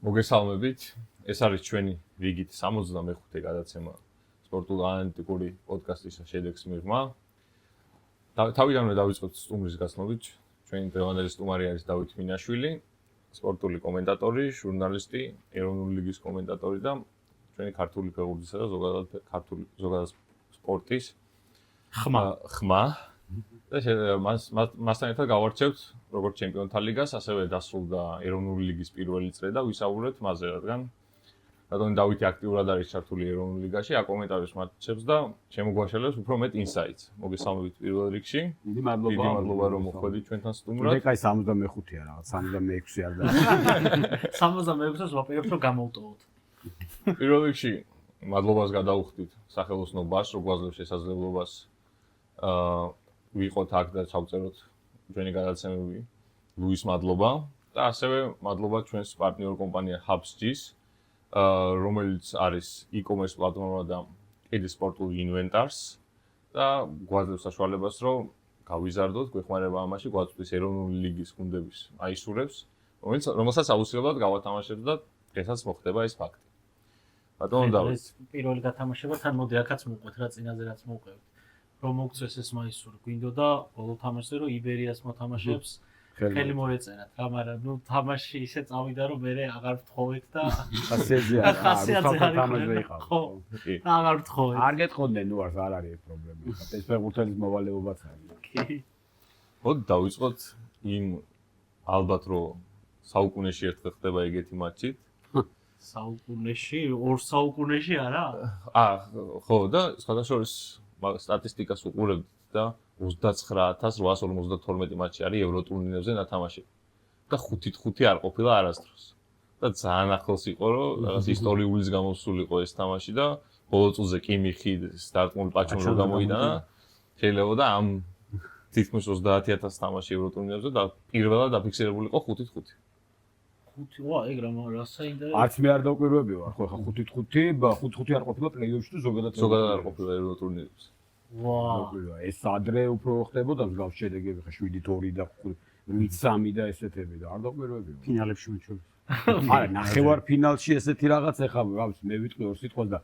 მოგესალმებით. ეს არის ჩვენი რიგით 65-ე გადაცემა სპორტულ ანალიტიკური პოდკასტის შედეგს მიღმა. თავიდანვე დავიწყოთ სტუმრის გაცნობით. ჩვენი დღევანდელი სტუმარი არის დავით მინაშვილი, სპორტული კომენტატორი, ჟურნალისტი, ეროვნული ლიგის კომენტატორი და ჩვენი ქართული ფეხბურთისა და ზოგადად სპორტის ხმა. და მასთან ერთად გავარჩევთ როგორც ჩემპიონთა ლიგას, ასევე დასრულდა ეროვნული ლიგის პირველი წრე და ვისაუბრეთ მასზე, რადგან დავითი აქტიურად არის ჩართული ეროვნულ ლიგაში, აკომენტარებს მატჩებს და შემოგვაშალებს უფრო მეტ ინსაიტს. მოგესალმებით პირველ რიგში. დიდი მადლობა რომ მოხვედით ჩვენთან სტუმრად. მე კაი 65-ია რაღაც, 66-ი არ და 66-ს ვაპირებთ რომ გამოვტოვოთ. პირველ რიგში მადლობას გადავუხდით სახელოსნობას, რომ გვაძლევს შესაძლებლობას ვიყოთ აქ და ჩავწეროთ ჩვენი გადაცემები. ლუის მადლობა და ასევე მადლობა ჩვენს პარტნიორ კომპანია HubsG-ს, რომელიც არის e-commerce პლატფორმა და კიდე სპორტულ ინვენტარს და გვაძლევს საშუალებას, რომ გავიზარდოთ, გვეხმარება ამაში, გვაწვდის ეროვნული ლიგის გუნდების აისურებს, რომელსაც აუცილებლად გავათამაშებთ და დღესაც მოხდება ეს ფაქტი. ბატონო დავით, პირველი გათამაშება თან მოდი აქაც მოყვეთ რა წინაზე რაც მოვყევით. რომ მოგწეს ეს მაისური, გვინდოდა ბოლო თამაშზე რომ იბერიას მოთამაშეებს ხელი მოეწერათ რა, მაგრამ ნუ თამაში ისე წავიდა რომ მე აღარ ვთხოვეთ და ხასიათზე თამაშზე იყავ. ხო. აღარ ვთხოვეთ. არ გეტყოდნენ, ნუ არ არის პრობლემა. ეს ფეხბურთელის მოვალეობაც არის. კი. მოდი დავიწყოთ იმ ალბათ რომ საუკუნეში ერთხელ ხდება ეგეთი მატჩი. საუკუნეში, ორ საუკუნეში არა? ხო და სხვადასხვა სტატისტიკას უყურებთ და 29852 მატჩი არის ევროტურნირებზე ნათამაშე. და 5-5 არ ყოფილა არასდროს. და ძალიან ახლოს იყო რომ რაღაც ისტორიულის გამოსულიყო ეს თამაში და ბოლო წუთზე კიმიხი სტარტმულ პაჩუნ რო გამოიტანა. შეიძლება და ამ თითქმის 30000 თამაში ევროტურნირებზე და პირველად დაფიქსირებული იყო 5-5. ვა, ეგ რა საინტერესო. არც მე არ დავკვირვები ვარ, ხო ხა 5-5 არ ყოფილა პლეიოფში თუ ზოგადად არ ყოფილა ევროტურნირებზე. ვა. ეს ადრე უფრო ხდებოდა მსგავს შედეგები, ხა 7-2 და 8-3 და ესეთები და არ დავკვირვები. ფინალებში მეჩვევა. არა, ნახევარფინალში ესეთი რაღაც ეხა მე ვიტყვი ორ სიტყვას და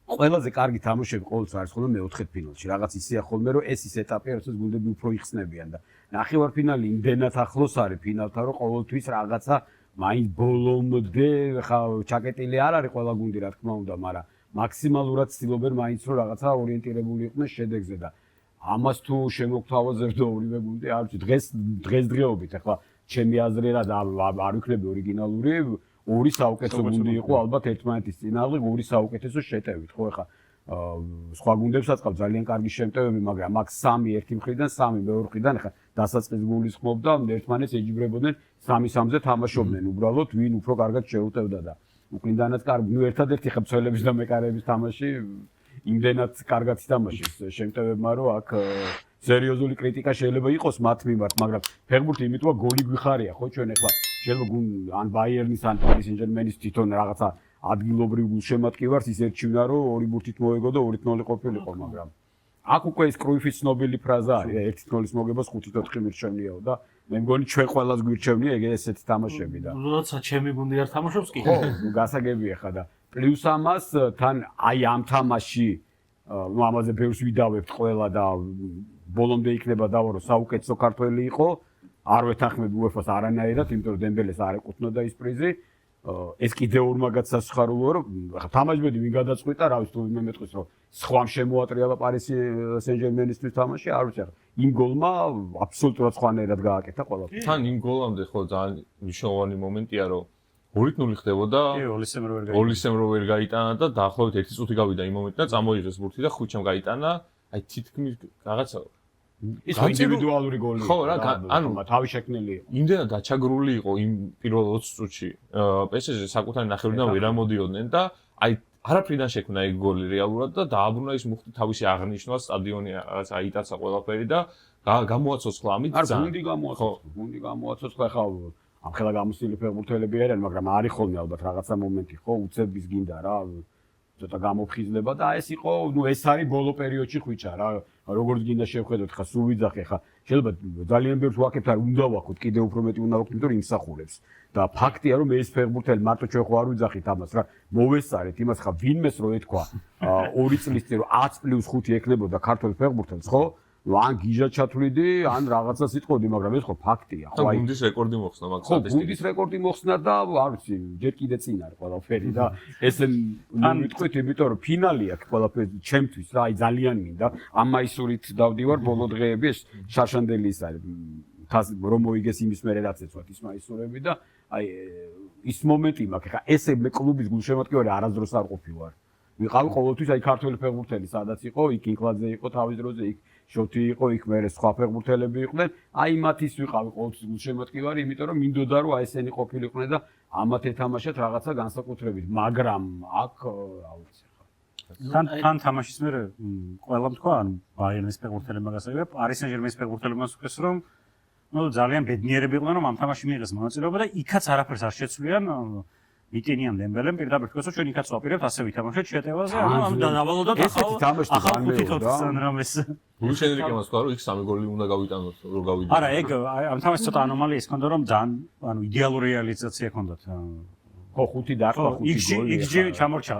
ყველაზე კარგი თამაშები ყოველთვის არის ხოლმე მეოთხედ ფინალში. რაღაც ისეა ხოლმე რომ ეს ის ეტაპი არის, რომ გუნდები უფრო იხსნებიან და ნახევარფინალი იმდენად ახლოს არის ფინალთან, რომ ყოველთვის რაღაცა მაინც ბოლომდე ხა ჩაკეტილი არ არის ყველა გუნდი რა თქმა უნდა, მაგრამ მაქსიმალურად ცდილობენ მაინც რომ რაღაცა ორიენტირებული იყვნენ შედეგზე და ამას თუ შემოგთავაზებდო ორივე გუნდი, არ ვიცი, დღესდღეობით ახლა ჩემი აზრი რა და არ ვიქნები ორიგინალური, ორი საუკეთესო გუნდი იყო ალბათ ერთმანეთის წინააღმდეგ, ორი საუკეთესო შეტევით, ხო ახლა სხვა გუნდებსაც ყავს ძალიან კარგი შემტევები, მაგრამ აქ 3 ერთი მხრიდან, 3 მეორე მხრიდან, ახლა დასაწყის გულის ხმობდა, ერთმანეთს ეჯიბრებოდნენ 3-3-ზე თამაშობდნენ, უბრალოდ ვინ უფრო კარგად შეუტევდა და უკრინდანაც კარგი, ნუ ერთადერთი ხა მცველების და მეკარების თამაში იმდენად კარგად ითამაშეს შემტევებმა, რომ აქ სერიოზული კრიტიკა შეიძლება იყოს მათ მიმართ, მაგრამ ფეხბურთი იმიტომა გოლი გვიხარია, ხო ჩვენ ახლა შეიძლება ან ბაიერნის ან პარის სენ-ჟერმენის თვითონ რაღაცა ადგილობრივ გულშემატკივარს ის ერჩივნა, რომ 2 ბურთით მოეგო და 2-0 ყოფილიყო, მაგრამ აქ უკვე ეს კრუიფის ცნობილი ფრაზა არის, 1-0-ის მოგებას 5-4 მირჩევნიაო და მე მგონი ჩვენ ყველას გვირჩევნია ეგ ესეთი თამაშები და როცა ჩემი გუნდი არ თამაშობს კი? ხო, გასაგებია ხა და პლუს ამას თან აი ამ თამაში ნუ ამაზე ბევრს ვიდავებთ ყველა და ბოლომდე იქნება დავა რომ საუკეთესო ქართველი იყო, არ ვეთანხმები UEFA-ს არანაირად, იმიტომ რომ დემბელეს არ ეკუთვნოდა ის პრიზი. ეს კიდე ორ მაგაც სასიხარულოა რომ ხა თამაშბედი ვინ გადაწყვიტა, რა ვიცი თუ მე მეტყვის რომ სხვამ შემოატრიალა პარის სენ-ჟერმენისთვის თამაში, არ ვიცი, იმ გოლმა აბსოლუტურად სხვანაირად გააკეთა ყველაფერი. თან იმ გოლამდე ხო ძალიან მნიშვნელოვანი მომენტია რომ 2-0 ხდებოდა, ოლისემ რო ვერ გაიტანა და დაახლოებით 1 წუთი გავიდა იმ მომენტიდან, წამოიღეს ბურთი და ხუჩამ გაიტანა, აი თითქმის რაღაცა ის ინდივიდუალური გოლი. ხო რა, ანუ თავი შექმნილი იყო. იმდენად დაჩაგრული იყო იმ პირველ 20 წუთში. PSG საკუთარი ნახევრიდან ვერ ამოდიოდნენ და აი არაფრიდან შექმნა ეგ გოლი რეალურად და დააბრუნა ის მუხტი თავისი აღნიშვნა სტადიონი რაღაც აიტაცა ყველაფერი და გამოაცოცხლა ამით ძალიან. გუნდი გამოაცოცხლა ხა ამ ხელა გამოსილი ფეხბურთელები არიან, მაგრამ არის ხოლმე ალბათ რაღაცა მომენტი ხო, უცების გინდა რა. ცოტა გამოფხიზლება და ეს იყო, ნუ ეს არის ბოლო პერიოდში ხვიჩა რა. როგორც გინდა შევხედოთ, ხა სულ ვიძახე, ხა შეიძლება ძალიან ბევრს ვაკეთებთ, არ უნდა ვაკოთ, კიდევ უფრო მეტი უნდა ვაკეთოთ, იმიტომ რომ იმსახურებს. და ფაქტია რომ ეს ფეხბურთელი მარტო ჩვენ ხო არ ვიძახით ამას რა მოვესწარეთ იმას ხა ვინმეს რო ეთქვა 2 წლის წინ რომ 10+5 ეკნებოდა ქართულ ფეხბურთელს ხო ან გიჟა ჩათვლიდი ან რაღაცა სიტყოდი მაგრამ ეს ხო ფაქტია ხო აი გუნდის რეკორდი მოხსნა მაგ სტატისტიკით გუნდის რეკორდი მოხსნა და არ ვიცი ჯერ კიდე წინ არის ყველაფერი და ესე მივიტყვით იმიტომ რომ ფინალი აქვს ყველაფერი ჩემთვის რა აი ძალიან მინდა ამ მაისურით დავდივარ ბოლო დღეები ეს შარშანდელი ის არის რომ მოიგეს იმის მერე რაც ეცვათ ის მაისურები და აი ის მომენტი მაქვს ხა ესე მე კლუბის გულშემატკივარი არასდროს არ ყოფილვარ ვიყავი ყოველთვის აი ქართველი ფეხბურთელი სადაც იყო იქ ინკლაძე იყო თავის დროზე იქ შოთი იყო იქ მერე სხვა ფეხბურთელები იყვნენ აი მათის ვიყავი ყოველთვის გულშემატკივარი იმიტომ რომ მინდოდა რომ აი ესენი ყოფილიყვნენ და ამათ ეთამაშათ რაღაცა განსაკუთრებით მაგრამ აქ რა ვიცი თან თამაშის მერე ყველა თქვა ან ბაიერნის ფეხბურთელებმა გასაგებ პარი სენ-ჟერმენის ფეხბურთელებმა თქვეს რომ ну ძალიან ბედნიერები იყვნენ რომ ამ თამაში მიიღეს მონაწილეობა და იქაც არაფერს არ შეცვლიან მიტინიან დემბელემ პირდაპირ თქვეს რომ ჩვენ იქაც ვაპირებთ ასე ვითამაშეთ შეტევაზე ანუ დავალოდოთ ახალ ხუთი რამეს ლუის ენრიკემ თქვა რომ იქ 3 გოლი უნდა გავიტანოთ რომ გავიდეთ არა ეგ ამ თამაში ცოტა ანომალია ის ქონდა რომ ძალიან ანუ იდეალური რეალიზაცია ქონდათ ხო 5 დარტყა 5 გოლი XG ჩამორჩა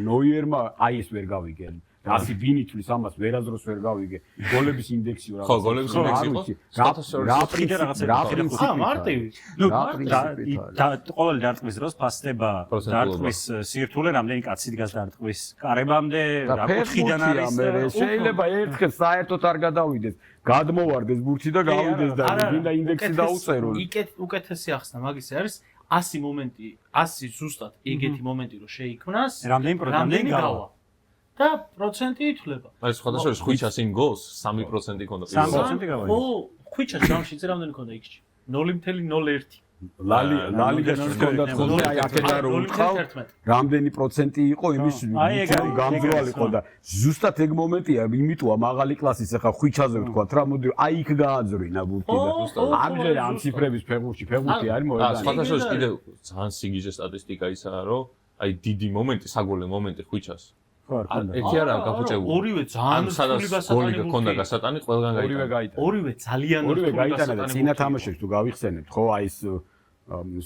ნოიერმა აი ეს ვერ გავიგენ ასე ვინითulis ამას ვერაზროს ვერ გავიგე გოლების ინდექსი რა ხო გოლების ინდექსი იყო რა პრინციპი მარტივი ნუ და ყოველი დარტყმის დროს ფასდება დარტყმის სირთულე რამდენი კაცი დგას დარტყმის კარებამდე რა კუთხიდან არის შეიძლება ერთხელ საერთოდ არ გადავიდეს გადმოვარდეს ბურთი და გავიდეს და გინდა ინდექსი დაუწერო უკეთესი ახსნა მაგის არის 100 მომენტი 100 ზუსტად ეგეთი მომენტი რომ შეიქმნას რამდენი გავა და პროცენტი ითვლება. აი სხვადასხვა ხვიჩას იმ გოლს 3% ქონდა. 3% გავაი. ხო, ხვიჩას ჯამში ზე რამდენი ქონდა იქში? 0.01. ლალიგაში ქონდა ხოლმე აი აქედან რომ უთხოვ რამდენი პროცენტი იყო იმის გამძლვარი იყო და ზუსტად ეგ მომენტია იმიტოა მაღალი კლასის ახლა ხვიჩაზე ვთქვა რა მოდი აი იქ გააძრინა ბურთი და ამჯერ ამ ციფრების ფეხბურთი არის მოედანი. სხვადასხვა კიდე ძალიან სიგიჟე სტატისტიკა ისაა რომ აი დიდი მომენტი საგოლე მომენტი ხვიჩას ერთი არა გაფუჭებული. ორივე ძალიან გოლი გქონდა გასატანი, ყველგან გაიტანა. ორივე ძალიან ორივე გაიტანა და წინა თამაშებს თუ გავიხსენებთ, ხო, აი ეს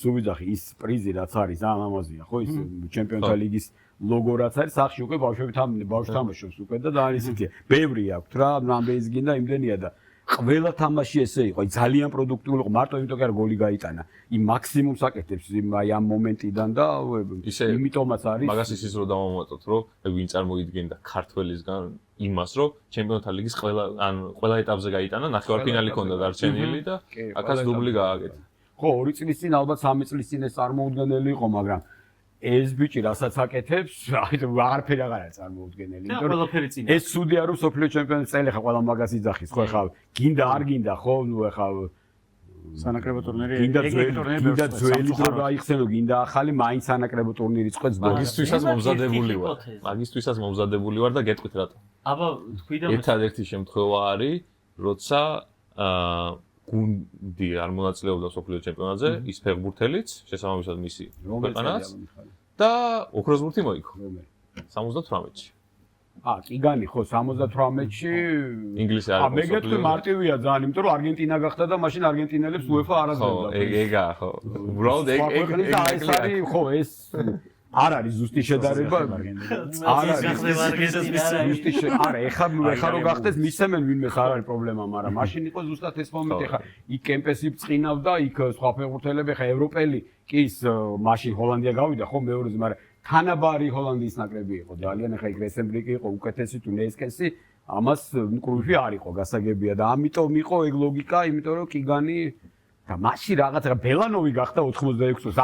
სუვიძახი ის პრიზი რაც არის, ამაზია, ხო, ის ჩემპიონთა ლიგის ლოგო რაც არის, სახში უკვე ბავშვები თამაშობს უკვე და ძალიან ისეთია. ბევრი აქვთ რა, რამდენიც გინდა იმდენია და ყველა თამაში ესე იყო, აი ძალიან პროდუქტიული იყო, მარტო იმიტომ კი არა გოლი გაიტანა. იმ მაქსიმუმს აკეთებს აი ამ მომენტიდან და იმიტომაც არის. მაგას ის რომ დავამატოთ, რომ ვინ წარმოიდგენდა ქართველისგან იმას, რომ ჩემპიონთა ლიგის ყველა ეტაპზე გაიტანა, ნახევარფინალი ქონდა დარჩენილი და აქაც დუბლი გააკეთა. ხო, 2 წლის წინ ალბათ 3 წლის წინ ეს წარმოუდგენელი იყო, მაგრამ ეს ბიჭი რასაც აკეთებს, აი აღარაფერი აღარა წარმოუდგენელი, იმიტომ რომ ეს ცუდია რომ სოფლიო ჩემპიონატის წელი ხა ყველა მაგას იძახის, ხო ხა გინდა არ გინდა, ხო, ნუ ხა სანაკრებო ტურნირი გინდა ძველი დრო გაიხსენო, გინდა ახალი მაინც სანაკრებო ტურნირი წყვეტს მაგისთვისაც მომზადებული ვარ და გეტყვით რატო. აბა თქვი და ერთადერთი შემთხვევა არის, როცა გუნდი არ მონაწილეობდა სოფლიო ჩემპიონატზე, ის ფეხბურთელიც, შესაბამისად მისი ქვეყანაც და ოქროს ბურთი მოიგო. 78-ში. კიგანი ხო 78-ში ინგლისი არის. მეგეთქვი მარტივია ძალიან, იმიტომ რომ არგენტინა გახდა და მაშინ არგენტინელებს UEFA არ აძლევდა. ეგა ხო. უბრალოდ ეგ არის ხო ეს არ არის ზუსტი შედარება. არ არის ზუსტი არა, ეხა რო გახდეს მისცემენ ვინმეს არ არის პრობლემა, მაგრამ მაშინ იყო ზუსტად ეს მომენტი. ეხა იქ კემპესი წინავდა, იქ სხვა ფეხბურთელები, ეხა ევროპელი კი ის მაშინ ჰოლანდია გავიდა ხო მეორეზე, მაგრამ თანაბარი ჰოლანდიის ნაკრები იყო ძალიან, ეხა იქ რესემბრიკი იყო უკეთესი თუ ნესკესი, ამას კრუიფი არ იყო გასაგებია და ამიტომ იყო ეგ ლოგიკა, იმიტომ რომ კიგანი და მაშინ რაღაცა ბელანოვი გახდა 86 წელს.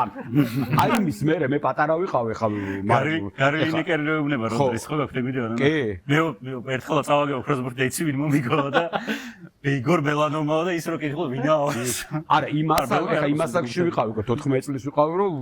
აი იმის მერე მე პატარა ვიყავ ხა გარი ლინიკერი უნება როდესაც ხო გაქვთ ვიდეო რა. მე ერთხელ წავაგე ოქროს ბურთი ეცი ვინ მომიგო და ბეიგორ ბელანოვმა და ის რო კითხულ ვინაო. არა იმასაკში ვიყავი 14 წლის ვიყავი რომ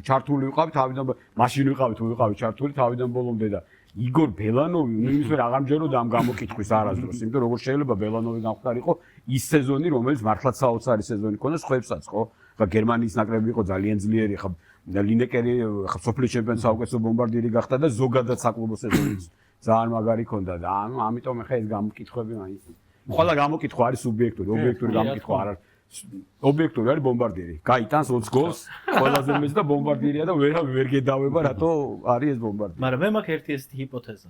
ჩართული ვიყავი თავიდან მაშინ ვიყავი თუ ვიყავი ჩართული თავიდან ბოლომდე და იგორ ბელანოვი იმის ვერ აღარ მჯეროდა ამ გამოკითხვის არასდროს, იმიტომ როგორ შეიძლება ბელანოვი გამختارიყო ის სეზონი, რომელიც მართლაც საოცარი სეზონი ქონდა სხვებსაც, ხო? ხა გერმანიის ნაკრები იყო ძალიან ძლიერი, ხა ლინეკერი ხა სოფლიო ჩემპიონის საუკეთესო ბომბარდირი გახდა და ზოგადად საკლუბო სეზონიც ძალიან მაგარი ქონდა და ამიტომ ხა ეს გამოკითხვები მაინც ყველა გამოკითხვა არის სუბიექტური, ობიექტური გამოკითხვა არ არის. ობიექტური არის ბომბარდიერი. გაიტანს 20 გოლს, ყველაზე მეც და ბომბარდიერია და ვერავინ ვერ გედავება, რატო არის ეს ბომბარდიერი. მაგრამ მე მაქვს ერთი ესეთი ჰიპოთეზა.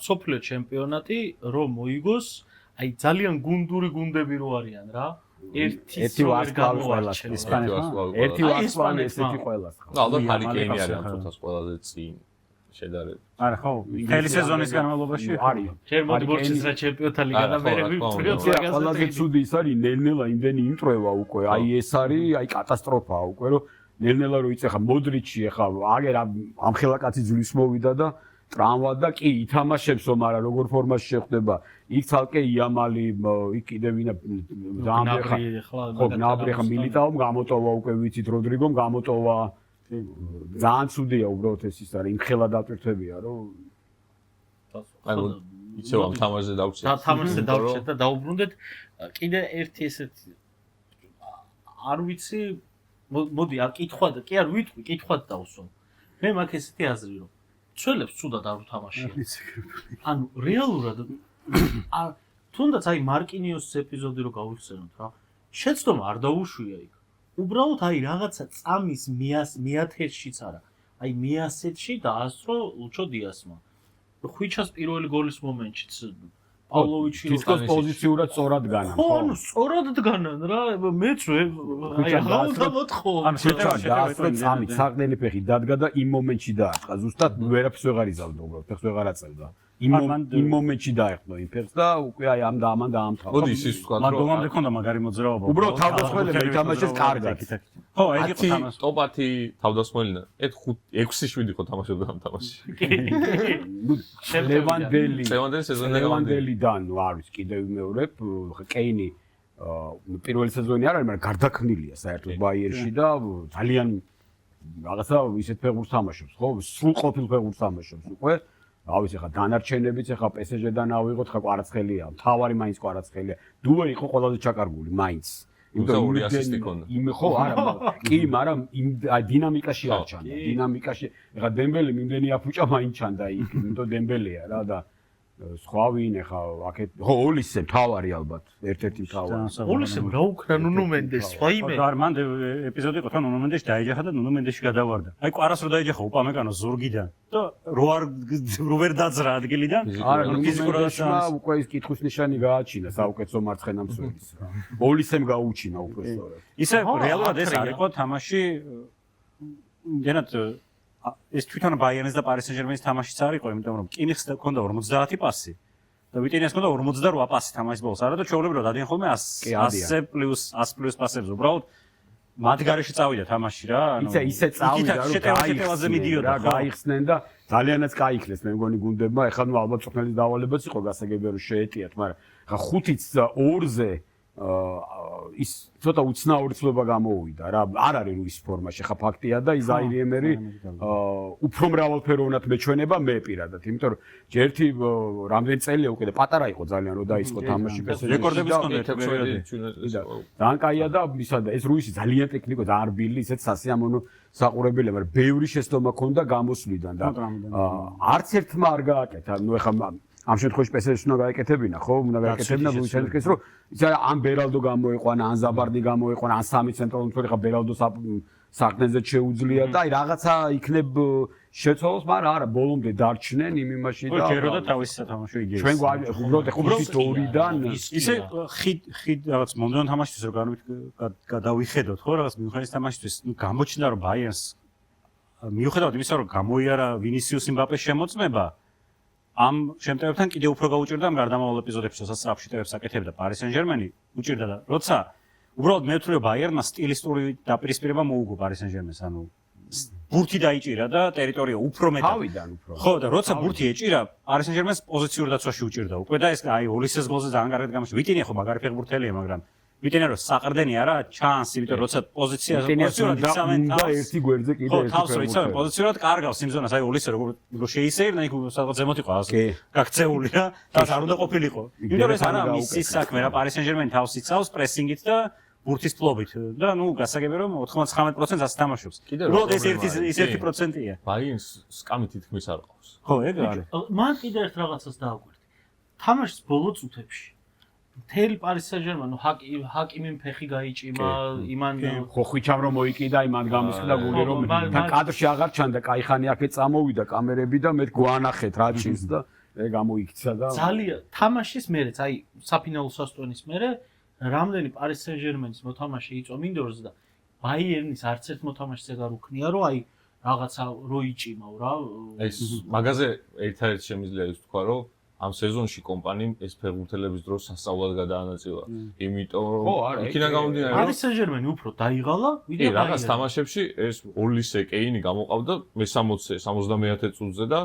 სოფლიო ჩემპიონატი რომ მოიგოს, აი ძალიან გუნდური გუნდები რო არიან რა. ერთი ვარსკვლავი ყველას. ერთი ვარსკვლავი ესეთი ყველას. ნუ ალბათ ჰარიკეინი არის ამ წუთას ყველაზე წინ შედარებით. არა ხო, მთელი სეზონის განმავლობაში არის. ჯერ მოდი რა ჩემპიონთა ლიგა და მე ვიფრთხილებ ყველაზე ცუდი ის არის ნელ-ნელა იმდენი იმტრევა უკვე. აი ეს არის, აი კატასტროფაა უკვე, რომ ნელ-ნელა რო იწეხა მოდრიჩი ახლა აგერ ამ ხელაკაცი ძვლის მოვიდა და ტრამვა და კი ითამაშებსო, მაგრამ როგორ ფორმაში შეხვდება. იქ ცალკე იამალი, იქ კიდევ ვინა ნაბრი ხო, ნაბრი ხა მილიტაომ გამოტოვა უკვე ვიცით, როდრიგომ გამოტოვა. ძალიან ცუდია უბრალოდ ეს ის არის, იმ ხელა დატვირთვებია, რომ აი იცი ამ თამაშზე დავჭერთ. და თამაშზე დავჭერთ და დაუბრუნდეთ კიდე ერთი ესეთი არ ვიცი მოდი არ კითხვა და კი არ ვიტყვი, კითხვად დავსვამ. მე მაქვს ესეთი აზრი რომ ცველებს ცუდად არ უთამაშია. ანუ რეალურად თუნდაც აი მარკინიოსის ეპიზოდი რო გავიხსენოთ რა. შეცდომა არ დაუშვია იქ. უბრალოდ აი რაღაცა წამის მიათეთშიც არა. აი მიასეთში დაასწრო ლუჩო დიასმა. ხვიჩას პირველი გოლის მომენტშიც პავლოვიჩი დისკოს პოზიციურად სწორად განა. ხო, ანუ სწორად დგანან რა, მეც აი აღარ მოთხო. ანუ შეთავაზა წამით საყდენი ფეხი დადგა და იმ მომენტში დაარტყა. ზუსტად ვერაფერს ვეღარ იზავდა უბრალოდ, ფეხს ვეღარ აწევდა. იმ მომენტში დაეხტო იმ ფეხს და უკვე აი ამ დაამთავრა. მოდი ის ვთქვა რომ მანდ ქონდა მაგარი მოძრაობა. უბრალოდ თავდასხმელება ითამაშეს კარგად. ხო, ეგ იყო თამაში. ტოპ-10 თავდასხმელინა. ეგ 6-7 ხო თამაშობდა ამ თამაში. ლევანდელი სეზონი ლევანდელიდან არის კიდევ მეორებ კეინი პირველი სეზონი არ არის, მაგრამ გარდაქმნილია საერთოდ ბაიერში და ძალიან რაღაცა ისეთ ფეხბურთს თამაშობს, ხო? სრულყოფილ ფეხბურთს თამაშობს უკვე. ავიც ახლა დანარჩენებიც ახლა PSG-დან ავიღოთ, ხა კვარაცხელია, თავარი მაინც კვარაცხელია. დუვერი იყო ყველაზე ჩაკარგული მაინც. იმიტომ რომ ასისტი ქონდა. ხო, არა, კი, მაგრამ იმ დინამიკაში არ ჩანდა. დინამიკაში ახლა დემბელი მიმდენი აფუჭა მაინც ჩანდა იქ, იმიტომ დემბელია რა და სხვა ვინ ახლა აქეთ ხო ოლისე თავარი ალბათ, ერთ-ერთი თავარი. ოლისე რა უკრა ნუნუ მენდეს, ვაიმე. და მან ეპიზოდი იყო თან ნუნუ მენდეში დაეჯახა და ნუნუ მენდეში გადავარდა. აი კვარას რო დაეჯახა უპამეკანო ზურგიდან და რო ვერ დაძრა ადგილიდან. არა, ნუნუ მენდეშმა უკვე ის კითხვის ნიშანი გააჩინა საუკეთესო მარცხენა მცველის რა. ოლისემ გაუჩინა უკვე სწორად. ისე რეალურად ეს არ იყო თამაში იმდენად ეს თვითონ ბაიერნის და პარი სენ-ჟერმენის თამაშიც არ იყო, იმიტომ რომ კინიხს ჰქონდა 50 პასი და ვიტინიას ჰქონდა 48 პასი თამაშის ბოლოს. არა და ჩვეულებრივად ადიან ხოლმე 100 პლუს პასებს უბრალოდ მათ გარეშე წავიდა თამაში რა. ანუ ისე წავიდა რომ შეტევაზე მიდიოდა, გაიხსნენ და ძალიანაც გაიქლეს მე მგონი გუნდებმა. ეხლა ნუ ალბათ წვრთნელის დავალებაც იყო გასაგებია რომ შეეტიათ, მაგრამ ხა 5-ից 2-ზე ის ცოტა უცნაური ცვლილება გამოუვიდა რა. არ არის რომ ის ფორმაში ხა ფაქტია და იზაირი ემერი უფრო მრავალფეროვნად მეჩვენება მე პირადად, იმიტომ რომ ერთი რამდენი წელია უკვე და პატარა იყო ძალიან რომ დაიწყო თამაში PSG-ში. რეკორდების კონდეთ ძალიან კაია და ისა და ეს რუისი ძალიან ტექნიკო და არბილი ისეთ სასიამოვნო საყურებელია, მაგრამ ბევრი შეცდომა ქონდა გამოსვლიდან და არც ერთმა არ გააკეთა. ნუ ეხლა ამ შემთხვევაში PSG-ს უნდა გაეკეთებინა, ხო? უნდა გაეკეთებინა ლუის ენრიკეს, რომ იცი არა ან ბერალდო გამოიყვანა, ან ზაბარდი გამოიყვანა, ან სამი ცენტრალური მცველი ხა ბერალდო საყდენზე შეუძლია და აი რაღაცა იქნებ შეცვალოს, მაგრამ არა, ბოლომდე დარჩნენ იმ იმაში და ჯერო და თავისი სათამაშო იგივე. ჩვენ უბრალოდ 2-2-დან ისე ხიდ რაღაც მომდევნო თამაშისთვის რო გადავიხედოთ, ხო? რაღაც მიუხედავად თამაშისთვის, ნუ გამოჩნდა რომ ბაიერნს მიუხედავად იმისა რომ გამოიარა ვინისიუს იმბაპეს შემოწმება ამ შემტევებთან კიდევ უფრო გაუჭირდა ამ გარდამავალ ეპიზოდებში, როდესაც საფშიტევებს აკეთებდა პარი სენ-ჟერმენი, უჭირდა და როცა უბრალოდ მე ვთვლი რომ ბაიერნმა სტილისტური დაპირისპირება მოუგო პარი სენ-ჟერმენს, ანუ ბურთი დაიჭირა და ტერიტორია უფრო მეტად. თავიდან უფრო. ხო და როცა ბურთი ეჭირა, პარი სენ-ჟერმენს პოზიციურ დაცვაში უჭირდა უკვე და ეს აი ოლისეს გოლზე ძალიან კარგად გამოჩნდა. ვიტინია ხო მაგარი ფეხბურთელია, მაგრამ ვიტენია რომ საყრდენი არა ჩანს, იმიტომ რომ როცა პოზიციურად იცავენ და ერთი გვერდზე კიდე ერთი თავს რო იცავენ პოზიციურად კარგავს იმ ზონას, აი ოლისე როგორ შეისეირნა იქ სადღაც ზემოთ იყო ასე გაქცეული რა, თავს არ უნდა ყოფილიყო. იმიტომ რომ ეს არა მისი საქმე რა, პარი სენ-ჟერმენი თავს იცავს პრესინგით და ბურთის ფლობით და ნუ გასაგებია რომ 99%-ს ასე თამაშობს. უბრალოდ ეს 1%-ია. ბაიერნს სკამი თითქმის არ ყავს. ხო, ეგ არის. მან კიდე ერთ რაღაცას დააკვირდი. თამაშის ბოლო წუთებში მთელი პარი სენ-ჟერმენი ჰაკიმიმ ფეხი გაიჭიმა იმან ხო ხვიჩამ რომ მოიკიდა იმან გამისხდა გული რომ და კადრში აღარ ჩანდა კაიხანი აქეთ წამოვიდა კამერები და მე გვანახეთ რა ჭირს და მე გამოიქცა და ძალიან თამაშის მერეც აი საფინალო სასტვენის მერე რამდენი პარი სენ-ჟერმენის მოთამაშე იწვა მინდორს და ბაიერნის არც ერთ მოთამაშეს ეგარ უქნია რომ აი რაღაცა რო იჭიმავ რა ეს მაგაზე ერთადერთი შემიძლია ის თქვა რომ ამ სეზონში კომპანიამ ეს ფეხბურთელების დროს სასწაულად გადაანაწილა. იმიტომ რომ იქიდან გამომდინარე პარი სენ-ჟერმენი უფრო დაიღალა ვიდრე რაღაც თამაშებში ეს ოლისე კეინი გამოყავდა მე-60-ე 70-ე წუთზე და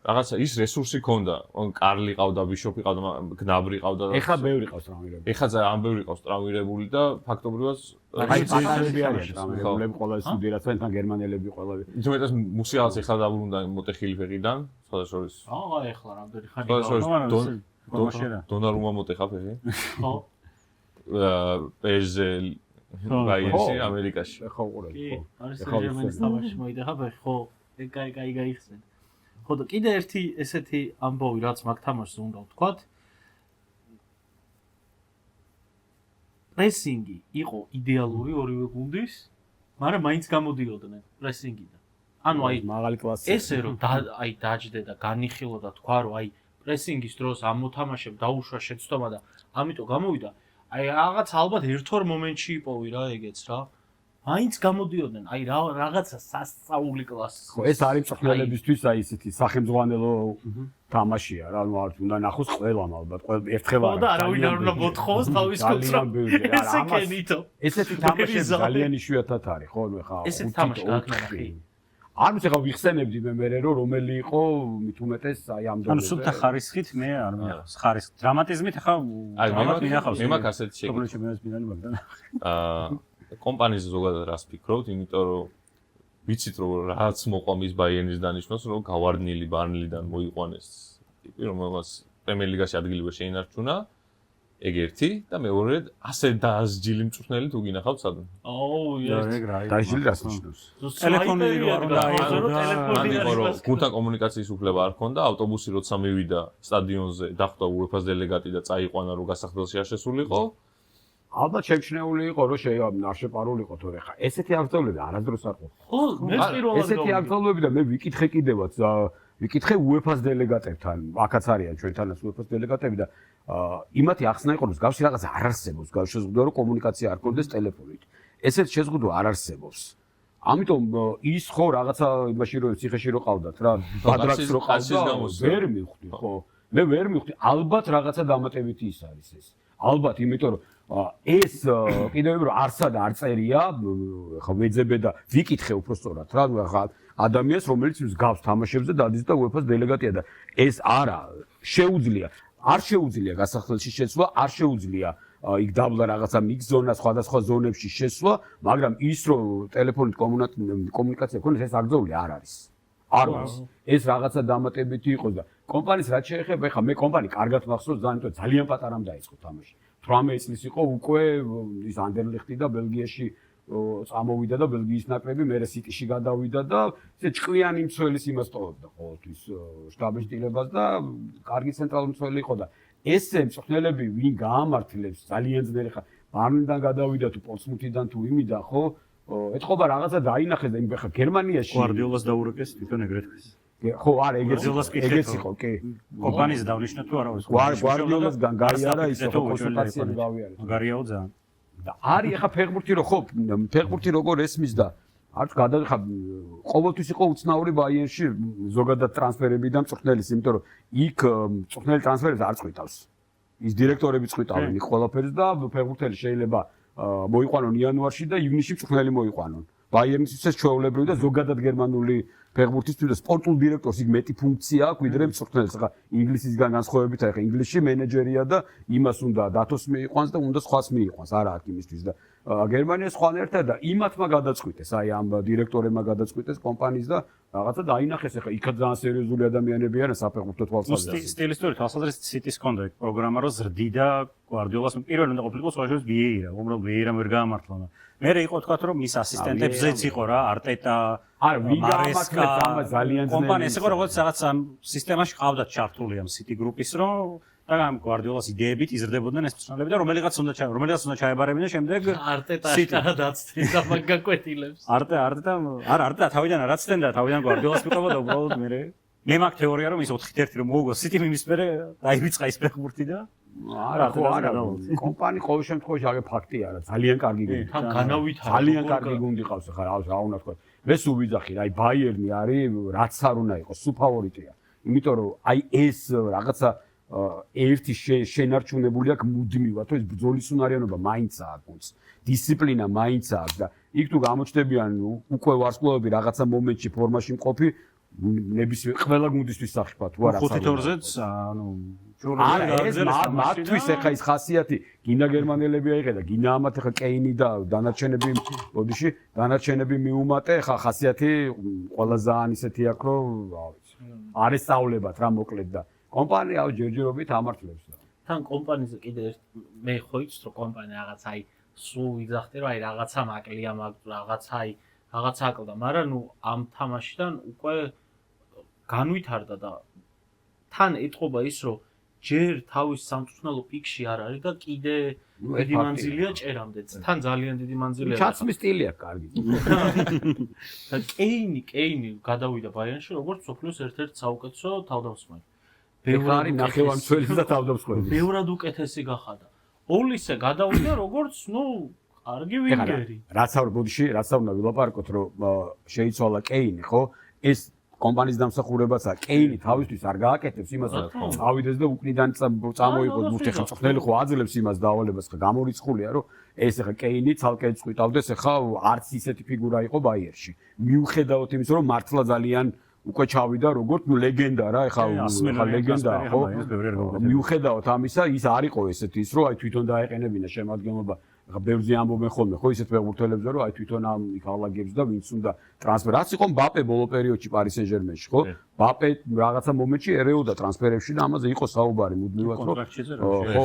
რაღაცა ის რესურსი ქონდა. კარლი ყავდა, ბიშოპი ყავდა, გნაბრი ყავდა. ეხლა ბევრი ყავს ტრამვირებული. ეხლა ძალიან ბევრი ყავს ტრამვირებული და ფაქტობრივად აი პატარები არიან ტრამვირებულები ყველა სტუდიაც თან გერმანელები ყველავე. თუმცა მუსიალს ეხლა დაბრუნდა მოტეხილი ფეხიდან, სხვადასხვის. ეხლა რამდენი ხანი დონარუმა მოტეხა ფეხი. ხო. პეჟე ბაიერში ამერიკაში. ხო ყურები ხო. არის სენ-ჟერმენის თამაში მოიდეხა ფეხი ხო. კაი გაიხსენ. ხო და კიდე ერთი ესეთი ამბავი რაც მაგ თამაშს უნდა ვთქვათ პრესინგი იყო იდეალური ორივე გუნდის მაგრამ მაინც გამოდიოდნენ პრესინგიდან ანუ აი მაღალი კლასი ესე რომ აი დაჯდე და განიხილო და თქვა რომ აი პრესინგის დროს ამ მოთამაშემ დაუშვა შეცდომა და ამიტომ გამოვიდა აი რაღაც ალბათ ერთ-ორ მომენტში იპოვი რა ეგეც რა მაინც გამოდიოდნენ, აი რაღაცა სასწაული კლასი. ხო, ეს არის მწვრთნელებისთვის აი ესეთი სახელმძღვანელო თამაშია რა, ნუ არ უნდა ნახოს ყველამ ალბათ, ერთხელ არა. ხო და არავინ არ უნდა მოთხოვოს თავის კონტროლს. ესე კენითო. ესეთი თამაშები ძალიან იშვიათად არის, ხო, ნუ ხა. ესეთი თამაში გააკნახი. არ ვიცი ხა ვიხსენებდი მე რომ რომელი იყო მით უმეტეს აი ამ დონეზე. ანუ სულთა ხარისხით მე არ მინახავს, ხარისხ დრამატიზმით ხა დრამატ მინახავს. მე მაგ ასეთი შეკითხვა. პრობლემები მე მისმინალი მაგდან. კომპანიაზე ზოგადად რას ფიქრობთ, იმიტომ რომ ვიცით რომ რაც მოყვა მის ბაიერნის დანიშნოს, რომ გავარდნილი ბარნლიდან მოიყვანეს ტიპი, რომელსაც პრემიერ ლიგაში ადგილი ვერ შეინარჩუნა, ეგ ერთი და მეორედ ასე დაასჯილი მწვრთნელი თუ გინახავთ სადმე. დაასჯილი რას ნიშნავს? ტელეფონი რო არ უნდა აიღო რომ გუნდთან კომუნიკაციის უფლება არ ქონდა, ავტობუსი როცა მივიდა სტადიონზე, დახვდა UEFA-ს დელეგატი და წაიყვანა რომ გასახდელში არ შესულიყო. ალბათ შემჩნეული იყო რომ არ შეპარულიყო თორე ხა ესეთი აღწევები არასდროს არ ყოფილა. ხო, მე პირველად ესეთი აღწევები და მე ვიკითხე კიდევაც ვიკითხე UEFA-ს დელეგატებთან, აქაც არიან ჩვენთანაც UEFA-ს დელეგატები და იმათი ახსნა იყო რომ მსგავსი რაღაც არ არსებობს, შეზღუდვა რომ კომუნიკაცია არ ქონდეს ტელეფონით. ესეთ შეზღუდვა არ არსებობს. ამიტომ ის ხო რაღაცა იმაში რომ ციხეში რო ყავდათ რა, ბადრაკს რო ყავდა, ვერ მივხვდი ხო. მე ვერ მივხვდი, ალბათ რაღაცა დამატებითი ის არის ეს. ალბათ, იმიტომ რომ ეს კიდევ რომ არსა და არ წერია, ხო ვეძებე და ვიკითხე უფრო სწორად რა, ხა ადამიანს რომელიც მსგავს თამაშებზე დადის და UEFA-ს დელეგატია და ეს არა შეუძლია, არ შეუძლია გასახდელში შეცვლა, არ შეუძლია იქ დაბლა რაღაცა მიქს ზონა სხვადასხვა ზონებში შესვლა, მაგრამ ის რომ ტელეფონით კომუნიკაცია ქონდეს ეს აღძეული არ არის. არ არის. ეს რაღაცა დამატებითი იყოს და კომპანიის რაც შეეხება, ეხა მე კომპანია კარგად მახსოვს ძალიან პატარამ დაიწყო თამაში. 18 წლის იყო უკვე ის ანდერლეხტი და ბელგიაში წამოვიდა და ბელგიის ნაკრები მერე სიტიში გადავიდა და ესე ჭკვიანი მცველის იმას ტოვებდა ყოველთვის შტაბ-შტილებას და კარგი ცენტრალური მცველი იყო და ესე მწვრთნელები ვინ გაამართლებს ძალიან ძნელი ხარ ბარნიდან გადავიდა თუ პორცმუთიდან თუ იმიდან ხო ეთყობა რაღაცა დაინახეს და იმ ხა გერმანიაში გვარდიოლას დაურეკეს თვითონ ეგრეთქვეს ხო არა ეგეც იყო კი კომპანიის დავნიშნა თუ არა გვარდიოლას გაიარა ისე ხო კონსულტაციები გავიარე მაგარიაო ძალიან და არის ახლა ფეხბურთი რო ხო ფეხბურთი როგორ ესმის და არც გადახა ყოველთვის იყო უცნაური ბაიერში ზოგადად ტრანსფერები და მწვრთნელის იმიტომ რომ იქ მწვრთნელი ტრანსფერებს არ წვითავს ის დირექტორები წვითავენ იქ ყველაფერს და ფეხბურთელი შეიძლება მოიყვანონ იანვარში და ივნისში მწვრთნელი მოიყვანონ ბაიერნისთვის ჩვეულებრივი და ზოგადად გერმანული ფეხბურთისთვის და სპორტულ დირექტორს იქ მეტი ფუნქცია აქვს ვიდრე მწვრთნელს. ახლა ინგლისისგან განსხვავებით ახლა ინგლისში მენეჯერია და იმას უნდა დათოს მიიყვანს და უნდა სხვას მიიყვანს. არა აქვს იმისთვის და გერმანია სხვანაირად და იმათმა გადაწყვიტეს, აი ამ დირექტორებმა გადაწყვიტეს კომპანიის და რაღაცა დაინახეს ახლა იქ ძალიან სერიოზული ადამიანები არიან საფეხბურთო თვალსაზრისით. სტილისტური თვალსაზრისით სიტის კონდა პროგრამა რო ზრდიდა გვარდიოლას პირველი უნდა ყოფილიყო სხვაშორის ვიეირა, უბრალოდ ვიეირამ ვერ გაამართლა. მერე იყო თქვა რომ მის ასისტენტებზეც იყო რა არტეტა არა ვინ გაამართლებს ამას ძალიან ძნელი კომპანია ეს იყო როგორც რაღაც ამ სისტემაში ყავდათ ჩართული ამ სიტი გრუპის რომ და ამ გვარდიოლას იდეებით იზრდებოდნენ ეს მწვრთნელები და რომელიღაც უნდა ჩაებარებინა შემდეგ არტეტა აშკარა დაცდით და მაგ გაკვეთილებს. არტეტა თავიდან არ აცდენ და თავიდან გვარდიოლას მიყვებოდა უბრალოდ მე მაგ თეორია რომ ის 4-1 რომ მოუგო სიტიმ იმის მერე დაივიწყა ის ფეხბურთი და არა კომპანი ყოველ შემთხვევაში აგე ფაქტია რა ძალიან კარგი გუნდი თან განავითარა ძალიან კარგი გუნდი ყავს ხა რა უნდა თქვა მე სულ ვიძახი რა აი ბაიერნი არის რაც არ უნდა იყოს სუ ფავორიტია იმიტომ რომ აი ეს რაღაცა ერთი შენარჩუნებული აქვს მუდმივად თუ ეს ბრძოლის უნარიანობა მაინც აქვს დისციპლინა მაინც აქვს და იქ თუ გამოჩნდებიან უკვე ვარსკვლავები რაღაცა მომენტში ფორმაში მყოფი ნებისმიერ ყველა გუნდისთვის სახიფათო თუ არა 5-2-ზეც ანუ არა ეს მათთვის ეხა ის ხასიათი გინდა გერმანელები აიღე და გინდა ამათ ეხა კეინი და დანარჩენები ბოდიში დანარჩენები მიუმატე ეხა ხასიათი ყველაზე ან ისეთი აქვს რომ რა ვიცი არ ესწავლებათ რა მოკლედ და კომპანია ჯერჯერობით ამართლებს და თან კომპანიზე კიდე ერთ მე ხო იცით რომ კომპანია რაღაც აი სულ ვიძახდი რომ აი რაღაცა მაკლია მაგ რაღაცა აი რაღაცა აკლდა მაგრამ ნუ ამ თამაშიდან უკვე განვითარდა და თან ეთყობა ის რომ ჯერ თავის სამწვრთნელო პიკში არ არის და კიდე დიდი მანძილია ჭერამდეც თან ძალიან დიდი მანძილია ჩაცმის სტილი აქვს კარგი და კეინი გადავიდა ბაიერნში როგორც სოფლიოს ერთ-ერთი საუკეთესო თავდამსხმელი ბევრი ნახევარმცველი და თავდამსხმელი ბევრად უკეთესი გახადა ოლისე გადავიდა როგორც ნუ კარგი ვინგერი რაც უნდა ვილაპარაკოთ რომ შეიცვალა კეინი ხო ეს კომპანიის დამსახურებაცა კეინი თავისთვის არ გააკეთებს იმას რომ წავიდეს და უკნიდან წამოიღოს ბურთი ხა მწვრთნელი ხო აძლევს იმას დავალებას ხა გამორიცხულია რომ ეს ხა კეინი ცალკე წვიტავდეს ხა არც ისეთი ფიგურა იყო ბაიერში მიუხედავად იმის რომ მართლა ძალიან უკვე ჩავიდა როგორც ნუ ლეგენდა რა ხა ლეგენდა ხო მიუხედავად ამისა ის არ იყო ესეთი ის რომ აი თვითონ დაეყენებინა შემადგენლობა ხა ბევრზე ამბობენ ხოლმე ხო ისეთ ფეხბურთელებზე რომ აი თვითონ ამ იქალაგებს და ვინც უნდა ტრანსფერ რაც იყო მბაპე ბოლო პერიოდში პარი სენ-ჟერმენში ხო მბაპე რაღაცა მომენტში ერეოდა ტრანსფერებში და ამაზე იყო საუბარი მუდმივად რომ ხო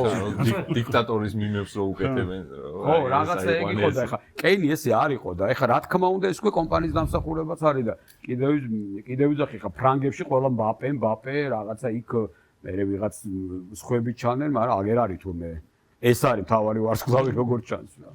დიქტატორის მიმებს რო უკეთებენ ხო რაღაცა ეგ იყო და ხა კეინი ესე არ იყო და ეხა რა თქმა უნდა ეს უკვე კომპანიის დამსახურებაც არის და კიდევ ვიძახი ხა ფრანგებში ყველა მბაპე რაღაცა იქ მე ვიღაც სხვები ჩანენ მაგრამ აგერ არის თურმე ეს არის თავარი ვარსკვლავი როგორც ჩანს რა.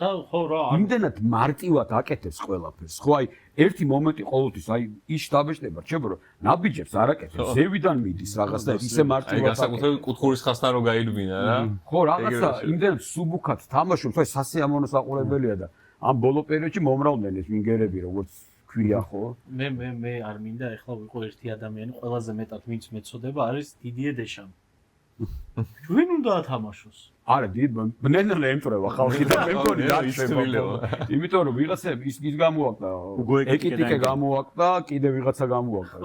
და ხო რა იმდენად მარტივად აკეთებს ყველაფერს. ხო აი ერთი მომენტი ყოველთვის აი ის შტაბეშტება რჩება რომ ნაბიჯებს არ აკეთებს. ზევიდან მიდის რაღაც და ისე მარტივად. აი გასაკუთრებით კუთხურის ხასთან რო გაიდგინა რა. ხო რაღაცა იმდენად სუბუქად თამაშობს, აი სასიამოვნო საყურებელია და ამ ბოლო პერიოდში მომრავლდნენ ეს ვინგერები როგორც ქვია ხო? მე არ მინდა ეხლა ვიყო ერთი ადამიანი ყველაზე მეტად ვინც მეწოდება არის დიდიე დეშამი. ვინ უნდა ათამაშოს? არა, ბნენერლე ემწრევა ხალხი და მე მგონი დაიწყება. იმიტომ რომ ვიღაცები ის გამოაკდა, ეკიტიკე გამოაკდა, კიდე ვიღაცა გამოაკდა.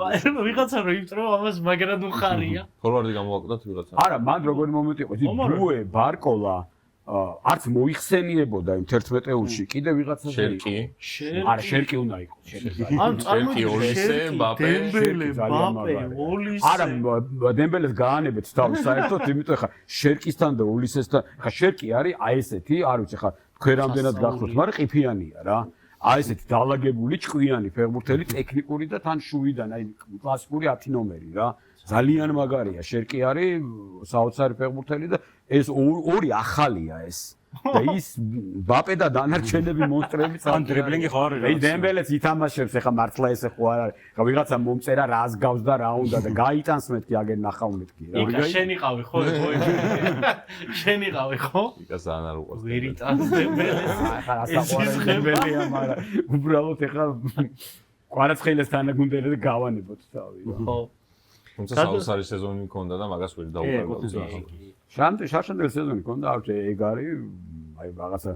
ვიღაცა რო იმწრევა ამას მაგრად უხარია. ფორვარდი გამოაკდათ ვიღაცა. არა, მან როგორი მომენტი იყო, ბუე, ბარკოლა არც მოიხსენიებოდა იმ 11 ეულში, კიდე ვიღაცა შერკი. არა, შერკი უნდა იყოს, შერკი. ან ოლისე, მბაპე, მბაპე, ოლისე. არა, დემბელეს გაანებეთ თავი საერთოდ, იმიტომ ხა შერკისთან და ოლისესთან, ხა შერკი არის აი ესეთი, არ ვიცი ხა თქვენ რამდენად გახსოვთ, მაგრამ ყიფიანია რა. აი ესეთი დაალაგებული ჭკვიანი ფეხბურთელი, ტექნიკური და თან შუიდან, აი კლასიკური 10 ნომერი რა. ძალიან მაგარია, შერკი არის საოცარი ფეხბურთელი და ეს ორი ახალია ეს. და ის მბაპე და დანარჩენები მონსტრები ან დრიბლინგი ხო არის? აი დემბელეც ითამაშებს, ეხა მართლა ესე ხო არ არის. ხა ვიღაცა მომწერა რას გავს და რა უნდა და გაიტანს მეთქი აგერ ნახავ მეთქი რა. იკა შენიყავი ხო? შენიყავი ხო? იკა ძალიან არ უყვარს. ვერ იტანს დემბელეს. ხა რასაყვარელი დემბელეა, მაგრამ უბრალოდ ეხა კვარაცხელეს თანაგუნდელი და გავანებოთ თავი რა. ხო. თუმცა საოცარი სეზონი მქონდა და მაგას ვერ დაუკარგავ. შარშანდელ სეზონი მქონდა, ეგ არის აი რაღაცა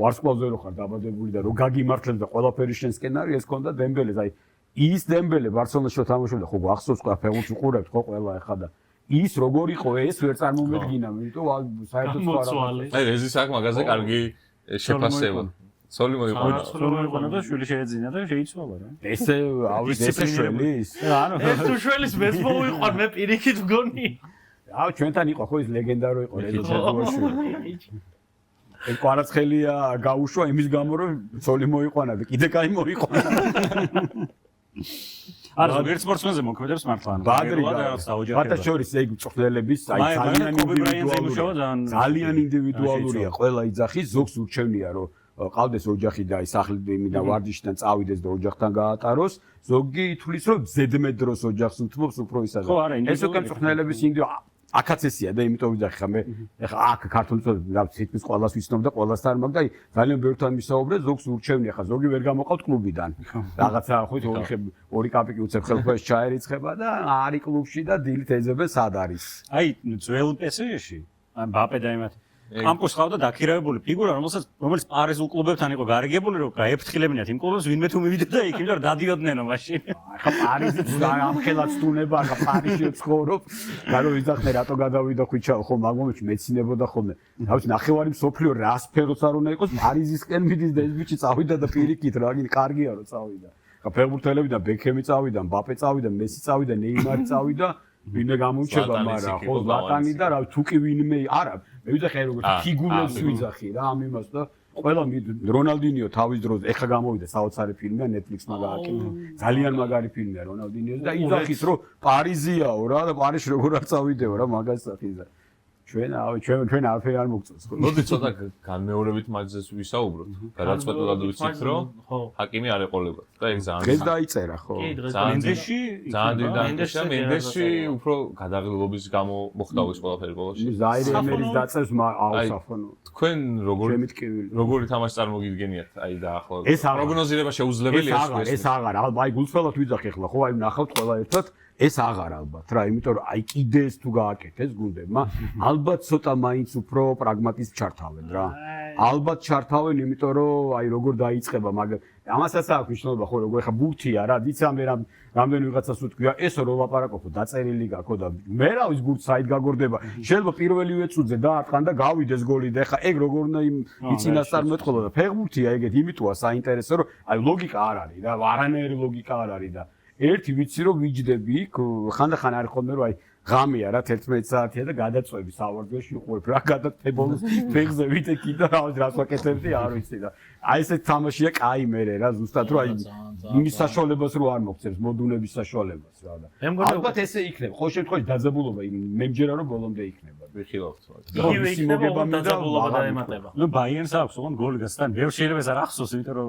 ვარსკვლავზე რო ხარ დაბადებული და რო გაგიმართლებს და ყველაფერი შენსკენ არის, ეს მქონდა დემბელეს, აი ის დემბელე ბარსელონაში თამაშობდა, ხო გახსოვს ყველა ფეხბურთს უყურებთ ხო ყველა ეხა და ის როგორ იყო ეს ვერ წარმომედგინა, იმიტომ საერთოდ სხვა. აი რეზის აქ მაგაზე კარგი შეფასება. სოლი მოიყვანა და შვილი შეეძინა და შეიცვალა რა. ესე ესე შველის? ანუ ეს თუ შველის მეც მოიყვან მე პირიქით მგონი. აუ ჩვენთან იყო ხო ის ლეგენდარო იყო რეზერვაში. ეს კვარაცხელია გაუშვა იმის გამო რომ სოლი მოიყვანა და კიდე კაი მოიყვანა. არა ზოგიერთ სპორტსმენზე მოქმედებს მართლა ანუ ბათა შორის ეგ მწვრთნელების ძალიან ინდივიდუალურია ყველა იძახის ზოგს ურჩევნია რომ ყავდეს ოჯახი და სახლიდან ვარჯიშიდან წავიდეს და ოჯახთან გაატაროს ზოგი ითვლის რომ ზედმეტ დროს ოჯახს უთმობს უფრო ისაა ეს უკვე მწვრთნელების აქაც ესია და იმიტომ ვიძახი ხა მე ეხა აქ ქართული წოდება თითქმის ყველას ვიცნობ და ყველასთან მაგ და ძალიან ბევრთან ვისაუბრე ზოგს ურჩევნია ხა ზოგი ვერ გამოყავთ კლუბიდან რაღაცა ხო ორი კაპიკი უცებ ხელქვეშ ჩაერიცხება და არის კლუბში და დილით ეძებენ სად არის აი ძველ პესეში ან ბაპე და იმათ კამპუს ხავდა დაქირავებული ფიგურა რომელიც პარიზულ კლუბებთან იყო გარიგებული რომ გაეფრთხილებინათ იმ კლუბებს ვინმე თუ მივიდოდა იქ იმიტომ რომ დადიოდნენ მაშინ ახლა პარიზიც ამხელაც თუნება ახლა პარიზში ცხოვრობ და რომ ვიზახნე რატო გადავიდა ხვიჩაო ხო მაგომეთში მეცინებოდა ხოლმე თავის ნახევარი მსოფლიო რა სფეროს არ უნდა იყოს პარიზისკენ მიდის და ეს ბიჭი წავიდა და პირიქით რა გინდა კარგია რომ წავიდა ახლა ფეხბურთელები და ბექემი წავიდა მბაპე წავიდა მესი წავიდა ნეიმარი წავიდა ვინმე გამოუჩება მაგრამ ხო ზლატანი და რა თუ კი ვინმე არა მე ვიძახე როგორც ფიგურებს ვიძახი რა ამ იმას და ყველა რონალდინიო თავის დროზე ეხა გამოვიდა საოცარი ფილმია Netflix-მა გააკეთა ძალიან მაგარი ფილმია რონალდინიოს და იძახის რომ პარიზიაო რა და პარიზში როგორ არ წავიდეო რა მაგას სახიზა ჩვენ არაფერი არ მოგწონს ხო მოდი ცოტა განმეორებით მაგზეს ვისაუბროთ გადაწყვეტილად ვიცით რომ ჰაკიმი არ ეყოლებათ და ეგ ძალიან დღეს დაიწერა ხო ძალიან მენდეში უფრო გადაღლილობის გამო მოხდა ეს ყველაფერი ბოლოში ზაირე ემერის დაწევს აუსაფონო თქვენ როგორი თამაში წარმოგიდგენიათ აი და ახლა პროგნოზირება შეუძლებელია ეს აღარ ალბათ აი გულწრფელად ვიძახი ახლა ხო აი ნახავთ ყველა ერთად ეს აღარ ალბათ რა იმიტომ რომ აი კიდე ეს თუ გააკეთეს გუნდებმა ალბათ ცოტა მაინც უფრო პრაგმატიზმ ჩართავენ რა ალბათ ჩართავენ იმიტომ რომ აი როგორ დაიწყება მაგრამ ამასაც აქვს მნიშვნელობა ხო როგორ ხა ბურთია რა დიცა მე რამდენი ვიღაცას უთქვია ესო რო ლაპარაკობ დაწერილი გაქო და მე რა ის ბურთს საით გაგორდება შეიძლება პირველივე წუთზე დაარტყან და გავიდეს გოლი და ხა ეგ როგორ უნდა იმ იცინასწარ მეტყოლა და ფეხბურთია ეგეთ იმიტოა საინტერესო რომ აი ლოგიკა არ არის რა არანაირი ლოგიკა არ არის და ერთი ვიცი რომ ვიჯდები იქ ხანდახან არის ხოლმე რომ აი ღამეა რა 11 საათია და გადაწვევი სავარჯიშში უყურებ რა გადაწებოლოს ფეხზე ვიტეკი და რას ვაკეთებდი არ ვიცი და აი ესეთ თამაშია კაი მერე რა ზუსტად რომ აი იმის საშუალებას რო არ მოგწევს მოდუნების საშუალებას რა და ალბათ ესე იქნება ხო შემთხვევაში დაძაბულობა მე მჯერა რომ ბოლომდე იქნება ვიხილავთ იგივე იქნება დაძაბულობა და ემატება ნუ ბაიერნს აქვს ოღონდ გოლი გასთან ბევრ შეიძლება ეს არ ახსოვს იმიტომ რომ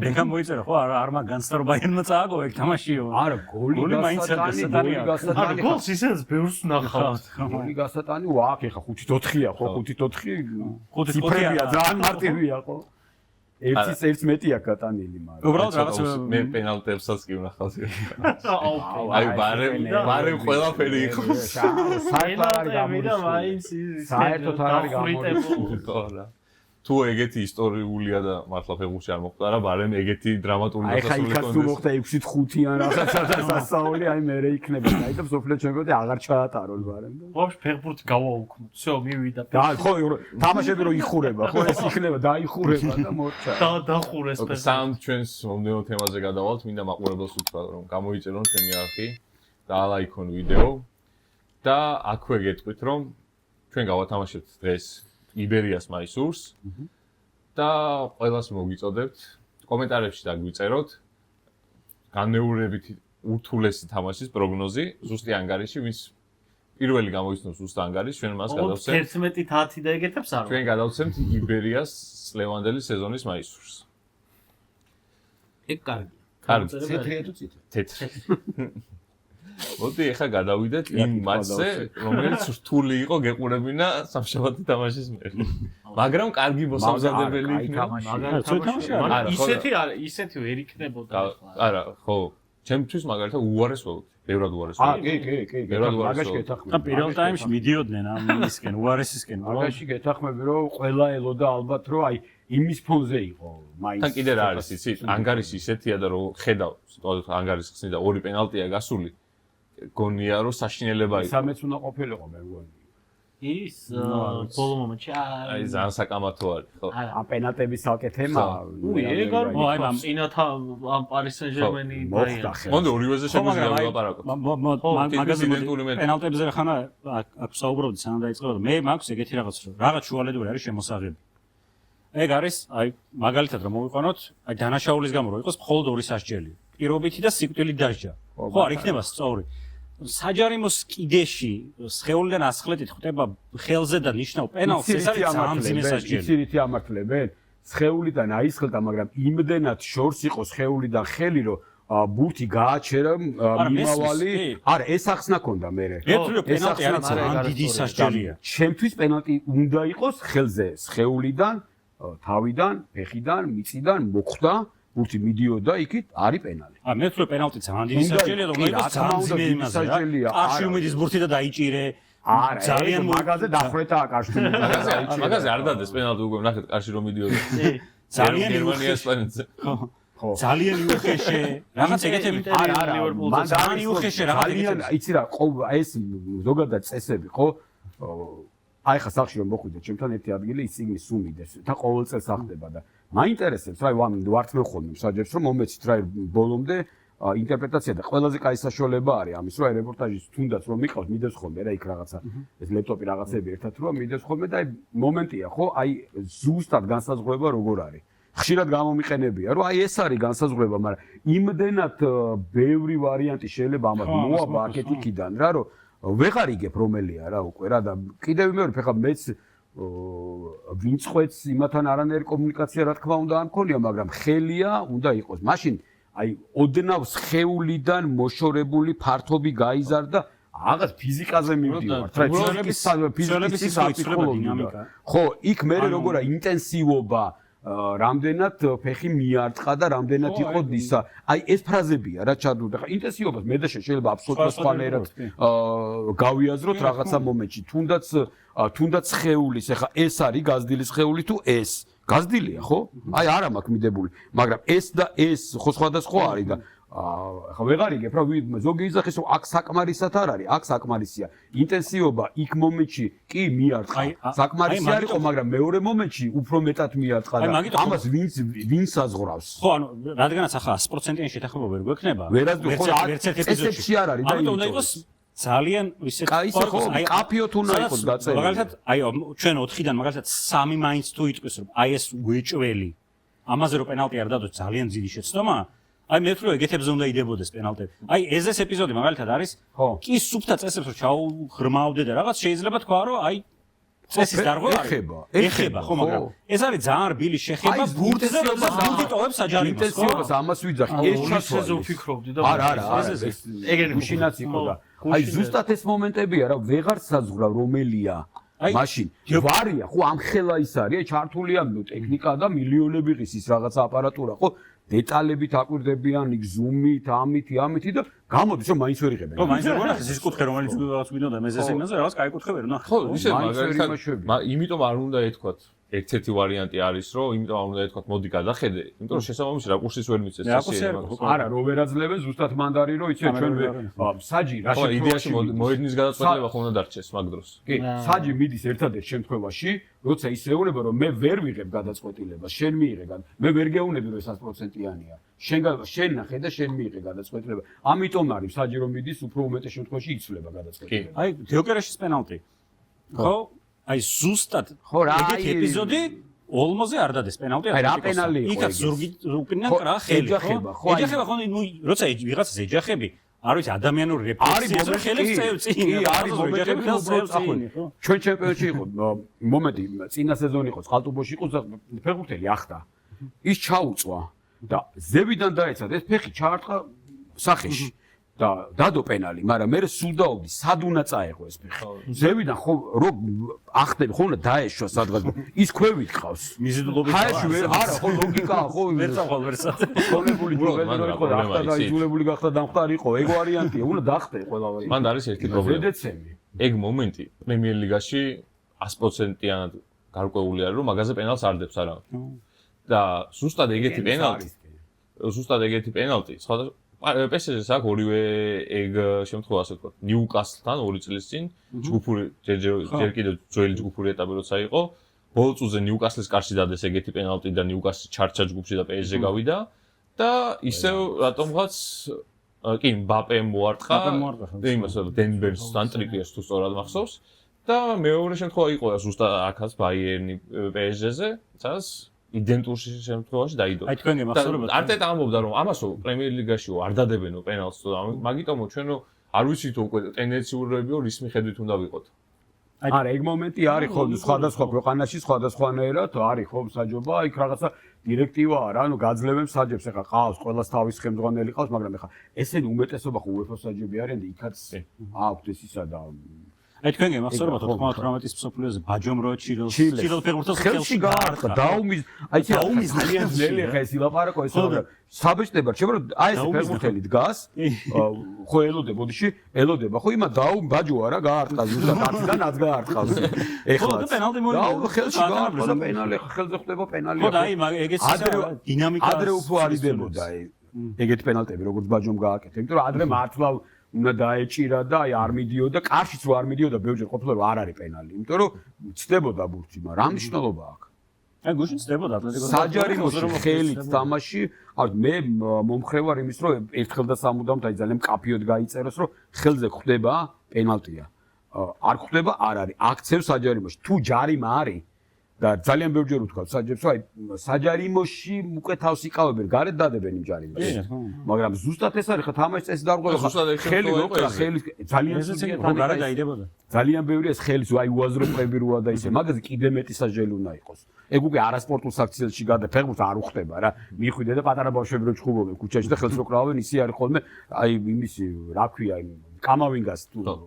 ბეკამ მოიწერა ხო არ მაგანცდა რომ ბაიერნმა წააგო ეგ თამაშიო არა გოლი გასატანი არა გოლს ისეც ბევრს ნახავთ გოლი გასატანი ვაკ ეხა 5-4-ია ხო 5-4 ციფრებია ძალიან მარტივია ხო ერთის მეტია გატანილი მაგრამ უბრალოდ რაღაცა მე პენალტებსაც კი ვნახავს აი ბარემ ყველაფერი იყო საერთოდ არ არის გამორიცხული ხო რა თუ ეგეთი ისტორიულია და მართლა ფეხბურთში არ მოხდა რა ბარემ ეგეთი დრამატული დასასრული კონდეს ახლა იქაც თუ მოხდა 6-5-იან რაღაცა სასაული აი მე იქნება აი და სოფლიო ჩემპიონატი აღარ ჩაატაროს ბარემ და ვაფშე ფეხბურთი გავაუქმოთ всё მივიდა და ხო თამაშები რო იხურება ხო ეს იქნება დაიხურება და მორჩა დახურეს ფეხბურთი სამ ჩვენს მომდევნო თემაზე გადავალთ მინდა მაყურებელს უთხრა რომ გამოიწერონ ჩვენი არხი და ალაიქონ ვიდეო და აქვე გეტყვით რომ ჩვენ გავათამაშებთ დღეს იბერიას მაისურს და ყველას მოგიწოდებთ კომენტარებში დაგვიწეროთ განმეორებით ურთულესი თამაშის პროგნოზი ზუსტი ანგარიში ვინც პირველი გამოიცნობს ზუსტ ანგარიშს ჩვენ მას გადავცემთ 11-10 და ეგეთებს არ ჩვენ გადავცემთ იბერიას ლევანდელი სეზონის მაისურს ეგ კარგია კარგი თეთრია თუ წითელი თეთრი მოდი ახლა გადავიდეთ იმ მატჩზე, რომელიც რთული იყო გეყურებინა სამშაბათი თამაშის მერე. მაგრამ კარგი მოსამზადებელი იქნება. ისეთი ვერ იქნებოდა ახლა. არა, ხო. ჩემთვის მაგალითად უარეს ვოლოდი. ბევრად უარეს ვოლოდი. კი. მაგაში გეთახმები. და პირველ ტაიმში მიდიოდნენ ამ ისკენ, უარესისკენ. მაგაში გეთახმები რომ ყველა ელოდა ალბათ რომ აი იმის ფონზე იყო მაინც. თან კიდე რა არის იცი? ანგარიში ისეთია და რომ ხედავ, ანგარიშს ხსნი და ორი პენალტია გასული. გონია რომ საშინელება იყო. სამეც უნდა ყოფილიყო მე მგონი. ის ბოლო მომენტში აი ძალიან საკამათო არის, ხო? ამ პენალტების საკეთება. ეგ არ მოხდა წინათა ამ პარი სენ-ჟერმენი მოხდა ხე. მონდე ორივეზე შეგვიძლია ვილაპარაკოთ. მაგაზე პენალტებზე ხანა აქ საუბრობდი სანამ დაიწყებოდა. მე მაქვს ეგეთი რაღაც რომ რაღაც შუალედური არის შემოსაღები. ეგ არის, აი, მაგალითად რომ მოვიყვანოთ, აი დანაშაულის გამო რომ იყოს მხოლოდ 2 სასჯელი. პირობითი და სიკვდილით დასჯა. ხო, არ იქნება სწორი. საჯარიმოს კიდეში სხეულიდან ასხლეტით ხდება ხელზე და ნიშნავ პენალს, ეს არის ძალიან მძიმე სასჯელი. იცი რითი ამართლებენ? სხეულიდან აისხლტა, მაგრამ იმდენად შორს იყო სხეულიდან ხელი, რომ ბურთი გააჩერა მიმავალი. არა, ეს ახსნა ქონდა მე. ერთდროულად პენალტი არის ძალიან დიდი სასჯელია. ჩემთვის პენალტი უნდა იყოს ხელზე, სხეულიდან, თავიდან, ფეხიდან, მიწიდან მოხვდა, ბურთი მიდიოდა იქით, არის პენალი. მე ვთვლი პენალტი ძალიან დიდი სასჯელია და უნდა იყოს ძალიან მძიმე იმაზე. კარში უმედის ბურთი და დაიჭირე. არა, ძალიან მაგაზე დახრეტაა კარში. მაგაზე არ დადეს პენალტი უკვე ნახეთ კარში რომ მიდიოდა. ძალიან გერმანიას პლანეტზე. ხო. ძალიან იუხეშე. რაღაც ეგეთები. არა, მან ძალიან იუხეშე რაღაც ძალიან იცი რა, ეს ზოგადად წესები, ხო? აი ხა სახში რომ მოხვიდე, ჩემთან ერთი ადგილი ის წიგნის სუმიდეს და ყოველ წელს ახდება და მაინტერესებს რა ვართ მე ხოლმე მსაჯებს რომ მომეცით რა ბოლომდე ინტერპრეტაცია და ყველაზე კაი საშუალება არის ამის რომ აი რეპორტაჟის თუნდაც რომ მიყავს მიდევს ხოლმე რა იქ რაღაცა ეს ლეპტოპი რაღაცები ერთად რომ მიდევს ხოლმე და აი მომენტია ხო აი ზუსტად განსაზღვრება როგორ არის ხშირად გამომიყენებია რომ აი ეს არის განსაზღვრება მაგრამ იმდენად ბევრი ვარიანტი შეიძლება ამას მოაბა აქეთ იქიდან რა რომ ვეღარ იგებ რომელია რა უკვე რა და კიდევ მეორე ფეხა მეც ვინც ხვეც იმათან არანაირი კომუნიკაცია რა თქმა უნდა არ მქონია მაგრამ ხელია უნდა იყოს მაშინ აი ოდნავ სხეულიდან მოშორებული ფართობი გაიზარდა რაღაც ფიზიკაზე მივდივართ რა ფიზიკის აფსიქოლოგია ხო იქ მე როგორა ინტენსივობა რამდენად ფეხი მიარტყა და რამდენად იყო დისა აი ეს ფრაზებია რა ჩადურდა ხა ინტენსივობას მე და შეიძლება აბსოლუტურად სხვანაირად გავიაზროთ რაღაცა მომენტში თუნდაც სხეულის ეხა ეს არის გაზრდილი სხეული თუ ეს გაზრდილია ხო აი არა მაქვს მიდებული მაგრამ ეს და ეს ხო სხვადასხვა არის და ხა ვეღარ იგებ რა ზოგი იძახის რომ აქ საკმარისად არ არის აქ საკმარისია ინტენსივობა იქ მომენტში კი მიარტყა საკმარისი არ იყო მაგრამ მეორე მომენტში უფრო მეტად მიარტყა და ამას ვინ საზღვრავს ხო ანუ რადგანაც ახლა 100%-იანი შეთანხმება ვერ გვექნება ვერც ერთ ეპიზოდში არ არის და ამიტომ უნდა იყოს ძალიან ისეთ კაფიოთ უნდა იყოს გაწეული მაგალითად აი ჩვენ 4-დან მაგალითად 3 მაინც თუ იტყვის რომ აი ეს უეჭველი ამაზე რომ პენალტი არ დადოს ძალიან ძილი შეცდომა აი მე ვთქვი ეგეთებზე უნდა იდებოდეს პენალტები. აი ეს ეპიზოდი მაგალითად არის კი სუფთა წესებს რომ ჩაუღრმავდე და რაღაც შეიძლება თქვა რომ აი წესის დარღვა ეხება ხო მაგრამ ეს არის ძალიან რბილი შეხება ბურთზე რომელსაც ბურთი ტოვებს საჯარიმოს ხო ინტენსივობას ამას ვიძახი ეს ჩასვაზე ვფიქრობდი და არა ეგრე გუშინაც იყო და აი ზუსტად ეს მომენტებია რა ვეღარ საზღვრა რომელია მაშინ ვარია ხო ამ ხელა ის არის აი ჩართულია ტექნიკა და მილიონები ღის ის რაღაცა აპარატურა ხო დეტალებით აკვირდებიან იქ ზუმით ამითი და გამოდის რომ მაინც ვერ იღებენ ხო მაინც ვერ გონახეს ის კუთხე რომელიც რაღაც გვინდა და მეზეს იმაზე რაღაც კაი კუთხე ვერ ნახე ხო ისე მაგალითად იმიტომ არ უნდა ეთქვათ ერთ-ერთი ვარიანტი არის რომ იმიტომ არ უნდა ეთქვათ მოდი გადახედე იმიტომ რომ შესაბამისი რაკურსის ვერ მიწეს არა რო ვერაძლევენ ზუსტად მანდარი რომ იცი ჩვენ საჯი რა ხო იდეაში მოედნის გადაწყვეტილება ხომ უნდა დარჩეს მაგ დროს კი საჯი მიდის ერთადერთ შემთხვევაში როცა ის ეუბნება რომ მე ვერ ვიღებ გადაწყვეტილებას შენ მიიღე მე ვერ გეუბნები რომ 100%-იანია შენ ნახე და შენ მიიღე გადაწყვეტილება ამიტომ არის საჯი რომ მიდის უფრო უმეტეს შემთხვევაში იცვლება გადაწყვეტილება აი დიოკერეშის პენალტი ხო აი ზუსტად ეგეთი ეპიზოდი ოლმოზე არ დადეს პენალტი აი რა პენალი იყო იქაც ზურგი უპინან კრა ხელი ხო ეჯახება ხო ნუ როცა ვიღაცას ეჯახები არ ვიცი ადამიანური რეფლექსიაზე ხელებს წინ არის მომენტები უბრალოდ ჩვენ ჩემპიონში იყო მომენტი წინა სეზონი იყო წყალტუბოში იყო ფეხბურთელი ახდა ის ჩაუწვა და ზევიდან დაეცა ეს ფეხი ჩაარტყა სახეში და დადო პენალი, მაგრამ მე სულ დაუდი, სად უნდა წაეღო ეს ფეხი. ზევიდან ხო რო ახდები, ხო უნდა დაეშვა სადღაც. ის ქვევით ყავს. მიზიდულობით ხაეში არა, ხო ლოგიკაა, ხო ვერ წავალ ვერსად. კონებული ჯუველი იყო და ახლა დაიძულებული გახდა დამხტარი იყო. ეგ ვარიანტია, უნდა დახტე ყველაფერი. მან არის ერთი პრობლემა. ზედეცემი. ეგ მომენტი პრემიერ ლიგაში 100%-იანად გარკვეული არის, რომ მაგაზე პენალს არ დებს არა. და ზუსტად ეგეთი პენალტი, სხვა PSG-ს აქვს ორივე ეგ შემთხვევა ასე ვთქვათ, ნიუკასლთან 2 წლის წინ ჯგუფური ჯერ კიდევ ძველი ჯგუფური ეტაპი როცა იყო, ბოლო წუთზე ნიუკასლის კარში დადეს ეგეთი პენალტი და ნიუკასლი ჩარჩა ჯგუფში და PSG გავიდა და ისევ რატომღაც კი მბაპემ მოარტყა იმას დენბერსთან ტრიპიერს თუ სწორად მახსოვს და მეორე შემთხვევა იყო ზუსტად აქაც ბაიერნი PSG-ზე, სადაც იდენტურ შემთხვევაში დაიდო. აი თქვენ გემახსოვრებათ. არტეტა ამბობდა რომ ამასო პრემიერ ლიგაშიო არ დადებენო პენალტს, მაგიტომო ჩვენო არ ვიცით უკვე ტენდენციურებიო რის მიხედვით უნდა ვიყოთ. არა, ეგ მომენტი არის ხო სხვადასხვა ქვეყანაში სხვადასხვანაირად არის ხო საჯობა, იქ რაღაცა დირექტივაა რა, ანუ გაძლევენ საჯებს, ახლა ყავს ყველას თავის ხელმძღვანელი ყავს, მაგრამ ახლა ესენი უმეტესობა ხო UEFA საჯები არიან და იქაც აქვთ ეს ისა და აი თქვენ გემახსოვრებათ 98-ის მსოფლიოზე ბაჯომრო ჩილელ ფეხბურთელს ხელში გაარტყა დაუმის აი დაუმის ძალიან ძნელი ხა ეს ილაპარაკო ეს რა საბეჭდება ჩემო აი ეს ფეხბურთელი დგას ხო ელოდება ხო იმა დაუმ ბაჯოა რა გაარტყა ზუსტად 10-დან 10 გაარტყავს ეხლა და პენალტი მოიგო დაუმ ხელში გაარტყა და პენალი ხა ხელზე ხდება პენალი ხო და აი ეგეც დინამიკა ადრე უფრო არიდებოდა აი ეგეთი პენალტები როგორც ბაჯომ გააკეთა იმიტომ რომ ადრე მართლა უნდა დაეჭირა და აი არ მიდიოდა, კარშიც რო არ მიდიოდა, ბევრჯერ ყოფილა რომ არ არის პენალი, იმიტომ რომ ცდებოდა ბურთი, მაგრამ რა მნიშვნელობა აქვს? აი გუშინ ცდებოდა ატლეტიკოს საჯარიმოში ხელით თამაში, აი მე მომხრე ვარ იმის რომ ერთხელ და სამუდამოდ აი ძალიან კაფიოდ გაიწეროს რომ ხელზე ხვდება პენალტია. არ ხვდება, არ არის. აქცევ საჯარიმოში. თუ ჯარიმა არის და ძალიან ბევრჯერ ვთქვა საჯებს, აი საჯარიმოში უკვე თავს იკავებენ, გარეთ დადებენ იმ ჯარიმში. მაგრამ ზუსტად ეს არის ხა თამაშის წესი დარღვევა ხელი როკრა ხელი ძალიან გარე დაიდებოდა. ძალიან ბევრი ეს ხელის აი უაზრო ყები როა და ისე, მაგაზე კიდე მეტი საჯელი უნდა იყოს. ეგ უკვე არასპორტულ საქციელში გადა ფეხბურთს არ უხდება რა. მიხვიდე და პატარა ბავშვები რო ჩხუბობენ ქუჩაში და ხელს როკრავენ, ისე არის ხოლმე აი იმისი რა ქვია იმ კამავინგას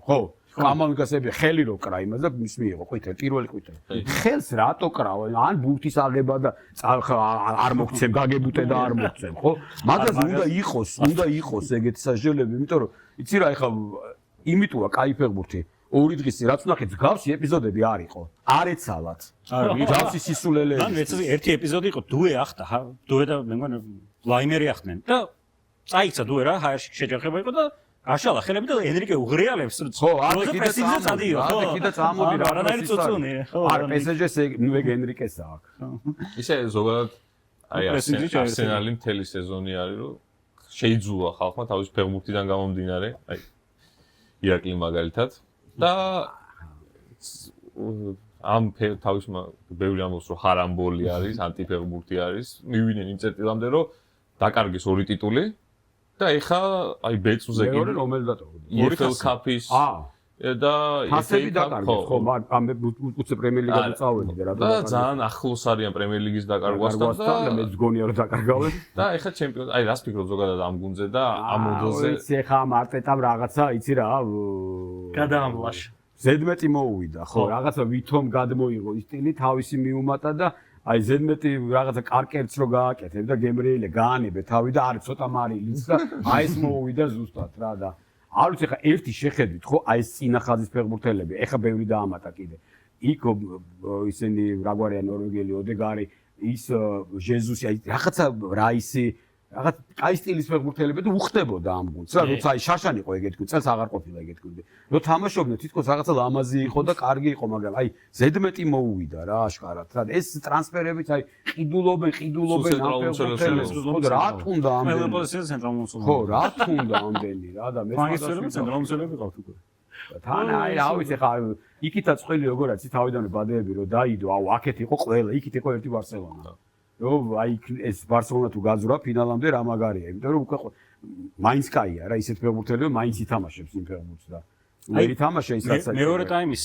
ხო? კამავინგასები ხელი რო კრა იმას და მის მიიღო ყვითელი პირველი ყვითელი. ხელს რატო კრავ? ან ბურთის აღება და არ მოგცემ, გაგებუტე და არ მოგცემ, ხო? მაგაზე უნდა იყოს ეგეთი სასჯელები, იმიტომ რომ იცი რა, ეხლა იმიტოა კაი ფეხბურთი. ორი დღის რაც ნახეთ, მსგავსი ეპიზოდები არ იყო. არ ეცალათ. მსგავსი სისულელეები. ან ერთი ეპიზოდი იყო, დუე ახტა, დუე და მე მგონი ლაიმერი ახდნენ და წაიქცა დუე რა, ჰაერში შეჯახება იყო და აშალა ხელები და ენრიკე უღრიალებს ხო არ კიდე წადიო ხო კიდე წამოდი რა არანაირი წუწუნი ხო არ PSG-ს ნუ ეგ ენრიკესა აქვს ისე ზოგადად აი არსენალი მთელი სეზონი არის რომ შეიძულა ხალხმა თავის ფეხბურთიდან გამომდინარე აი ირაკლი მაგალითად და ამ თავის ბევრი ამბობს რომ ჰარამბოლი არის ანტიფეხბურთი არის მივიდნენ იმ წერტილამდე რომ დაკარგეს ორი ტიტული და ეხა აი ბეწუზე კი მეორე რომელი დატოვდა EFL Cup-ის და ფასები დაკარგეს ხო ამ უცებ პრემიერ ლიგაზე წავედი და რა და ძალიან ახლოს არიან პრემიერ ლიგის დაკარგვასთან და მე გონია რომ დაკარგავენ და ეხა ჩემპიონი აი რას ფიქრობ ზოგადად ამ გუნდზე და ამ მოდელზე იცი ეხა ამ არტეტამ რაღაცა იცი რა გადაამლაშა ზედმეტი მოუვიდა ხო რაღაცა ვითომ გადმოიღო ის სტილი თავისი მიუმატა და აი ზედმეტი რაღაცა კარკერც რო გააკეთებ და გემრიელე გაანებე თავი და არის ცოტა მარილიც და აი ეს მოუვიდა ზუსტად რა და არ ვიცი ხა ერთი შეხედვით ხო აი ეს წინა ხაზის ფეხბურთელები ეხა ბევრი დაამატა კიდე იქ ისინი რაგვარია ნორვეგიელი ოდეგარი ის ჟეზუსი აი რაღაცა რაისი რაღაც კაი სტილის ფეხბურთელები და უხდებოდა ამ გუნდს რა როცა აი შაშანი იყო ეგეთ გუნდს წელს აღარ ყოფილა ეგეთ გუნდი რო თამაშობდნენ თითქოს რაღაცა ლამაზი იყო და კარგი იყო მაგრამ აი ზედმეტი მოუვიდა რა აშკარად რა ეს ტრანსფერებიც აი ყიდულობენ ამ ფეხბურთელებს რა თუნდა ამდენი ხო რა თუნდა ამდენი რა და მე ცენტრალურები ყავთ უკვე თან აი რა ვიცი ხა იქითაც წვილი როგორ არის თავიდანვე ბადეები რო დაიდო აუ აქეთ იყო ყველა იქით იყო ერთი ბარსელონა რომ აი ეს ბარსელონა თუ გაძვრა ფინალამდე რა მაგარია, იმიტომ რომ უკვე მაინც კაია რა, ისეთ ფეხბურთელები მაინც ითამაშებს იმ ფეხბურთს და მე ითამაშა ის რაც მეორე ტაიმის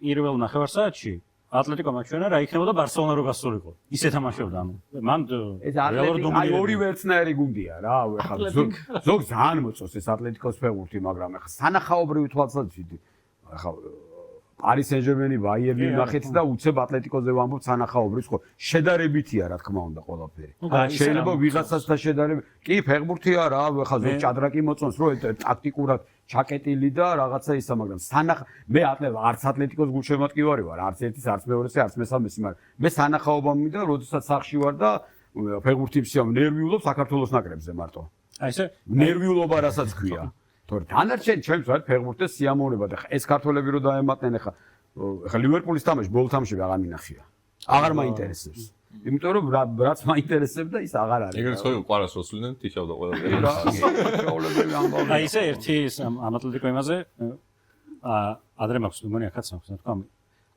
პირველ ნახევარსაათში ატლეტიკო მაჩვენა რა იქნებოდა ბარსელონა რო გასულიყო. ისე თამაშობდა ანუ. მან ეს ატლეტიკო აი ორი ვერცნაირი გუნდია რა, ეხლა ზოგ ძალიან მოწონს ეს ატლეტიკოს ფეხბურთი, მაგრამ ეხლა სანახაობრივი თვალსაზრისით ეხლა არის სენ-ჟერმენი ბაიერნი ნახეთ და უცებ ატლეტიკოზე ვამბობ სანახაობრივს ხო შედარებითია რა თქმა უნდა ყველაფერი შეიძლება ვიღაცასთან შედარებით კი ფეხბურთია რა ხა ზოგ ჭადრაკი მოწონს რომ ტაქტიკურად ჩაკეტილი და რაღაცა ისა მაგრამ მე არც ატლეტიკოს გულშემატკივარი ვარ არც ერთის არც მეორესის არც მესამეში მაგრამ მე სანახაობა მინდა როდესაც სახში ვარ და ფეხბურთი მსიამ ნერვიულობ საქართველოს ნაკრებზე მარტო აი ესე ნერვიულობა რასაც ქვია თორე დანარჩენი ჩემს ვარ ფეხბურთის სიამოვნება და ეს ქართველები რო დაემატნენ ახლა ლივერპულის თამაში ბოლო თამაშები აღარ მინახია აღარ მაინტერესებს იმიტომ რომ რაც მაინტერესებდა ის აღარ არის ეგრეთ ხო ყვარას როსვლიდნენ თიშავდა ყველა რა შეუძლებელი ამბავი აი ესე ერთი ამ ატლეტიკო იმაზე ადრე მაქვს მგონი ახაც მაქვს თქვა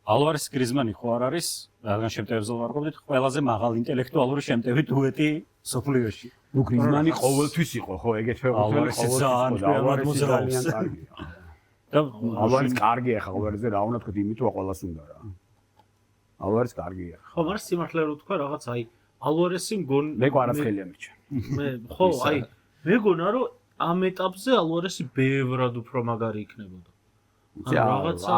ალვარეს გრიზმანი ხო არ არის რადგან შემტევებზე ვარყოფდით ყველაზე მაღალ ინტელექტუალური შემტევი დუეტი სოფლიოში ნუ გრიზმანი ყოველთვის იყო ხო ეგეთ ფეხბურთელი ყოველთვის ძალიან კარგია და ალვარეს კარგია ხა ყოველზე რა უნდა თქვი იმიტომ ყველას უნდა რა ალვარეს კარგია ხო მაგრამ სიმართლე რო თქვა რაღაც აი ალვარესი მგონი მე კვარაცხელია მირჩა მე ხო აი მეგონა რომ ამ ეტაპზე ალვარესი ბევრად უფრო მაგარი იქნებოდა რაღაცა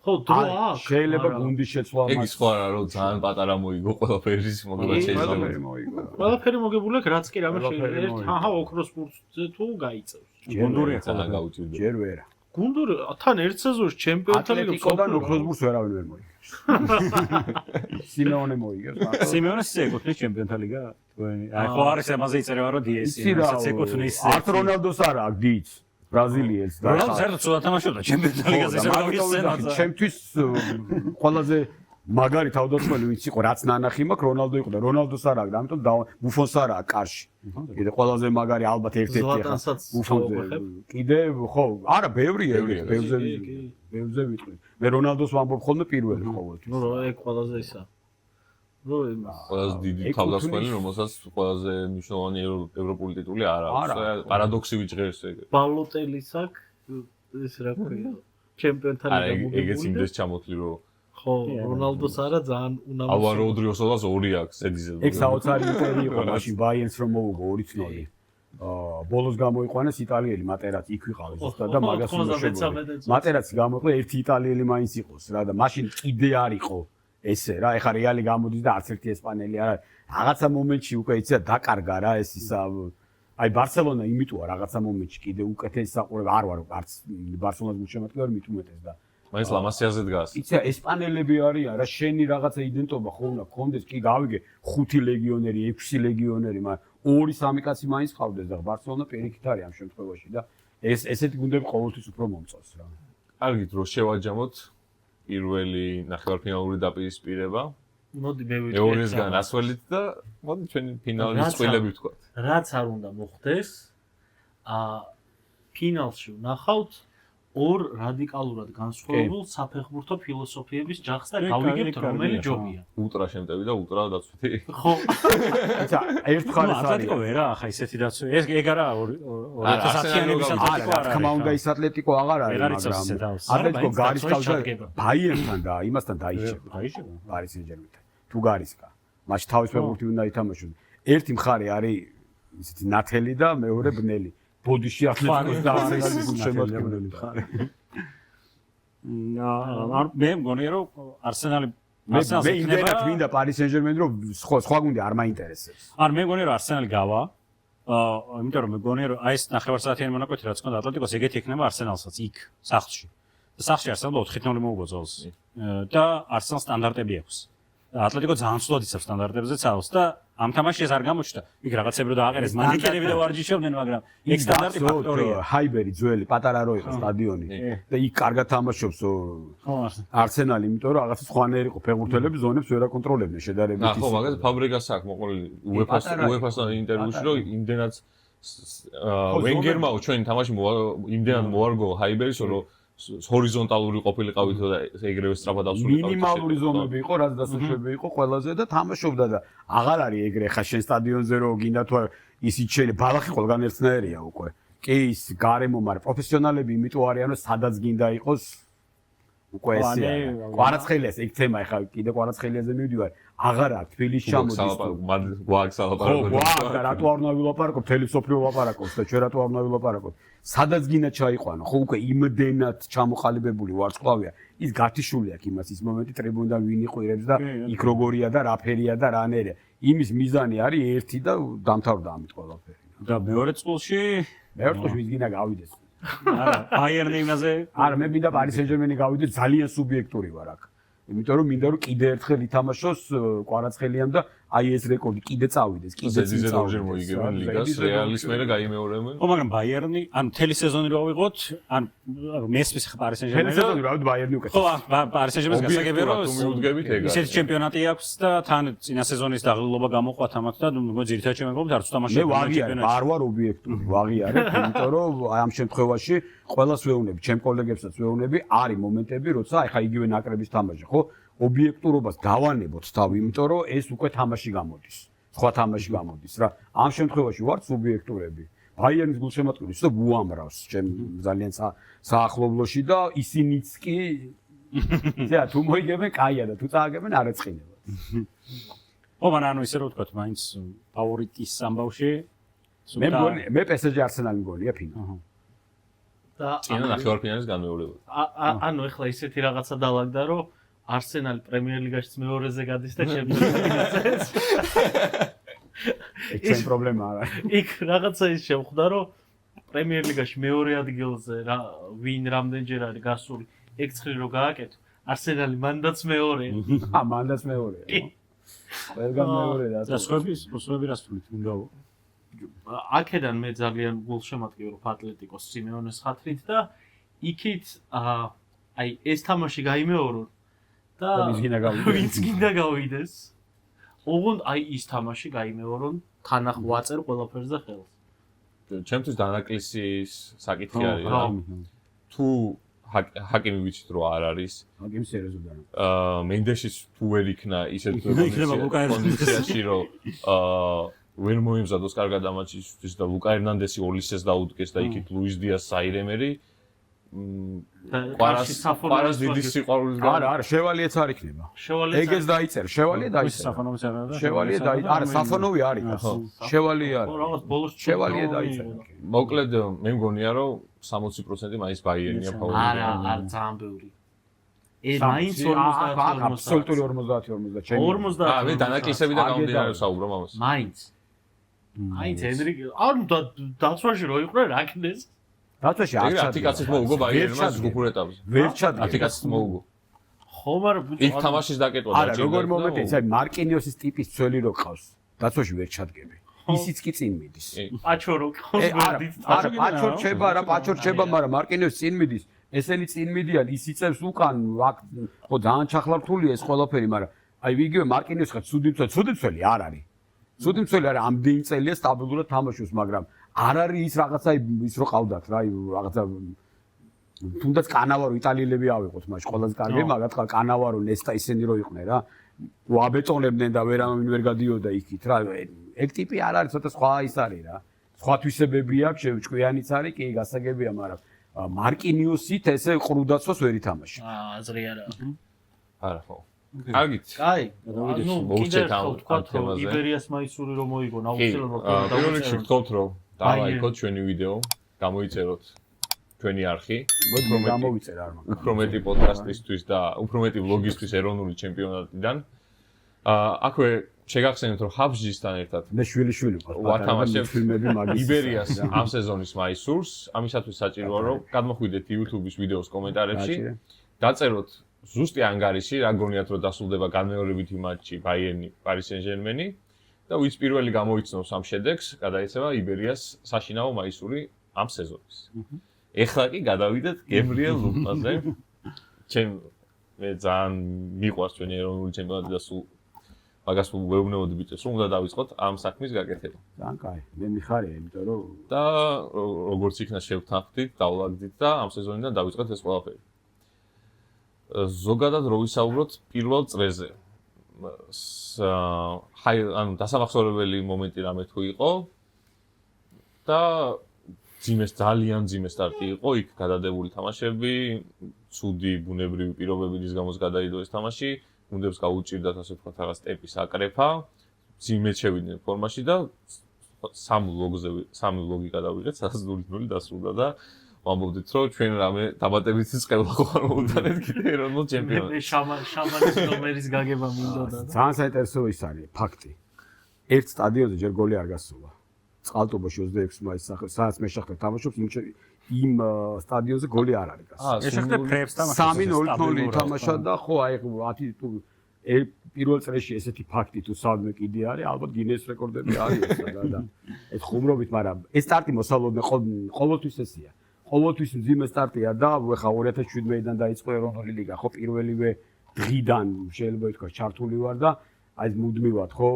ხო დრო აქვს შეიძლება გუნდის შეცვლა ეგ ის ხო არა რომ ძალიან პატარა მოიგო ყველაფერი მოგება შეიძლება ყველაფერი მოგებული აქვს რაც კი რამე შეიძლება აჰა ოქროს ბურთზე თუ გაიწევს გუნდური ახლა გაუჭირდა ჯერ ვერა გუნდური თან ერთ სეზონში ჩემპიონთა ლიგა ატლეტიკოდან ოქროს ბურთს ვერავინ ვერ მოიგებს სიმეონე მოიგებს სიმეონეს ეკუთვნის ჩემპიონთა ლიგა აი ხო არის ამაზე იწერება რომ DS-ი რასაც ეკუთვნის არც რონალდოს არა აქვს დიც ბრაზილიელს და რონალდო საერთოდ ცოტა თამაშობდა ჩემპიონთა ლიგაზე ისე რა ვიცი ჩემთვის ყველაზე მაგარი თავდაცველი ვინც იყო რაც ნანახი მაქვს რონალდო იყო და რონალდოს არ აქვს ამიტომ ბუფონს არ აქვს კარში კიდე ყველაზე მაგარი ალბათ ერთ-ერთი ახლა ბუფონზე კიდე ხო არა ბევრია ბევრზე ვიტყვი მე რონალდოს ვამბობ ხოლმე პირველი ყოველთვის ნუ ეგ ყველაზე ისა ყველაზე დიდი თავდაცველი რომელსაც ყველაზე მნიშვნელოვანი ევროპული ტიტული არ აქვს პარადოქსი ვიჭრეს ეგ ბალოტელის აქვს ეს რა ქვია ჩემპიონთა ლიგა მოგებული ეგეც იმდეს ჩამოთვლი რომ ხო რონალდოს არა ძალიან უნამოა ალვარო როდრიგოსს 2 აქვს ზედიზე ეგ საოცარი ინტერი იყო მაშინ ბაიერნს რომ მოუგო 2-0 ბოლოს გამოიყვანეს იტალიელი მატერაცი იქ ვიყავი ზუსტად და მაგას უნდა შეგვიძლია მატერაცი გამოიყო ერთი იტალიელი მაინც იყოს რა და მაშინ კიდე არ იყო ესე რა ეხა რეალი გამოდის და არც ერთი ესპანელი არა რაღაცა მომენტში უკვე იცი დაკარგა რა ეს ისა აი ბარსელონა იმიტოა რაღაცა მომენტში კიდე უკეთეს საყურებ არ ვარ არც ბარსელონას გულშემატკივარი მით უმეტეს და მაინც ლამასიაზე დგას იცი ესპანელები არიან რა შენი რაღაცა იდენტობა ხო უნდა გქონდეს კი გავიგე 5 ლეგიონერი 6 ლეგიონერი მაგრამ 2-3 კაცი მაინც ყავდეს და ბარსელონა პირიქით არის ამ შემთხვევაში და ესეთი გუნდები ყოველთვის უფრო მომწონს რა კარგით რომ შევაჯამოთ პირველი ნახევარფინალური დაპირისპირება მოდი მე ვიტყვი მეორესგან ასველით და მოდი ჩვენი ფინალის წყვილები ვთქვათ რაც არ უნდა მოხდეს ფინალში ვნახავთ ორ რადიკალურად განსხვავებულ საფეხბურთო ფილოსოფიების ჯახს და გავიგებთ რომელი ჯობია ულტრა შემტევი და ულტრა დაცვითი ხო იცი ერთხელ ეს არის ატლეტიკო ვერა ახლა ისეთი დაცვი ეს ეგ არა 2010-იანების ატლეტიკო არა თქმა უნდა ის ატლეტიკო აღარ არის მაგრამ ატლეტიკო გარისკავდა ბაიერნთან და იმასთან დაიჭება პარის სენ-ჟერმენთან თუ გარისკა მაშინ თავის ფეხბურთი უნდა ითამაშოს ერთი მხარე არის ისეთი ნათელი და მეორე ბნელი ბოდიში ატლეტიკოს და არსენალის შემოქმედელი ხარ. მე მგონია რომ არსენალი მე მინდა პარის სენ-ჟერმენი რომ სხვა გუნდი არ მაინტერესებს. არ მე მგონია რომ არსენალი გავა. იმიტომ რომ მე მგონია რომ აი ეს ნახევარსაათიანი მონაკვეთი რაც ყავდა ატლეტიკოს ეგეთი ექნება არსენალსაც იქ სახლში. და სახლში არსენალმა 4-0 მოუგო ძოლს. და არსენალს სტანდარტები აქვს. ატლეტიკო ძალიან სულად იცავს სტანდარტებზე ცალს და ამ თამაშში ეს არ გამოჩნდა. იქ რაღაცები რომ დააყენეს მანეკენები და ვარჯიშობდნენ, მაგრამ ეგ სტანდარტი ფაქტორია. ჰაიბერი ძველი პატარა რო იყო სტადიონი და იქ კარგად თამაშობს არსენალი, იმიტომ რომ რაღაცა სხვანაირი იყო ფეხბურთელები ზონებს ვერ აკონტროლებდნენ შედარებით. ხო, მაგას ფაბრიკას აქვს მოყოლილი UEFA-სთან ინტერვიუში რომ იმდენად ვენგერმაო ჩვენი თამაში იმდენად მოარგო ჰაიბერის რომ ჰორიზონტალური ყოფილიყავით და ეგრევე სწრაფად ავსულიყავით. მინიმალური ზომები იყო, რაც დასაშვები იყო ყველაზე და თამაშობდა და აღარ არის ეგრე ხა შენ სტადიონზე რო გინდა თუ ისიც შეიძლება ბალახი ყველგან ერთნაირია უკვე. კი ის გარემო, მაგრამ პროფესიონალები იმიტომ არიან რომ სადაც გინდა იყოს უკვე ესეა. კვარაცხელიას ეგ თემა ხა კიდე კვარაცხელიაზე მივდივარ. აღარ აქვს თბილისში ჩამოდის. გვაქვს ალაპარაკო. და რატო არ უნდა ვილაპარაკოთ? მთელი სოფლიო ვილაპარაკობს და ჩვენ რატო არ უნდა ვილაპარაკოთ? სადაც გინდა ჩაიყვანო, ხო უკვე იმდენად ჩამოყალიბებული ვარსკვლავია. ის გათიშული აქვს იმას ის მომენტი ტრიბუნიდან ვინ იყვირებს და იქ როგორია და რაფერია და რანერია. იმის მიზანი არის ერთი და დამთავრდა ამით ყველაფერი. და მეორე წყულში მის გინდა გავიდეს. არა, ბაიერნი იმაზე არა, მე მინდა პარის სენ-ჟერმენი გავიდეს, ძალიან სუბიექტური ვარ აქ. იმიტომ რომ მინდა რომ კიდე ერთხელ ითამაშოს კვარაცხელიამ და აი ეს რეკორდი კიდე წავიდეს, კიდე წინ ზედიზედ ორჯერ წავიდეს. მოიგებენ ლიგას, რეალის მერე გაიმეორებენ. ო მაგრამ ბაიერნი ან მთელი სეზონი რო ავიღოთ, ან მესმის ხა პარი თელი სენ-ჟერმენი. სეზონი რა ბაიერნი უკეთეს. ხო, პარი სენ-ჟერმენის გასაგებია რომ თუ მიუდგებით ეგ. ისეთი ჩემპიონატი აქვს და თან წინა სეზონის დაღლილობა გამოყვათ ამათ და ნუ ძირითადად ჩემპიონატი არც თამაში მე ვაღიარებ, არ ვარ ობიექტური, ვაღიარებ, იმიტომ რომ აი ამ შემთხვევაში ყველას ვეუბნები, ჩემ კოლეგებსაც ვეუბნები, არის მომენტები, როცა აი ხა იგივე ნაკრების თამაში, ხო? ობიექტურობას დავანებოთ თავი, იმიტომ რომ ეს უკვე თამაში გამოდის. სხვა თამაში გამოდის რა. ამ შემთხვევაში ვართ სუბიექტურები. ბაიერნის გულშემატკივრის და უამრავს ჩემ ძალიან საახლობლოში და ისინიც კი ზეა თუ მოიგებენ, კაია და თუ წააგებენ, არ ეწყინებათ. ო მან ანუ ისე რო ვთქვათ, მაინც ფავორიტის ამბავში მე PSG Arsenal მგონია ფინალში. და წინა ნახევარფინალის განმეორება. ანუ ეხლა ისეთი რაღაცა დაალაგდა, რომ Arsenal პრემიერ ლიგაშიც მეორეზე გადის და ჩემპიონატი წეს. ეს პრობლემა არა. იქ რაღაცა ის შემხვდა, რომ პრემიერ ლიგაში მეორე ადგილზე ვინ რამდენჯერ არის გასული, ეგ ცხრილი რო გააკეთო, Arsenal მანდაც მეორე. მანდაც მეორეა. ყველგან მეორეა. და სხვები რას თulit უნდა აქედან მე ძალიან გულშემატკივრი ვარ ატლეტიკოს სიმეონეს ხათრით და იქით აი ეს თამაში გაიმეორო და ვინც გინდა გავიდეს. ოღონდ აი ის თამაში გაიმეორონ თანახ ვაწერ ყველაფერზე ხელს. ჩემთვის დანაკლისის საკითხი არის რა. თუ ჰაკიმი ვიცით რომ არ არის. ჰაკიმი სერიოზულად. მენდეშის თუ ვერ იქნა ისეთ კონდიციაში რომ ვერ მოიმზადოს კარგად ამაჩისთვის და ლუკა ერნანდესი ოლისეს დაუდგეს და იქით ლუის დიას საირემერი ყვარას დიდი სიყვარულის არა შევალიეც არ იქნება ეგეც დაიწერ შევალიე დაიწერ საფონოვიც არა და შევალიე დაიწერ არა საფონოვი არის ხო შევალიე არის რაღაც ბოლოს შევალიე დაიწერ მოკლედ მე მგონია რომ 60% მაინც ბაიერნია ფავორიტი არა ძალიან ბევრი მაინც 50 აბსოლუტური 50 ჩემი 50 მე დანაკლისებიდან გამომდინარე ვსაუბრობ ამას მაინც ენრიკ ანუ დაცვაში რო იყვნენ რაკნეს დაცვაში არ ჩადი 10 კაცის მოუგო ბაიერნმა ჯგუფურ ეტაპზე ვერ ჩადგა 10 კაცის მოუგო ხო მაგრამ იქ თამაშის დაკეტვა არა როგორ მომენტია ეს მარკინიოსის ტიპის ძველი რო ყავს დაცვაში ვერ ჩადგები ისიც კი წინ მიდის პაჩორო ყავს არა პაჩორჩება რა პაჩორჩება მაგრამ მარკინიოსი წინ მიდის ესენი წინ მიდიან ის იწევს უკან ხო ძალიან ჩახლართულია ეს ყველაფერი მაგრამ აი ვიგივე მარკინიოსი ხა ცუდი მცველი არ არის ცუდი მცველი არის ამდენი წელია სტაბილურად თამაშობს მაგრამ არ არის ის რაღაცა ის რო ყავდათ რა რაღაცა თუნდაც კანავარო იტალიელები ავიღოთ მაშინ ყველაზე კარგი მაგათ კანავარო ნესტა ისინი რო იყვნენ რა უაბეტონებდნენ და ვერავინ ვერ გადიოდა იქით რა ეგ ტიპი არ არის ცოტა სხვა ის არის რა სხვა თვისებები აქვს ჭკვიანიც არის კი გასაგებია მაგრამ მარკინიოსით ესე ყრუდაცვას ვერ ითამაშა აზრი არა არა ხო კარგით კაი ნუ მოვჭეთ ამ თემაზე იბერიას მაისური რომ მოიგონ აუცილებლად პირველ რიგში ვთქვათ რომ დავაიქოთ ჩვენი ვიდეო გამოიწეროთ ჩვენი არხი გამოვიწერ არ მაგ უფრო მეტი პოდკასტისთვის და უფრო მეტი ვლოგისთვის ეროვნული ჩემპიონატიდან აქვე შეგახსენებთ რომ ჰაბჟისთან ერთად მე შვილი ვათამაშებ ფილმები მაგის იბერიას ამ სეზონის მაისურს ამისათვის საჭიროა რომ გადმოხვიდეთ YouTube-ის ვიდეოს კომენტარებში დაწეროთ ზუსტი ანგარიში რა გონიათ რომ დასრულდება განმეორებითი მატჩი ბაიერნი პარი სენ-ჟერმენი და ვინც პირველი გამოიცნობს ამ შედეგს გადაეცემა იბერიას საშინაო მაისური ამ სეზონის ეხლა კი გადავიდეთ გებრიელ ლუპაზე მე ძალიან მიყვარს ჩვენი ეროვნული ჩემპიონატი და სულ მაგას ვეუბნებოდი ბიჭებს რომ უნდა დავიწყოთ ამ საქმის გაკეთება ძალიან კაი მე მიხარია იმიტომ რომ და როგორც იქნა შევთანხმდით დავლაგდით და ამ სეზონიდან დავიწყოთ ეს ყველაფერი ზოგადად რო ვისაუბროთ პირველ წრეზე ანუ დასამახსოვრებელი მომენტი რამე თუ იყო და ძალიან ძიმე სტარტი იყო იქ გადადებული თამაშები ცუდი ბუნებრივი პირობები რის გამოც გადაიდო ეს თამაში გუნდებს გაუჭირდათ ასე ვთქვათ რაღაც ტემპის აკრეფა ძიმედ შევიდნენ ფორმაში და სამი ლოგი გადავიღეთ სადაც 0-0 დასრულდა და ვამბობდით რომ ჩვენ რამე დამატებითი წყევლა ხარ მოუტანეთ კიდე ეროვნულ ჩემპიონატს. მე შამანის ნომერის გაგება მინდოდა და ძალიან საინტერესო ის არის ფაქტი. ერთ სტადიონზე ჯერ გოლი არ გასულა. წყალტუბოში 26 მაისს სადაც მე შეხტერ თამაშობს იმ სტადიონზე გოლი არ არის გასული. ეს შეხტერ ფრეებს თამაშობს. 3-0 თამაშა და ხო აი 10 პირველ წრეში ესეთი ფაქტი თუ სადმე კიდე არის, ალბათ გინეს რეკორდები არის ესა და ეს ხუმრობით, მაგრამ ეს სტარტი მოსალოდნე ყოველთვის ესია. ყოველთვის მძიმე სტარტია და ხა 2017-დან დაიწყო ეროვნული ლიგა, ხო პირველივე დღიდან შეიძლება ითქვას ჩართული ვარ და აი ეს მუდმივად ხო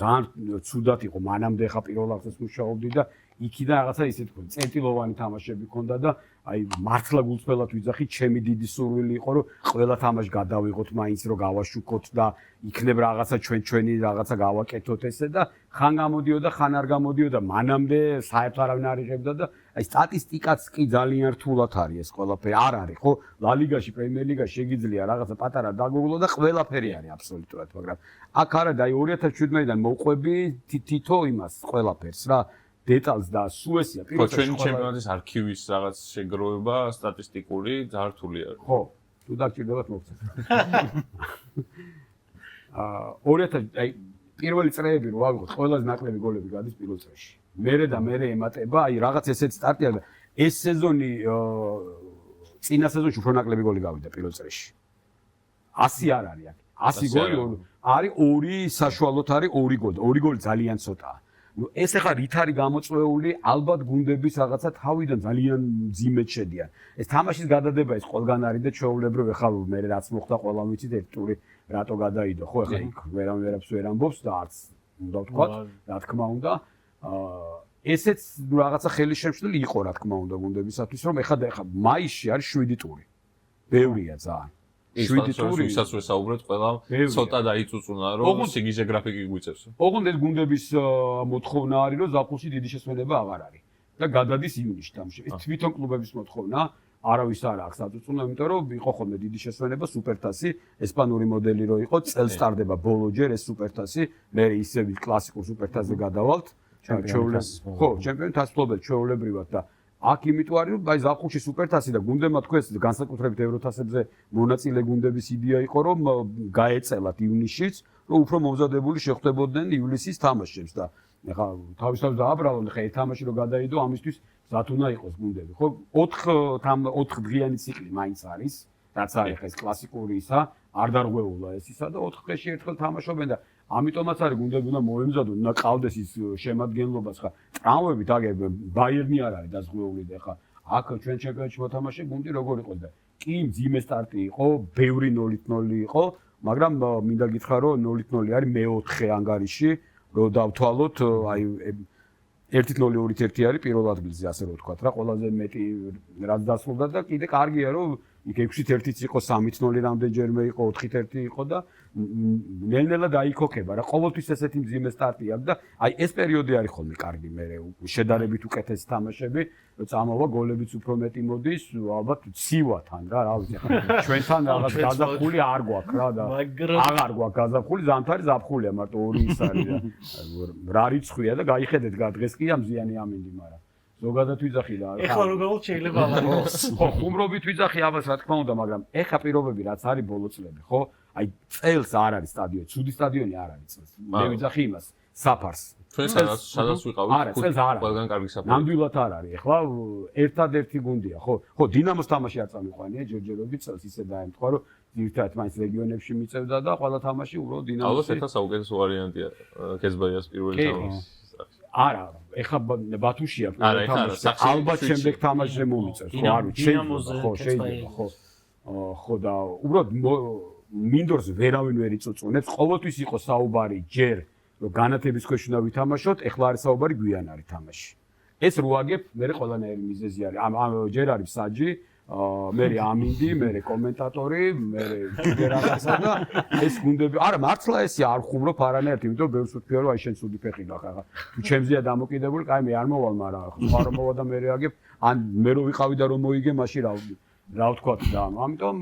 ძალიან ცუდად იყო მანამდე ხა პირველ აღწევს მუშაობდი და იქიდან რაღაცა ისე თქო წეტილოვანი თამაშები ქონდა და აი მართლა გულწრფელად ვიძახი ჩემი დიდი სურვილი იყო რომ ყველა თამაში გადავიღოთ მაინც რომ გავაშუქოთ და იქნებ რაღაცა ჩვენი რაღაცა გავაკეთოთ ესე და ხან გამოდიოდა ხან არ გამოდიოდა მანამდე საერთოდ არავინ არ იღებდა და აი სტატისტიკაც კი ძალიან რთულად არის ეს ყველაფერი არ არის ხო ლა ლიგაში პრემიერ ლიგაში შეგიძლია რაღაცა პატარა დაგუგლო და ყველაფერი არის აბსოლუტურად მაგრამ აქ არა და აი 2017-დან მოყვები თითო იმას ყველაფერს რა დეტალს და სუესია პირველად ჩვენი ჩემპიონატის არქივის რაღაც შეგროვება სტატისტიკური ძალიან რთული არის. ხო, თუ დაგჭირდებათ მოგცეთ. 2000 აი პირველი წრეები რო ავიღოთ, ყველაზე ნაკლები გოლები გადის პირველ წრეში. მერე ემატება, აი რაღაც ესეთ სტარტია და ეს სეზონი წინა სეზონში უფრო ნაკლები გოლი გავიდა პირველ წრეში. 100 არ არის აქ. 100 გოლი არის 2 საშუალოდ არის 2 გოლი. 2 გოლი ძალიან ცოტაა. ну ეს ახლა რით არის გამოწვეული ალბათ გუნდების რაღაცა თავიდან ძალიან ძიმედ შედიან ეს თამაშის გადადება ეს ყველგან არის და ჩვეულებრივ ახლა მე რაც მოხდა ყველამ ვიცით ერთ ტური რატო გადაიდო ხო ახლა იქ ვერაფერს ვერ ამბობს და არც უნდა ვთქვა რა თქმა უნდა ესეც რაღაცა ხელის შემშლელი იყო რა თქმა უნდა გუნდებისათვის რომ ახლა მაისში არის 7 ტური ბევრია ძალიან 7 ტური ვისაც ვესაუბრეთ ყველა ცოტა დაიწუწუნა რომ სიგიჟე გრაფიკი გვიწევს. ოღონდ ეს გუნდების მოთხოვნა არის რომ ზაფხულში დიდი შესვენება აღარ არის და გადადის ივნისში თამაში. ეს თვითონ კლუბების მოთხოვნა არავის არ აქვს დაწუწუნა, იმიტომ რომ იყო ხოლმე დიდი შესვენება სუპერთასი, ესპანური მოდელი რო იყო, წელს სტარდება ბოლოჯერ ეს სუპერთასი, მე ისევ კლასიკურ სუპერთასზე გადავალთ. ხო, ჩემპიონი თასფლობელ ჩვეულებრივად და აქ იმიტომ არის რომ აი ზაფხულში სუპერთასი და გუნდებმა თქვეს განსაკუთრებით ევროთასებზე მონაწილე გუნდების იდეა იყო რომ გაეწელათ ივნისშიც რომ უფრო მომზადებული შეხვდებოდნენ ივლისის თამაშებს და ეხლა თავისთავად დააბრალონ ხა ერთ თამაში რომ გადაიდო ამისთვის ზათ უნდა იყოს გუნდები ხო 4 დღიანი ციკლი მაინც არის რაც არის ხა ეს კლასიკური ისა არ დარღვეულა ეს ისა და 4 დღეში ერთხელ თამაშობენ და ამიტომაც არის გუნდები უნდა მოემზადონ უნდა ყავდეს ის შემადგენლობას ხა ტრამვებით აგებ ბაიერნი არ არის დაზღვეული და ხა აქ ჩვენ ჩემპიონატში მოთამაშე გუნდი როგორ იყოს და კი მძიმე სტარტი იყო ბევრი 0-0 იყო მაგრამ მინდა გითხრა რომ 0-0 არის მეოთხე ანგარიში რომ დავთვალოთ აი 1-0 2-1 არის პირველ ადგილზე ასე რომ ვთქვა რა ყველაზე მეტი რაც დასრულდა და კიდე კარგია რომ იქ 6-1-იც იყო 3-0 რამდენჯერმე იყო 4-1 იყო და ნელ-ნელა დაიქოქება რა ყოველთვის ესეთი მძიმე სტარტი აქვს და აი ეს პერიოდი არის ხოლმე კარგი მე შედარებით უკეთესი თამაშები წამოვა გოლებიც უფრო მეტი მოდის ალბათ ცივათან რა ვიცი ხა ჩვენთან რაღაც გაზაფხული არ გვაქვს რა და აღარ გვაქვს გაზაფხული ზამთარი ზაფხულია მარტო ორი ის არის რა რიცხვია და გაიხედეთ დღეს კი ამზიანი ამინდი მაგრამ ზოგადად ვიძახი და ეხლა როგორ შეიძლება აღარ ხო ხუმრობით ვიძახი ამას რა თქმა უნდა მაგრამ ეხა პირობები რაც არის ბოლო წლები ხო აი წელს არ არის სტადიონი ცუდი სტადიონი არ არის წელს მე ვიძახი იმას საფარს ჩვენ სადაც ვიყავით ყველგან კარგი საფარი ნამდვილად არ არის ეხლა ერთადერთი გუნდია ხო დინამოს თამაში არ წამიყვანია ჯერჯერობით წელს ისე დაემთხვა რომ ერთად მაინც რეგიონებში მიწევდა და ყველა თამაში უბრალოდ დინამოს ალბათ ეხლა საუკეთესო ვარიანტია კეზბაიას პირველი თამაში არა ეხლა ბათუშია ალბათ შემდეგ თამაშზე მომიწევს ხო არ ვიცი ხო შეიძლება ხო და უბრალოდ მინდორს ვერავინ ვერ იწუწუნებს ყოველთვის იყო საუბარი ჯერ რომ განათების ქვეშ უნდა ვითამაშოთ ეხლა არის საუბარი გვიან არის თამაში ეს რო აგებ მე ყველანაირი მიზეზი არის ჯერ არის საჯი მე ამინდი მე კომენტატორი მე რაღაცა და ეს გუნდები არა მართლა ესე არ ხუმრობ არანაირად იმიტომ ბევრს ვთქვია რომ აი შენ ცუდი ფეხი გახაღა თუ ჩემზეა დამოკიდებული კაი მე არ მოვალ მაგრამ სხვა რომ მოვა და მე აგებ ან მე რო ვიყავი და რომ მოიგე მაშინ რა ვთქვა და ამიტომ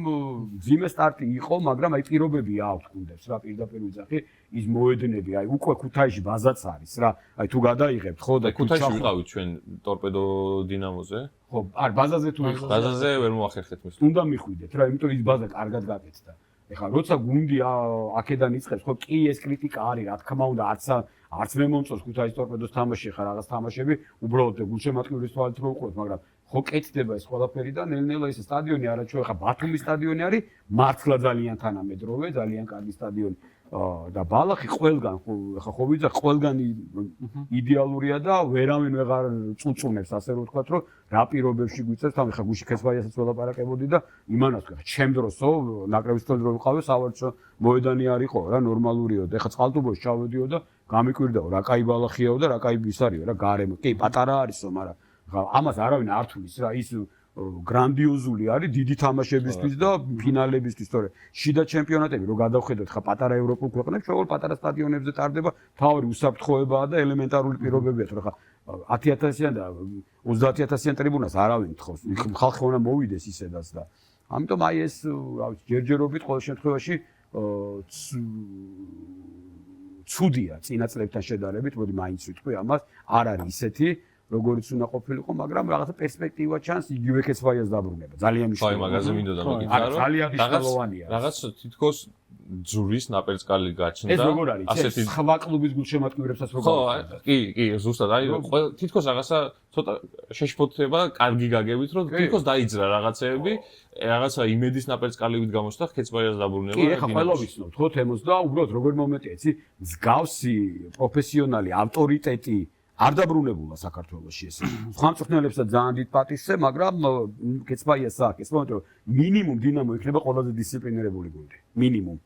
ძიმე სტარტი იყო მაგრამ აი პირობები აქვს გუნდებს რა პირდაპირ ვიძახი ის მოედნები აი უკვე ქუთაისში ბაზაც არის რა აი თუ გადაიღებთ ხო და ქუთაისში ვიყავით ჩვენ ტორპედო დინამოზე ხო არ ბაზაზე თუ იყო ბაზაზე ვერ მოახერხეთ მის უნდა მიხვიდეთ რა იმიტომ ის ბაზა კარგად გაკეთდა ეხლა როცა გუნდი აქედან იწყებს ხო კი ეს კრიტიკა არის რა თქმა უნდა არც მე მომწონს ქუთაისის ტორპედოს თამაში ხარ რაღაც თამაშები, უბრალოდ გულშემატკივრის თვალით რო უყუროთ, მაგრამ ხო კეთდება ეს ყველაფერი და ნელ-ნელა ეს სტადიონი არაჩვეულ ხა ბათუმის სტადიონი არის მართლა ძალიან თანამედროვე, ძალიან კარგი სტადიონი. და ბალახი ყველგან ხა ხო ვიცი ყველგან იდეალურია და ვერავინ ვეღარ წუწუნებს ასე რომ ვთქვათ რომ რა პირობებში გვიწევს თან ხა გუში ქესვაიასაც ველაპარაკებოდი და იმანაც ვქა ჩემ დროსო ნაკრების თელ დრო ვიყავე სავარცხო მოედანი არისო რა ნორმალურიო და ხა წყალტუბოში ჩავედიო და გამიკვირდაო რა კაი ბალახიაო და რა კაი ის არისო რა გარემო კი პატარა არისო მაგრამ ხა ამას არავინ არ თulis რა ის გრანდიოზული არის დიდი თამაშებისთვის და ფინალებისთვის, თორე შიდა ჩემპიონატები რო გადავხედოთ ხა პატარა ევროპულ ქვეყნებს, შეულ პატარა სტადიონებზე ტარდება, თავი უსაფრთხოებაა და ელემენტარული პირობებია, თორე ხა 10,000-იან და 30,000-იან ტრიბუნას არავინ თხოვს. ხალხი უნდა მოვიდეს ისედაც და ამიტომ აი ეს, რა ვიცი, ჯერჯერობით ყოველ შემთხვევაში ცუდია წინა წლებთან შედარებით, მოდი მაინც ვიტყვი ამას, არ არის ისეთი როგორც უნდა ყოფილიყო, მაგრამ რაღაცა პერსპექტივა ჩანს იგივე კეცვაიას დაბრუნება. ძალიან მნიშვნელოვანია. აი, მაგაზე მინდოდა მოგითხრა, რომ ძალიან მნიშვნელოვანია. რაღაც თითქოს ძურის ნაპერწკალი გაჩნდა. ეს როგორ არის? ასეთი სხვა კლუბის გულშემატკივრებსაც როგორ არის? ხო, კი, ზუსტად. აი, თითქოს რაღაცა ცოტა შეშფოთება კარგი გაგებით, რომ თითქოს დაიძრა რაღაცეები, რაღაცა იმედის ნაპერწკალივით გამოჩნდა კეცვაიას დაბრუნება. კი, ეხლა ყველა ვიცნობთ, ხო, თემოს და უბრალოდ როგორ მომენტია, იცი? მსგავსი პროფესიონალი ავტორიტეტი არ დაბრუნებულა საქართველოში ეს. სხვა მწვრთნელებსაც ძალიან დიდ პატივს, მაგრამ კეცვაიას აქვს, იმიტომ რომ მინიმუმ დინამო იქნება ყველაზე დისციპლინირებული გუნდი. მინიმუმ.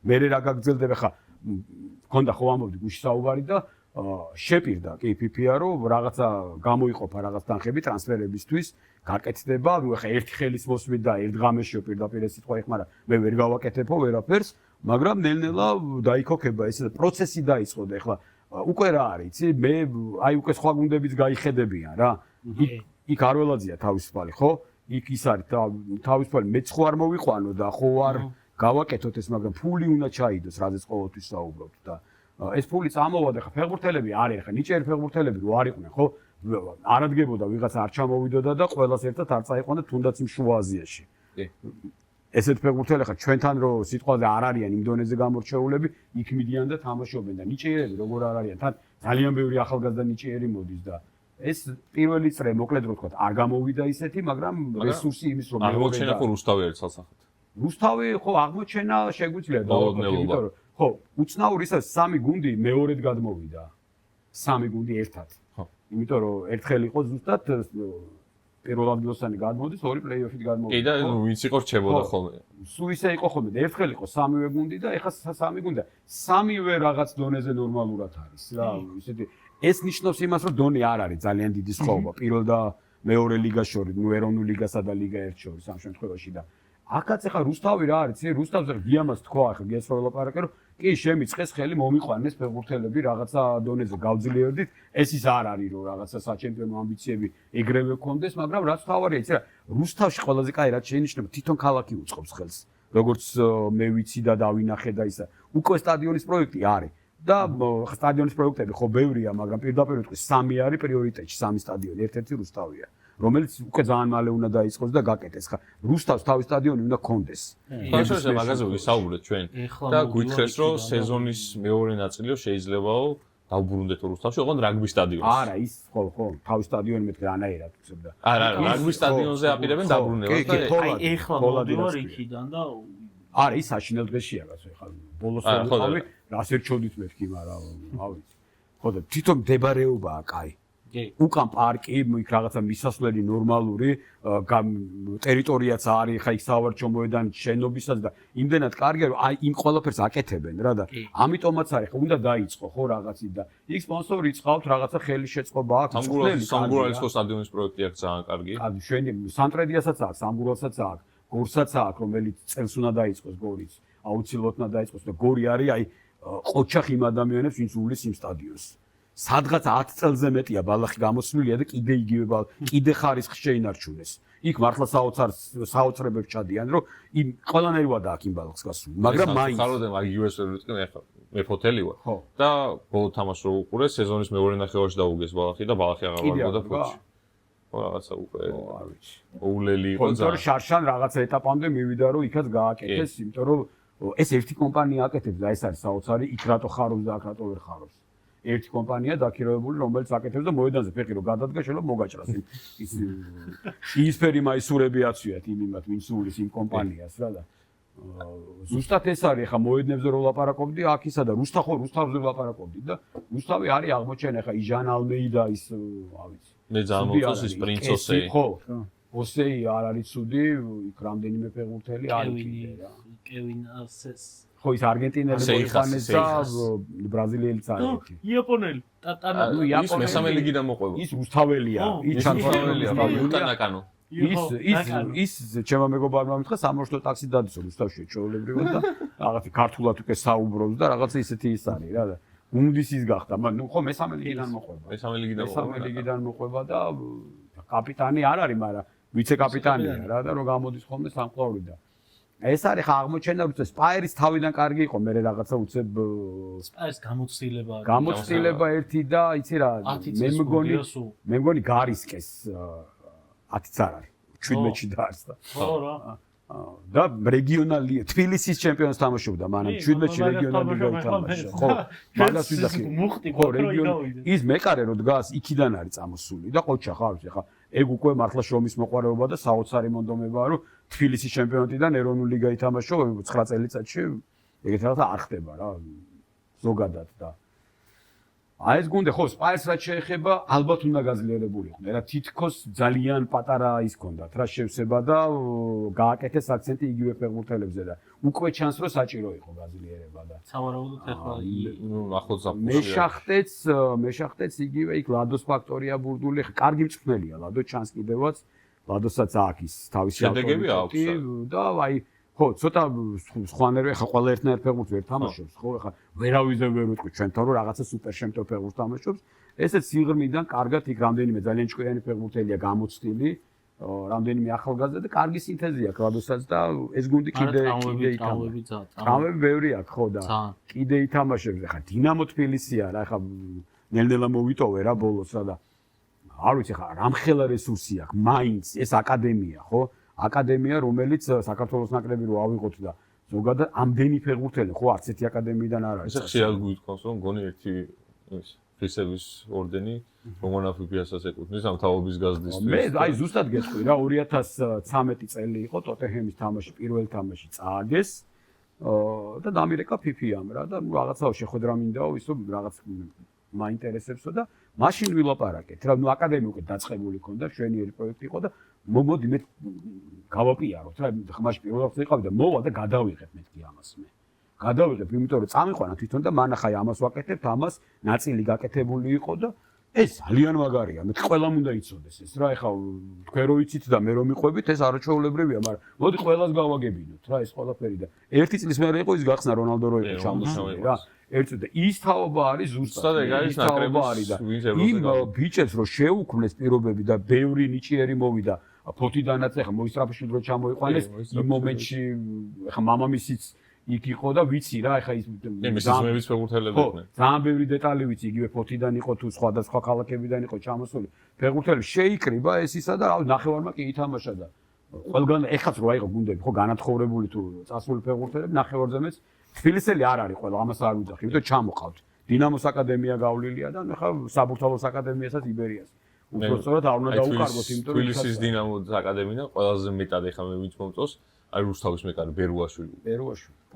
მე რა გაგრძელდება ხა მქონდა ხო ამბობდი გუში საუბარი და შეპირდა კი ფიფია რომ რაღაცა გამოიყოფა რაღაც თანხები ტრანსფერებისთვის გაკეთდება ხა ერთი ხელის მოსვით და ერთ ღამეშიო პირდაპირ ეს სიტყვა ეხ მაგრამ მე ვერ გავაკეთებო ვერაფერს მაგრამ ნელ-ნელა დაიქოქება ეს პროცესი დაიწყო და ეხლა უკვე რა არის იცი მე აი უკვე სხვა გუნდებიც გაიხედებიან რა იქ არ ველაძია თავისუფალი ხო იქ ის არის თავისუფალი მეც ხო არ მოვიყვანო და ხო არ გავაკეთოთ ეს მაგრამ ფული უნდა ჩაიდოს რაზეც ყოველთვის საუბრობთ და ეს ფული წამოვა და ხა ფეხბურთელები არის ხა ნიჭიერი ფეხბურთელები რო არ იყვნენ ხო არ ადგებოდა ვიღაც არ ჩამოვიდოდა და ყველას ერთად არ წაიყვანდა თუნდაც იმ შუა აზიაში ესეთ ფეხბურთელები ხა ჩვენთან რო სიტყვაზე არ არიან იმ დონეზე გამორჩეულები იქ მიდიან და თამაშობენ და ნიჭიერები როგორ არ არიან თან ძალიან ბევრი ახალგაზრდა ნიჭიერი მოდის და ეს პირველი წრე მოკლედ რო ვთქვათ არ გამოვიდა ისეთი მაგრამ რესურსი იმის რომ აღმოჩენა ხო რუსთავი არის ცალსახად რუსთავი ხო აღმოჩენა შეგვიძლია იმიტომ რომ ხო უცნაური ის სამი გუნდი მეორედ გადმოვიდა სამი გუნდი ერთად ხო იმიტომ რომ ერთხელ იყო ზუსტად პირველ ადგილოსანი გადმოდის ორი პლეიოფით გადმოვიდა კი და ვინც იყო რჩებოდა ხოლმე სულ ისე იყო ხოლმე და ერთხელ იყო სამივე გუნდი და ეხლა სამი გუნდა სამივე რაღაც დონეზე ნორმალურად არის რა ისეთი ეს ნიშნავს იმას რომ დონე არ არის ძალიან დიდი სხვაობა პირველ და მეორე ლიგას შორის ნუ ეროვნულ ლიგასა და ლიგა ერთ შორის ამ შემთხვევაში და აქაც ახლა რუსთავი რა არის? რუსთავზე გიამას თქვა ახლა გიას რო ვლაპარაკე რომ კი შემიწყეს ხელი მომიყვანეს ფეხბურთელები რაღაცა დონეზე გავძლიერდით. ეს ის არ არის რომ რაღაცა საჩემპიონო ამბიციები ეგრევე გქონდეს, მაგრამ რაც თავარია იცი რა რუსთავში ყველაზე კაი რაც შეინიშნება თვითონ ქალაქი უწყობს ხელს. როგორც მე ვიცი და დავინახე და ისა. უკვე სტადიონის პროექტი არის. და სტადიონის პროექტები ხო ბევრია, მაგრამ პირდაპირ ვიტყვი სამი არის პრიორიტეტში, სამი სტადიონი, ერთ-ერთი რუსთავია. რომელიც უკვე ძალიან მალე უნდა დაიწყოს და გაკეთდეს. ხა რუსთავს თავის სტადიონი უნდა გქონდეს. ფაშოზე მაგაზე ვისაუბრეთ ჩვენ და გვითხრეს რომ სეზონის მეორე ნაწილიო შეიძლებაო დავბრუნდეთ რუსთავში, ოღონდ რაგბის სტადიონს. არა, ის ხო, თავის სტადიონი მეთქე რანაირად უცებდა. არა, რაგბის სტადიონზე აპირებენ დაბრუნებას და აი ეხლა მოვიდოარ იქიდან და არა, ის საშინელ დღეშია გასო ეხლა. ბოლოს ვიყავი, რას ერჩოდით მეთქი, მაგრამ ავიცი. ხო და თვითონ მდებარეობაა კაი. უკან პარკი, იქ რაღაცა მისასვლელი ნორმალური, ტერიტორიაც არის, ხა იქ სავარჯიშო მოედანი შენობისაც და იმდენად კარგია, რომ აი იმ ყველაფერს აკეთებენ რა და ამიტომაც არის, ხო უნდა დაიწყო ხო რაღაცით და იქ სპონსორი იწყავთ, რაღაცა ხელი შეწყობა აქვს. სამგურალის ხო სტადიონის პროექტი აქვს ძალიან კარგი. კარგი, შენი სანტრედიასაც აქვს, სამგურალსაც აქვს, გორსაც აქვს, რომელიც წელს უნდა დაიწყოს გორიც. აუცილებლად უნდა დაიწყოს და გორი არის აი ყოჩახ იმ ადამიანებს, ვინც უვლის იმ სტადიონს. სადღაც 10 წელზე მეტია ბალახი გამოსვლილია და კიდე იგივე კიდე ხარისხი შეინარჩუნეს. იქ მართლა საოცრებებს ჩადიან, რომ იმ ყველანაირად აქვს იმ ბალახს გასული, მაგრამ მაინც ხაროდენ იგივეს ვერ ვიტყვი მე ხა მე ფოთელი ვარ და ბოლო თამაშს რო უყურე სეზონის მეორე ნახევარში დაუგეს ბალახი და ბალახი აღარ ვარგოდა ფოთში. ხო რაღაცა უკვე არ ვიცი. ოულელი იყო ძალიან. ხო, შარშან რაღაცა ეტაპამდე მივიდა რომ იქაც გააკეთეს, იმიტომ რომ ეს ერთი კომპანია აკეთებს და ეს არის საოცარი, იქ რატო ხარობს და აქ რატო ვერ ხარობს. ერთი კომპანია დაქირავებული, რომელიც აკეთებს და მოედანზე ფეხი რო გადადგა, შეიძლება მოგაჭრას ის იისფერი მაისურები აწვიათ იმათ, ვინც სულის იმ კომპანიას რა და ზუსტად ეს არის, ხა მოედნებზე რო ლაპარაკობდი, აქ ისა და რუსთავზე ლაპარაკობდი და რუსთავი არის აღმოჩენა, ხა იჟან ალმეიდა ის, რა ვიცი. მე ძალიან მოწონს ის პრინცოსე. ხო. ოსეი არ არის ცუდი, იქ რამდენიმე ფეხბურთელი არის კიდე რა. კევინ ასეს. ხო, ის არგენტინელი მოიხანეს და ბრაზილიელიც არის ერთი. იაპონელი, ტატანა. ის მესამე ლიგიდან მოყვება. ის რუსთაველია, ის ჩანთვალელია, უტანაკანო. ის ჩემო მეგობარმა მითხრა სამორშტო ტაქსი დადისო რუსთავში ჩვეულებრივად და რაღაცა ქართულად უკვე საუბრობს და რაღაცა ისეთი ის არის რა და გუნდის ის გახდა, მაგრამ ხო მესამე ლიგიდან მოყვება. მესამე ლიგიდან მოყვება და კაპიტანი არ არის, მაგრამ ვიცე-კაპიტანია რა და რომ გამოდის ხოლმე სამყაური და ეს არის ხა აღმოჩენა როცა სპაერის თავიდან კარგი იყო, მე რაღაცა უცებ სპაერის გამოცდილება გამოცდილება ერთი და იცი რა მე მგონი გარისკეს 10-ც არ არის 17-ში დაარსდა. ხო რა. და რეგიონალი თბილისის ჩემპიონს თამაშობდა, მაგრამ 17-ში რეგიონალი გაითამაშა. ხო, მაგას ვიძახი. ხო, რეგიონი ის მეკარე რო დგას, იქიდან არის წამოსული და ყოჩა ხარ, ხა ეგ უკვე მართლა შრომის მოყვარეობა და საოცარი მონდომებაა, რომ თბილისის ჩემპიონატიდან ეროვნული ლიგა ითამაშო 9 წელიწადში, ეგეთ რაღაცა არ ხდება რა. ზოგადად და აი ეს გუნდი ხო სპაერს რაც შეეხება ალბათ უნდა გაძლიერებულიყო რა თითქოს ძალიან პატარა ის ქონდათ რა შევსება და გააკეთეს აქცენტი იგივე ფეხბურთელებზე და უკვე ჩანს რომ საჭირო იყო გაძლიერება და სავარაუდოდ ახლა ახლოს ზაფხულია მეშახტეც იგივე იქ ლადოს ფაქტორია ბურდული კარგი მწვრთნელია ლადო ჩანს კიდევაც ლადოსაც აქვს ის თავისი შედეგები აქვს და აი ხო, ცოტა სხვანაირად ხა ყველა ერთნაირ ფეხბურთს ვერ თამაშობს, ხო, ხა ვერავიზე ვერ ვიტყვი ჩვენთან რომ რაღაცა სუპერ შემტევ ფეხბურთს თამაშობს. ესეც სიღრმიდან კარგად იქ რამდენიმე ძალიან ჭკვიანი ფეხბურთელია გამოცდილი, რამდენიმე ახალგაზრდა და კარგი სინთეზი აქვს ლადოსაც და ეს გუნდი კიდე ითამაშებს. ტრავმები ბევრი აქვს, ხო და კიდე ითამაშებს. ხა დინამო თბილისია რა, ხა ნელ-ნელა მოვიტოვე რა ბოლოს რა და არ ვიცი ხა რამხელა რესურსი აქვს, მაინც ეს აკადემია, ხო? აკადემია, რომელიც საქართველოს ნაკრები რო ავიღოთ და ზოგადად ამდენი ფეხბურთელი, ხო, არც ერთი აკადემიიდან არ არის. ეს ხშირად გვითხოვს, რომ გონი ერთი ის ფრისების ორდენი რომანა ფიფიასაც ეკუთვნის ამ თაობის გაზრდისთვის. მე აი ზუსტად გეტყვი რა 2013 წელი იყო ტოტენჰემის თამაში, პირველი თამაში წააგეს და დამირეკა ფიფიამ რა და რაღაცაო შეხვედრა მინდაო ისო რაღაც მაინტერესებსო და მაშინ ვილაპარაკეთ რა ნუ აკადემია უკვე დაწყებული ქონდა შვენიერი პროექტი იყო და მოდი მე გავაპიაროთ რა ხმაში პირველ რიგში იყავი და მოვა და გადავიღებ მეთქი ამას მე გადავიღებ იმიტომ რომ წამიყვანა თვითონ და მანახაი ამას ვაკეთებთ ამას ნაწილი გაკეთებული იყო და ეს ძალიან მაგარია მე ყველამ უნდა იცოდეს ეს რა ეხა თქვენ რო იცით და მე რომ მიყვებით ეს არაჩვეულებრივია მაგრამ მოდი ყველას გავაგებინოთ რა ეს ყველაფერი და ერთი წლის მერე იყო ის გახსნა რონალდო რო იყო ჩამოსული რა ერთი და ის თაობა არის ზუსტად ეგ არის ნაკრების იმ ბიჭებს რო შეუქმნეს პირობები და ბევრი ნიჭიერი მოვიდა ფოთიდანაც ეხა მოისწრაფში დრო ჩამოიყვანეს იმ მომენტში ეხა მამამისიც იქ იყო და ვიცი რა ეხა ის მისმების ფეხბურთელები იყვნენ ძალიან ბევრი დეტალი ვიცი იგივე ფოთიდან იყო თუ სხვადასხვა ქალაქებიდან იყო ჩამოსული ფეხბურთელები შეიკრიბა ეს ისა და ნახევარმა კი ითამაშა და ყველგან ეხაც რო აიღო გუნდები ხო განათხოვრებული თუ წასული ფეხბურთელები ნახევარზე მეც თბილისელი არ არის ყველა ამას არ ვიძახი იმიტომ ჩამოყავთ დინამოს აკადემია გავლილია და ეხა საბურთალოს აკადემიასაც იბერიას უბრალოდ არ უნდა დაუკარგოთ იმიტომ რომ თბილისის დინამოს აკადემიიდან ყველაზე მეტად ეხა მე ვინც მომწონს არის რუსთავის მეკარე ბერუაშვილი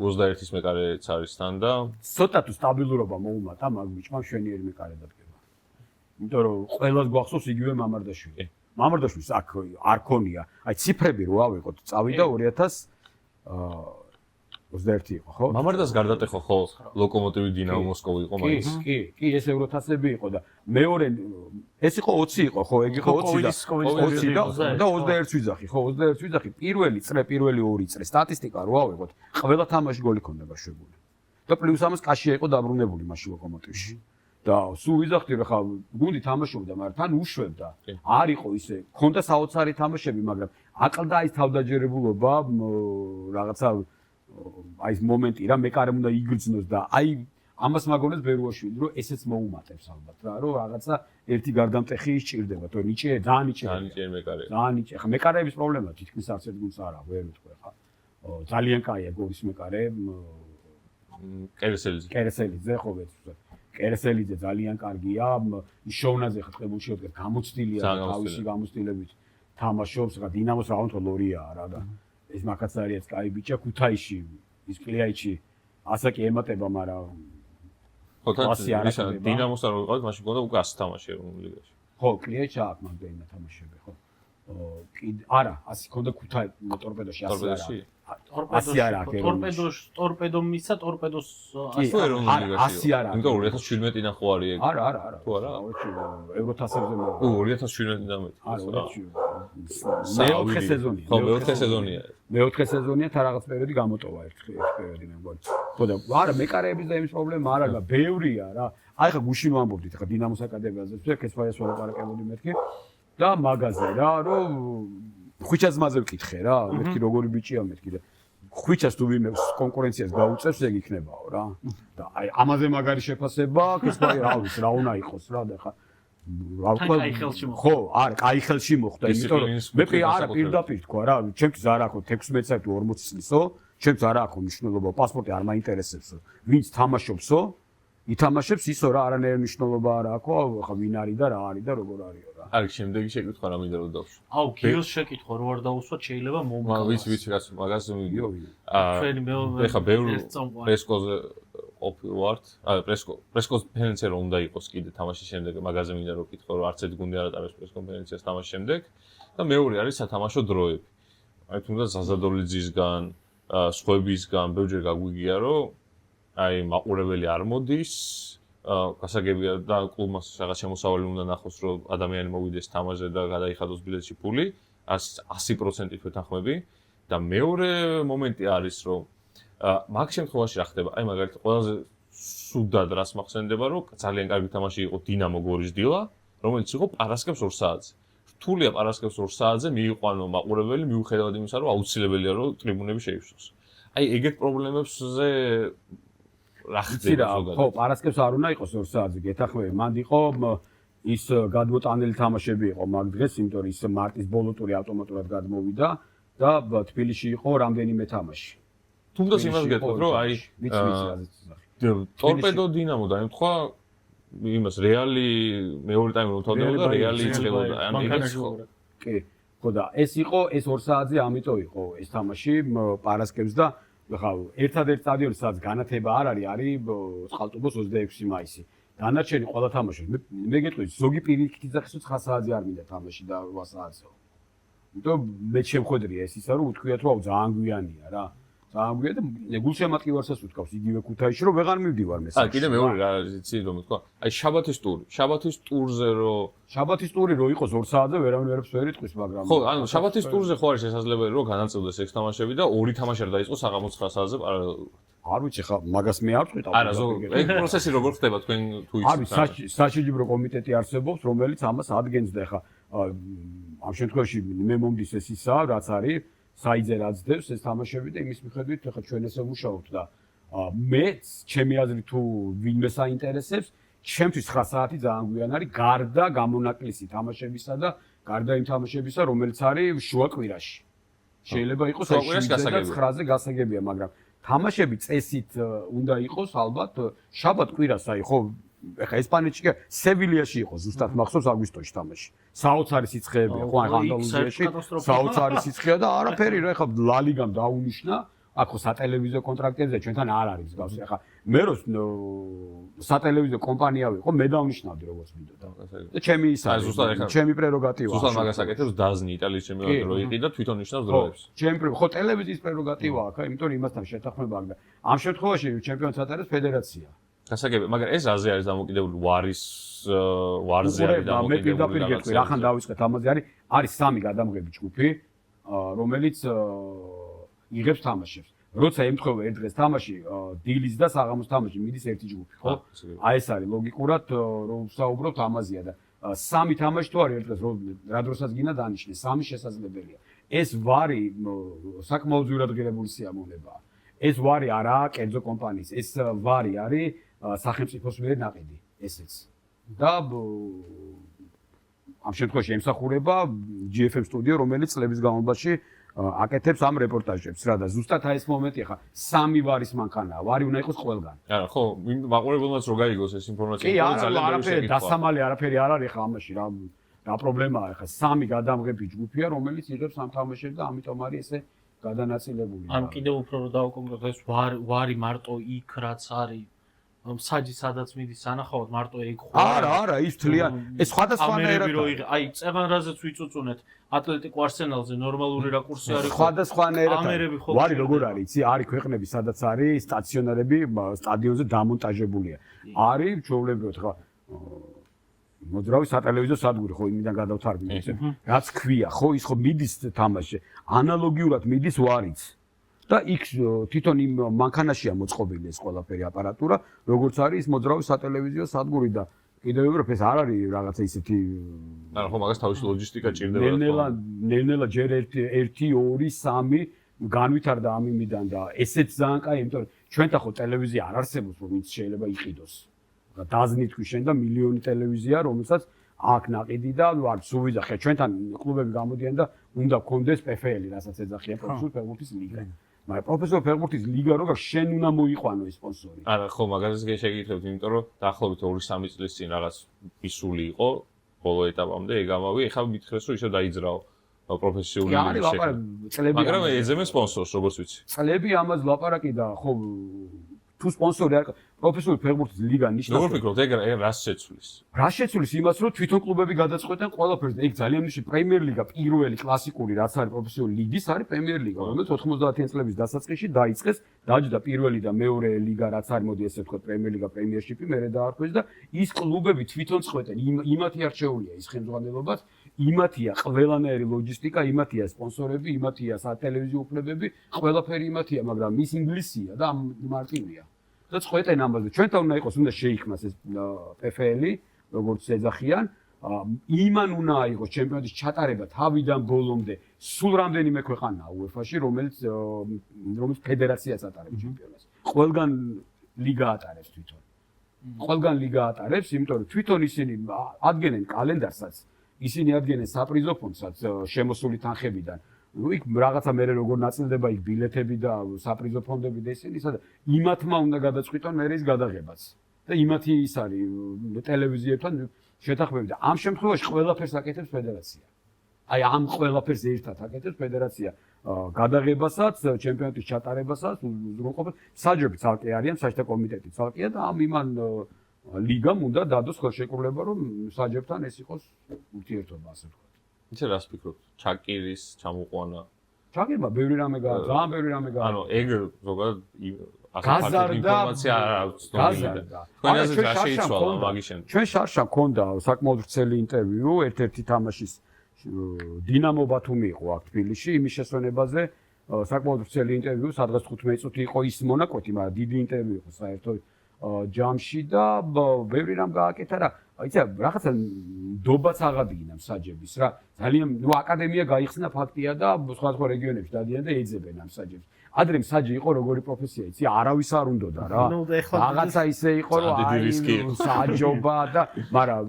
21-ის მეკარეც არის თან და ცოტა თუ სტაბილურობა მოუმატა მაგ ბიჭმა შვენიერი მეკარე დადგება იმიტომ რომ ყველას გვახსოვს იგივე მამარდაშვილი მამარდაშვილს აქ არ ქონია აი ციფრები რო ავიღოთ წავიდა 2021 იყო ხო? მამარდას გარდატეხო ხო ლოკომოტივი დინამო მოსკოვი იყო მაინც. კი, ეს ევროთასები იყო და მეორე ეს იყო 20 იყო ხო? ეგ იყო 20 და 21 ვიძახი ხო? 21 ვიძახი პირველი 2 წრე სტატისტიკა რო ავიღოთ, ყველა თამაში გოლი ქონდა გაშვებული. და პლუს ამას კაშია იყო დაბრუნებული მაშინ ლოკომოტივში. და სულ ვიძახდი რომ ხა გუნდი თამაშობდა, მაგრამ თან უშვებდა. არ იყო ისე, ქონდა საოცარი თამაშები, მაგრამ აკლდა ის თავდაჯერებულობა რაღაცა აი ეს მომენტი რა მეკარემ უნდა იგრძნოს და აი ამას მაგონებს ბერუაშვილი რომ ესეც მოუმატებს ალბათ რა რომ რაღაცა ერთი გარდამტეხი სჭირდება თო ნიჭიერი ძალიან ნიჭიერი მეკარე ძალიან ნიჭიერი ხა მეკარეების პრობლემა თითქმის არც ერთ გუნდს არ აქვს ვერ ვიტყვი ხა ძალიან კაია გორის მეკარე კერესელიძე კერესელიძე ხო ვეცდ კერესელიძე ძალიან კარგია, შოვნაძე ხა ტყებულში ოდგეს, გამოცდილია თავისი გამოცდილებით თამაშობს, რა დინამოს რა თქმა ლორიაა რა და ეს მაკაცარიაც კაი ბიჭია, ქუთაისში, ის კლეაიჩი ასაკი ემატება, მაგრამ დინამოს არ ვიყავით, მაშინ მქონდა უკვე 100 თამაში ეროვნულ ლიგაში. ხო, კლეაიჩი აქ მაგდეინა თამაშები, ხო. არა, 100 ქონდა ქუთაის ტორპედოში 100 არა. ტორპედო მისცა ტორპედოს ასე ეროვნულ ლიგაში. 100 არა. იმიტომ 2017 ნახო არის ეგ. არა. თუ არა? ევროთასებზე მე. 2017-დან მეტი. მეოთხე სეზონია. ხო, მეოთხე სეზონია. მეოთხე სეზონია თა რაღაც პერიოდი გამოტოვა ერთ პერიოდი მე მგონი. ხო და არა მეკარეების და იმის პრობლემა არ არის, ბევრია რა. აი ხა გუშინ ვამბობდით, ხა დინამოს აკადემიაზე, ეს ფაიას ვალაპარაკებოდი მეთქი და მაგაზე რა, რომ ხვიჩაზმაზე ვკითხე რა, მეთქი როგორი ბიჭია მეთქი და ხვიჩას თუ ვინმე კონკურენციას გაუწევს, ეგ იქნებაო რა. და აი ამაზე მაგარი შეფასება, ეს რა ვიცი, რა უნდა იყოს რა და ხა რა ვთქვა ხო, არა, კაი ხელში მოხდა, იმიტომ რომ მე არა პირდაპირ თქვა რა, ჩემთვის არ აქვს 16 წელი თუ 40 წლისო, ჩემს არ აქვს მნიშვნელობა, პასპორტი არ მაინტერესებსო, ვინც თამაშობსო, ითამაშებს ისო რა, არანაირი მნიშვნელობა არ აქვს, ხა ვინ არის და რა არის და როგორ არისო რა. არის შემდეგი შეკითხვა რა მინდა რომ დავსვა. აუ, გიოს შეკითხვა რო არ დავუსვა, შეიძლება მომგავას. ვიცი რაც მაგაზე მიგიო. ჩვენი მეორე ეხა ბევრ პრესკოზე ყოფილვართ. პრესკოს კონფერენცია რომ უნდა იყოს კიდე თამაშის შემდეგ, მაგაზე მინდა რომ ვკითხო, რომ არც ერთი გუნდი არ ატარებს პრეს კონფერენციას თამაშის შემდეგ და მეორე არის სათამაშო დროები. აი თუნდაც ზაზადოლიძისგან, სხვებისგან ბევრჯერ გაგვიგია, რომ აი მაყურებელი არ მოდის, გასაგებია და კლუბმა რაღაც შემოსავალი უნდა ნახოს, რომ ადამიანი მოვიდეს თამაშზე და გადაიხადოს ბილეთში ფული, 100% ვეთანხმები და მეორე მომენტი არის, რომ მაგ შემთხვევაში რა ხდება? აი მაგალითად ყველაზე სუდად რას მახსენდება, რომ ძალიან კარგი თამაში იყო დინამო გორისდილა, რომელიც იყო პარასკევს 2 საათზე. რთულია პარასკევს 2 საათზე მიიყვანო მაყურებელი, მიუხედავად იმისა, რომ აუცილებელია რომ ტრიბუნები შეივსოს. აი ეგეთ პრობლემებზე რა ხდება ზოგადად? ხო, პარასკევს არ უნდა იყოს 2 საათზე, გეთახმები. მანდ იყო ის გადმოტანილი თამაშები იყო მაგ დღეს, იმიტომ რომ ის მარტის ბოლო ტური ავტომატურად გადმოვიდა და თბილისში იყო რამდენიმე თამაში. თუნდაც იმას გეტყვით, რომ აი ტორპედო დინამო დაემთხვა იმას რეალი მეორე ტაიმი მოთავდებოდა და რეალი იწყებოდა. ანუ ეგეც ხო. კი, ხო და ეს იყო ეს 2 საათზე, ამიტომ იყო ეს თამაში პარასკევს და ხა ერთადერთ სტადიონი სადაც განათება არ არის, არის წყალტუბოს 26 მაისი. დანარჩენი ყველა თამაშობს. მე გეტყვით, ზოგი პირიქით იძახისო 9 საათზე არ მინდა თამაში და 8 საათზეო. იმიტომ მე შემხედრია ეს ისა, რომ უთქვიათ, რომ ძალიან გვიანია რა. ძალიან და გულშემატკივარსაც უთქავს იგივე ქუთაისში, რომ ვეღარ მივდივარ მე. კიდე მეორე რა იცი რომ თქვა. აი შაბათის ტური. შაბათის ტურზე შაბათის ტური რო იყოს 2 საათზე, ვერავინ ვერაფერს ვერ იტყვის, მაგრამ ხო, ანუ შაბათის ტურზე ხო არის შესაძლებელი რომ განაწილდეს ეს თამაშები და 2 თამაში არ დაიწყოს საღამოს 9 საათზე პარალელურად. არ ვიცი ხა, მაგას მე არ ვწყვიტავ. არა, ეგ პროცესი როგორ ხდება თქვენ თუ იცით? არის საჩიჯიბრო კომიტეტი არსებობს, რომელიც ამას ადგენს და ხა ამ შემთხვევაში მე მომდის ეს ისა, რაც არის საიძე რაც დევს ეს თამაშები და იმის მიხედვით ხა ჩვენ ესე ვმუშაობთ და მეც ჩემი აზრით თუ ვინმე საინტერესებს, ჩემთვის 9 საათი ძალიან გვიან არის გარდა გამონაკლისი თამაშებისა და გარდა იმ თამაშებისა, რომელიც არის შუა კვირაში. შეიძლება იყოს 9-ზე გასაგებია, მაგრამ თამაშები წესით უნდა იყოს ალბათ შაბათ კვირას, აი ხო ეხა ესპანეთში კი სევილიაში იყო ზუსტად მახსოვს აგვისტოში თამაში. საოცარი სიცხეებია, ხო აი ანდალუსიაში საოცარი სიცხეა და არაფერი რა ეხა ლა ლიგამ დაუნიშნა, აქ ხო სატელევიზიო კონტრაქტებზე ჩვენთან არ არის მსგავსი. ეხა მე რო სატელევიზიო კომპანია ვიყო, მე დავნიშნავდი როგორც მინდოდა. და ჩემი ის არის, ჩემი პრეროგატივა. ზუსტად მაგას აკეთებს დაზნი იტალიის ჩემპიონატი რო იყიდა, თვითონ ნიშნავს დროებს. ჩემი ხო ტელევიზიის პრეროგატივა აქვს, იმიტომ რომ იმასთან შეთანხმება აქვს და ამ შემთხვევაში ჩემპიონატს ატარებს ფედერაცია. გასაგებია, მაგრამ ეს აზე არის დამოკიდებული ვარზე არის დამოკიდებული. მე პირდაპირ გეტყვი, რახან დავიწყეთ ამაზე არის 3 გადამღები ჯგუფი, რომელიც იღებს თამაშებს. როცა ემთხვევა ერთ დღეს თამაში, დილის და საღამოს თამაში მიდის ერთი ჯგუფი, ხო? აი ეს არის ლოგიკურად რომ ვსაუბრობთ ამაზეა და 3 თამაში თუ არის ერთ დღეს, რა დროსაც გინდა დანიშნეს, 3 შესაძლებელია. ეს ვარი საკმაოდ ძვირადღირებული სიამოვნებაა. ეს ვარი არაა კერძო კომპანიის, ეს ვარი არის სახელმწიფოს მიერ ნაყიდი, ესეც. და ამ შემთხვევაში ემსახურება GFM სტუდიო, რომელიც წლების განმავლობაში აკეთებს ამ რეპორტაჟებს რა და ზუსტად აი ეს მომენტი ხა 3 ვარის მანქანაა ვარი უნდა იყოს ყველგან არა ხო მაყურებელმაც რო გაიგოს ეს ინფორმაცია კი არაფერი დასამალი არაფერი არ არის ხა ამაში რა პრობლემაა ხა 3 გადამღები ჯგუფია რომელიც იღებს ამ თამაშებს და ამიტომ არის ესე გადანაწილებული ან კიდევ უფრო რომ დავკონკრეტო ეს ვარი მარტო იქ რაც არის საჯი სადაც მიდის სანახავად მარტო ეგ ხო არა ის თლიან ეს სხვადასხვანაირად აი წევან რაზეც ვიწუწუნეთ ატლეტიკო არსენალზე ნორმალური რაკურსი არის სხვადასხვანაირად ვარი როგორ არის იცი არის ქვეყნები სადაც არის სტაციონარები სტადიონზე დამონტაჟებულია არის ჩვეულებრივად ხა მოძრავი სატელევიზიო სადგური ხო იმიდან გადავთარგმნით რაც ქვია ხო ის ხო მიდის თამაში ანალოგიურად მიდის ვარიც და იქ თვითონ იმ მანქანაშია მოწყობილი ეს ყველაფერი აპარატურა როგორც არის ის მოძრავი სატელევიზიო სადგური და კიდევ უფრო ეს არ არის რაღაცა ისეთი არა ხო მაგას თავისი ლოჯისტიკა ჭირდება ნელ-ნელა ჯერ 1 2 3 განვითარდა ამ იმიდან და ესეც ძალიან კაი იმიტომ რომ ჩვენთან ხო ტელევიზია არ არსებობს რომ ის შეიძლება იყიდოს დაზნით ქვიშენ და მილიონი ტელევიზია რომელსაც აქ ნაყიდი და ვარ სუვიზა ხე ჩვენთან კლუბები გამოდიან და უნდა გქონდეს PFL-ი რასაც ეძახიან პროფესიულ ფეხბურთის ლიგა მაგრამ პროფესიულ ფეხბურთის ლიგა რო შენ უნდა მოიყვანო ეს სპონსორი არა ხო მაგას შეგიძლიათ იმიტომ რომ დაახლოებით 2-3 წლის წინ რაღაც ისული იყო ბოლო ეტაპამდე ეგ ამავე ეხლა მითხრეს რომ ისევ დაიძრაო პროფესიული ლიგა მაგრამ ეძებენ სპონსორს როგორც ვიცი წლები ამას ლაპარაკი და ხო თუ სპონსორი არ პროფესიული ფეხბურთის ლიგა ნიშნავს როგორ ფიქრობთ ეგ რას შეცვლის რა შეცვლის იმას რომ თვითონ კლუბები გადაწყვეტენ ყველაფერს ეგ ძალიან მნიშვნელოვანია პრემიერ ლიგა პირველი კლასიკური რაც არის პროფესიული ლიგის არის პრემიერ ლიგა რომელიც 90-იან წლების დასაწყისში დაიწყეს დაჯდა პირველი და მეორე ლიგა რაც არის მოდი ესე ვთქვათ პრემიერ ლიგა პრემიერშიპი მერე დაარქვეს და ის კლუბები თვითონ წყვეტენ იმათი არჩეულია ის ხელმძღვანელობაც იმათია ყველანაირი ლოჯისტიკა იმათია სპონსორები იმათია სატელევიზიო უფლებები ყველაფერი იმათია მაგრამ ის ინგლისია და მარტივია და წყვეტენ ამაზე ჩვენთან უნდა იყოს უნდა შეიქმნას ეს PFL-ი როგორც ეძახიან იმან უნდა აიღოს ჩემპიონატის ჩატარება თავიდან ბოლომდე სულ რამდენიმე ქვეყანაა UEFA-ში რომელიც ფედერაციაც ატარებს ჩემპიონატს ყველგან ლიგა ატარებს თვითონ ყველგან ლიგა ატარებს იმიტომ რომ თვითონ ისინი ადგენენ კალენდარსაც ისინი ადგენენ საპრიზო ფონდსაც შემოსული თანხებიდან ну იქ რაღაცა მე როგორ ნაწილდება იქ ბილეთები და საპრიზო ფონდები და ისინი სადა იმათმა უნდა გადაწყვიტონ მე ის გადაღებაც და იმათი ის არის ტელევიზიებთან შეთანხმებით და ამ შემთხვევაში ყველაფერს აკეთებს ფედერაცია აი ამ ყველაფერს ერთად აკეთებს ფედერაცია გადაღებასაც ჩემპიონატის ჩატარებასაც უზრუნველყოფას საჯები ცალკე არიან საერთო კომიტეტი ცალკეა და ამ იმან ლიგამ უნდა დადოს ხელშეკრულება რომ საჯებთან ეს იყოს ურთიერთობა ასე ვთქვათ იცი რას ფიქრობთ ჩაკირის ჩამოყვანა ჩაკირმა ბევრი რამე ძალიან ბევრი რამე ანუ ეგ ზოგადად ასეთი ინფორმაცია არ აქვს გაზარდა თქვენ ასე რა შეიცვალა მაგის შემდეგ ჩვენ შარშა მქონდა საკმაოდ ვრცელი ინტერვიუ ერთ-ერთი თამაშის დინამო ბათუმი იყო აქ თბილისში იმის შესვენებაზე საკმაოდ ვრცელი ინტერვიუ სადღაც 15 წუთი იყო ის მონაკვეთი მაგრამ დიდი ინტერვიუ იყო საერთოდ ჯამში და ბევრი რამ გააკეთა რა იცი რაღაცა დობაც აღადგინა საჯების რა ძალიან ნუ აკადემია გაიხსნა ფაქტია და სხვადასხვა რეგიონებში დადიან და ეძებენ ამ საჯებს ადრე საჯი იყო როგორი პროფესია იცი არავის არ უნდოდა რა რაღაცა ისე იყო რომ აი საჯობა და მაგრამ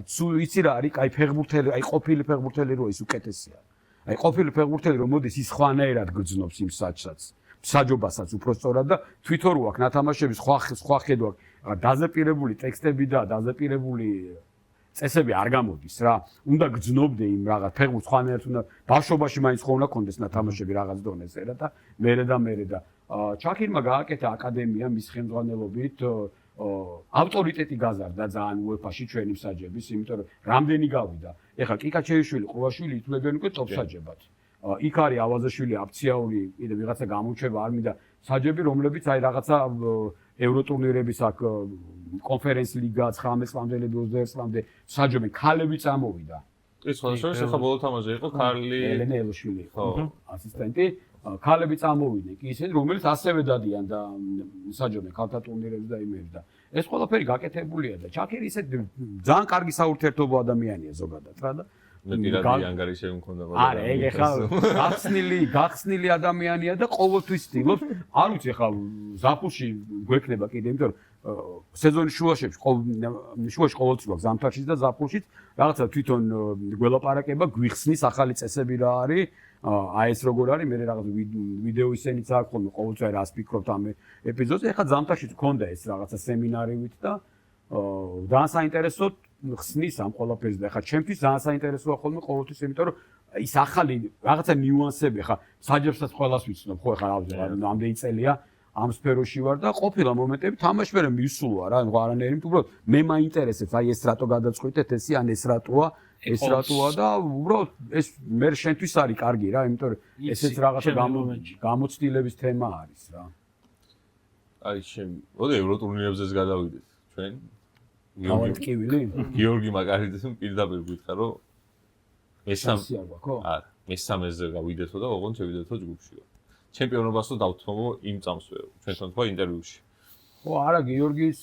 იცი რა არის აი ფეხბურთელი აი ყოფილი ფეხბურთელი რო ის უკეთესია აი ყოფილი ფეხბურთელი რომ მოდის ის ხვანაერად გრძნობს იმ საჯსაც საჯობასაც უფრო სწორად და თვითონ რო აქვს ნათამაშების სხვა ხედვა დაზეპირებული ტექსტები და დაზეპირებული წესები არ გამოდის რა უნდა გძნობდე იმ რაღაც ფეხბურთს ხვანაერად უნდა ბავშვობაში მაინც ხო უნდა კონდეს ნათამაშები რაღაც დონეზე რა და მერე და ჩაკირმა გააკეთა აკადემია მის ხელმძღვანელობით ავტორიტეტი გაზარდა ძალიან UEFA-ში ჩვენი საჯების იმიტომ რომ რამდენი გავიდა ეხლა კიკაჩეიშვილი ყოვაშვილი ითვლებიან უკვე ტოპ საჯებად იქ არის ავაზაშვილი აფციაური კიდე ვიღაცა გამოჩება არ მინდა საჯები რომლებიც აი რაღაცა ევროტურნირების აქ კონფერენს ლიგა 19 წლამდე 21 წლამდე საჯები ქალები წამოვიდა ეს სხვადასხვა ახლა ბოლო თამაში იყო ქალი ელენე ელოშვილი ხო ასისტენტი ქალები წამოვიდნენ კი ისინი რომელიც ასევე დადიან და საჯები ქალთა ტურნირებს და იმერს და ეს ყველაფერი გაკეთებულია და ჩაკერი ისე ძალიან კარგი საურთიერთობო ადამიანია ზოგადად რა და მეტი ანგარიშები მქონდა არა ეგ ეხლა გახსნილი ადამიანია და ყოველთვის ცდილობს არ ვიცი ეხლა ზაფხულში გვექნება კიდე იმიტომ რომ სეზონის შუაში ყოველწლიურად ზამთარშიც და ზაფხულშიც რაღაცა თვითონ გველაპარაკება გვიხსნის ახალი წესები რა არის აი ეს როგორ არის მე რაღაც ვიდეო ისენიც აქვს ხოლმე ყოველწლიურად რას ფიქრობთ ამ ეპიზოდზე ეხლა ზამთარშიც გქონდა ეს რაღაცა სემინარივით და ძალიან საინტერესოდ ხსნის ამ ყველაფერს და ეხლა ჩემთვის ძალიან საინტერესოა ხოლმე ყოველთვის იმიტომ რომ ის ახალი რაღაცა ნიუანსები ხა საჯებსაც ყველას ვიცნობ ხო ეხლა ამდენი წელია ამ სფეროში ვარ და ყოფილა მომენტები თამაშმე რომ მისულა რა არანაირი უბრალოდ მე მაინტერესებს აი ეს რატო გადაწყვიტეთ ესე ან ეს რატოა და უბრალოდ ეს მე შენთვის არის კარგი რა იმიტომ რომ ესეც რაღაცა გამოცდილების თემა არის რა აი შენ მოდი ევროტურნირებზეც გადავიდეთ ჩვენ გიორგი მაგარიტესთან პირდაპირ გითხრა რომ მესამეზე გავიდეთო და ოღონდ შევიდეთო ჯგუფში ჩემპიონობასო დავთმობო იმ წამსვე ჩვენთან თქვა ინტერვიუში ხო არა გიორგის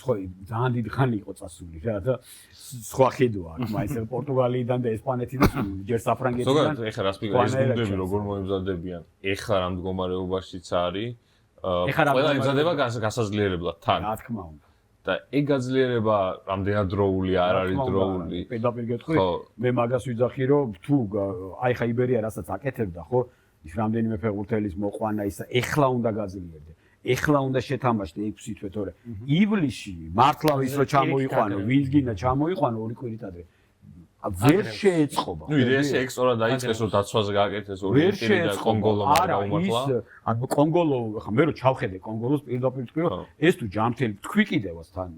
ხო ძალიან დიდი ხანი იყო წასული რა და სხვა ხედვა აქვს მაინც პორტუგალიიდან და ესპანეთიდან ჯერ საფრანგეთიდან ზოგადად ეხლა რას მიგა ეს გუნდები როგორ მოემზადებიან ეხლა რა მდგომარეობაშიც არის ყველა ემზადება გასაძლიერებლად თან რა თქმა უნდა და ეგ გაძლიერება რამდენად დროული არ არის დროული პირდაპირ გეტყვი მე მაგას ვიძახი რომ თუ აი ხა იბერია რასაც აკეთებდა ხო ის რამდენიმე ფეხბურთელის მოყვანა ისა ეხლა უნდა გაძლიერდე ეხლა უნდა შეთამაშდე 6 თვე თორე ივლისში მართლა ის რო ჩამოიყვანო ვინც გინდა ჩამოიყვანო ორი კვირით ადრე ვერ შეეწყობა ნუ იდეა ექსორა დაიწყეს რომ დაცვაზე გააკეთეს ორი კვირი და კონგოლო გაუმართლა ანუ კონგოლო ხა მე რო ჩავხედე კონგოლოს პირდაპირ თქვი რომ ეს თუ ჯამთელი თქვი კიდევაც თან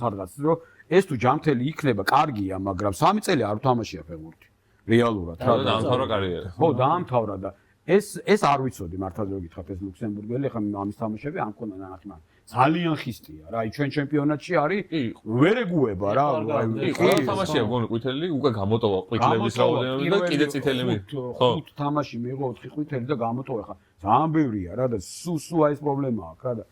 სადღაც რომ ეს თუ ჯამთელი იქნება კარგია მაგრამ 3 წელი არ უთამაშია ფეხბურთი რეალურად რა დაამთავრა კარიერა ხო დაამთავრა და ეს არ ვიცოდი მართლა გითხრათ ეს ლუქსემბურგელი ხა ამის თამაშები ამ კონა ნახმა ძალიან ხისტია რა აი ჩვენ ჩემპიონატში არის ვერ ეგუება რა აი ყველა თამაშია გონი ყვითელი უკვე გამოტოვა ყვითლების რაოდენობა და კიდე წითელი ხო 5 თამაში მიიღო 4 ყვითელი და გამოტოვა ხა ძალიან ბევრია რა და სუ აი ეს პრობლემა აქვს რა და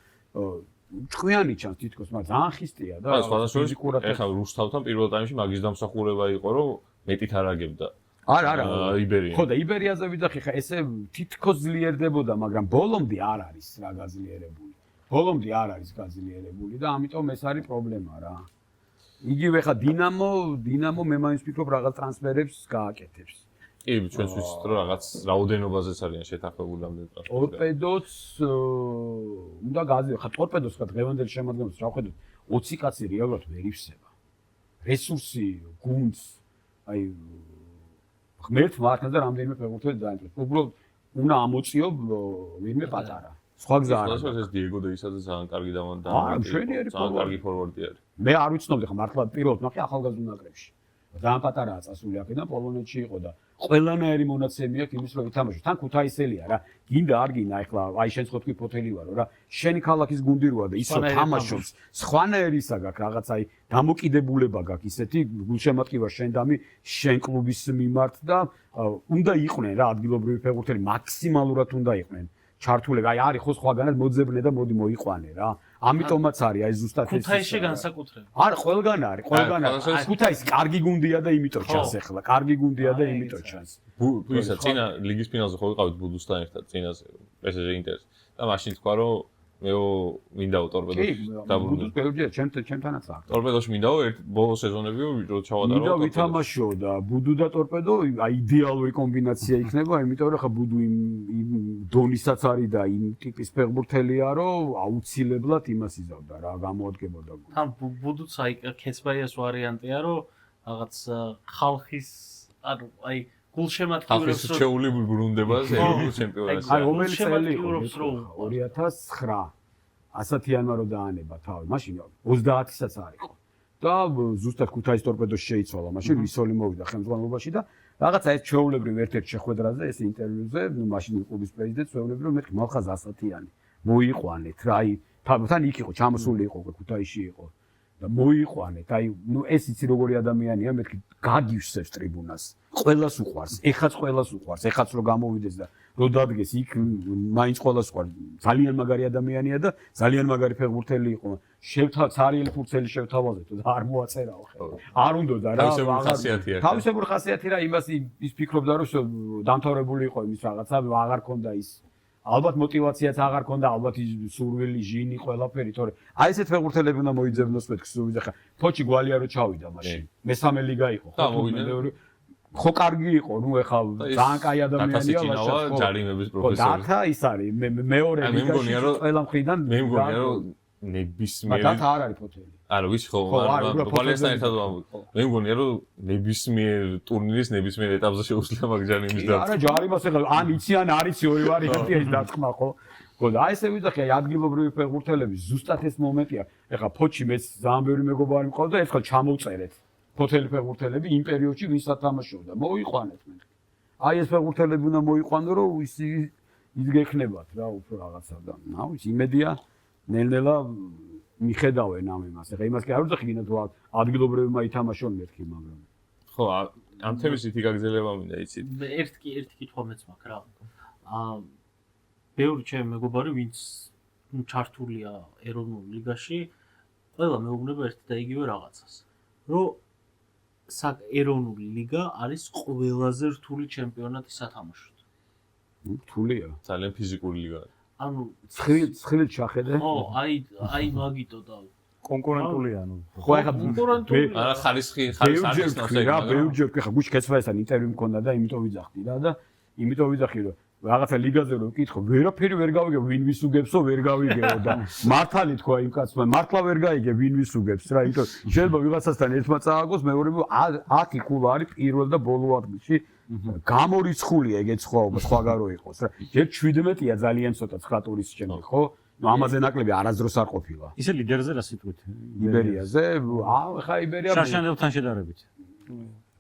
ჭკვიანი ჩანს თითქოს მაგრამ ძალიან ხისტია და ფიზიკურად ეხლა რუსთავთან პირველ ტაიმში მაგის დამსახურება იყო რომ მეტით არაგებდა არა იბერია ხო და იბერიაზე ვიძახი ხა ესე თითქოს ძლიერდებოდა მაგრამ ბოლომდე არ არის რა გაძლიერებული ბოლომდე არ არის გაძლიერებული და ამიტომ ეს არის პრობლემა რა იგივე ხა დინამო მე მაინც ვფიქრობ რაღაც ტრანსფერებს გააკეთებს კი ჩვენს ვიცით რომ რაღაც რაოდენობაზეც არიან შეთანხმებული ამდენ ტრანსფერები ტორპედოც უნდა გაძლიერდეს ხა ტორპედოს ხა დღევანდელ შემადგენლობას რა ვხედოთ 20 კაცი რეალურად ვერ ივსება რესურსი გუნდს აი ღმერთ მართლა და რამდენიმე ფეხბურთელი დაინტერესებს. უბრალოდ უნდა ამოწიო ვინმე პატარა. სხვა გზა არ არის. ეს დიეგო დეისაძე ძალიან კარგი დავანდა. მშვენიერი ძალიან კარგი ფორვარდი არის. მე არ ვიცნობდი ხა მართლა პირველად ნახე ახალგაზრდა ნაკრებში. ძალიან პატარაა წასული აქედან პოლონეთში იყო და ყველანაირი მონაცემი აქვს იმის რომ ითამაშო. თან ქუთაისელია რა. გინდა არ გინდა ეხლა აი შენ ხო თქვი ფოთელი ვარო რა. შენი ქალაქის გუნდი როა და ის რომ თამაშობს სხვანაირისა გაქვს რაღაც აი დამოკიდებულება გაქვს ისეთი გულშემატკივრა შენ დამი შენ კლუბის მიმართ და უნდა იყვნენ რა ადგილობრივი ფეხბურთელი მაქსიმალურად უნდა იყვნენ. ჩართულები აი არის ხო სხვაგანად მოძებნე და მოდი მოიყვანე რა. ამიტომაც არის აი ზუსტად ეს ქუთაისში განსაკუთრებით. არა, ყველგან არის. ქუთაისი კარგი გუნდია და იმიტომ ჩანს ახლა. კარგი გუნდია და იმიტომ ჩანს. ისა წინა ლიგის ფინალზე ხო ვიყავით ბუდუსთან ერთად წინაზე PSG ინტერს და მაშინ თქვა რომ მეო მინდაო ტორპედოში დაბრუნდა. ბუდუს პერიოდია ჩემთანაც აქვს. ტორპედოში მინდაო ბოლო სეზონები რომ ჩავატარო. მინდა ვითამაშო და ბუდუ და ტორპედო აი იდეალური კომბინაცია იქნება, იმიტომ რომ ხა ბუდუ იმ დონისაც არის და იმ ტიპის ფეხბურთელია, რომ აუცილებლად იმას იზავდა რა, გამოადგებოდა. თან ბუდუც აი ქესბაიას ვარიანტია, რომ რაღაც ხალხის ანუ აი გულშემატკივრებს რო შეეული ბრუნდებას ევროპის ჩემპიონატში. აი რომელი წელი იყო 2009 100 იანვარი დაანება თავი. მაშინ 30-საც არისო. და ზუსტად ქუთაის ტორპედოში შეიცვალა. მაშინ ვისოლი მოვიდა ხელმძღვანელობაში და რაღაცა ეს ჩვეულებრივ ერთ-ერთ შეხვედრაზე ეს ინტერვიუზე, ნუ მაშინ კლუბის პრეზიდენტი ჩვეულებრივ მეთქი მალხაზ 100-იანი. მოიყვანეთ რა, აი თან იქ იყო, ჩამოსული იყო ქუთაისში იყო. და მოიყვანეთ. აი, ნუ ეს იცი როგორი ადამიანია, მეთქი გაგივსებს ტრიბუნას. ყველას უყვარს, ეხაც ყველას უყვარს, ეხაც რო გამოვიდეს და რო დადგეს იქ, მაინც ყველას უყვარს. ძალიან მაგარი ადამიანია და ძალიან მაგარი ფეხბურთელი იყო. ცარიელი ფურცელი შევთავაზეთ და არ მოაწერაო ხელ. არ უნდოდა რა, თავისებური ხასიათი რა, იმას ის ფიქრობდა რომ დამთავრებული იყო იმის რაღაცა, აღარ ქონდა ის ალბათ მოტივაციაც აღარ ქონდა, ალბათ სურვილი, ჟინი, ყველაფერი, თორე აი ესეთ ფეხბურთელები უნდა მოიძებნოს მეთქს ვიზა ხა. ფოჩი გვალია რო ჩავიდა მაშინ. მესამე ლიგა იყო, ხო? ხო კარგი იყო, ნუ ეხა ძალიან კაი ადამიანია, ლაშა ჯარიმების პროფესორი. და ის არის მეორე ლიგაში ყველა მხრიდან მე მგონია რომ ნებისმიერი და არ არის ფოთელი. არა, ვიცი ხო, მაგრამ ბალესთან ერთად მე მგონია რომ ნებისმიერ ტურნირის ნებისმიერ ეტაპზე შეუძლია მაგ ჯარიმის და არა, ჯარიმას ეხლა ან იცი ან არ იცი ორი ვარიანტია ის დაწყმა ხო? ხო და აი ესე ვიძახი აი ადგილობრივი ფეხბურთელები ზუსტად ეს მომენტია. ეხლა ფოჩი მეც ძალიან ბევრი მეგობარი მყავდა, ერთხელ ჩამოვწერეთ. ფოთელი ფეხბურთელები იმ პერიოდში ვინ სათამაშობდა, მოიყვანეთ მე. აი ეს ფეხბურთელები უნდა მოიყვანო, რომ ის გექნებათ რა უფრო რაღაცა და ნაუ ის იმედია ნელ-ნელა მიხედავენ ამ იმას. ეხლა იმას კი არ ვძახი გინდა თუ ადგილობრივებმა ითამაშონ მეთქი, მაგრამ ხო, ამ თემის ითი გაგზელება მინდა იცით. ერთი კითხვა მეც მაქვს რა. ბევრი ჩემი მეგობარი ვინც ჩართულია ეროვნულ ლიგაში, ყველა მეუბნება ერთ და იგივე რაღაცას. რომ ეროვნული ლიგა არის ყველაზე რთული ჩემპიონატი სათამაშოდ. რთულია. ძალიან ფიზიკური ლიგაა. ანუ ცხილით ჩახედე. ხო, აი მაგიტო და კონკურენტული ანუ. ხო, ეხლა არა ხარისხი არის ნავსე. რა, ბევრჯერ ეხლა გუშინ კეცვაესთან ინტერვიუ მქონდა და იმიტომ ვიძახდი რა და იმიტომ ვიძახი რომ რაღაცა ლიგაზე რო ვკითხო, ვერაფერი ვერ გავიგე, ვინ ვის უგებსო, ვერ გავიგეო და მართალი თქვა იმ კაცმა, მართლა ვერ გაიგე ვინ ვის უგებს რა, იმიტომ შეიძლება ვიღაცასთან ერთმა წააგოს, მეორე 10 კულა არის პირველ და ბოლო ადგილში. გამორიცხულია ეგეც სხვაგან რო იყოს რა. ჯერ 17-ია ძალიან ცოტა 9 ტურის შემდეგ, ხო? ნუ ამაზე ნაკლები არასდროს არ ყოფილა. ისე ლიდერზე რა სიტყვით? იბერიაზე? ხა იბერია. შარშანელთან შედარებით.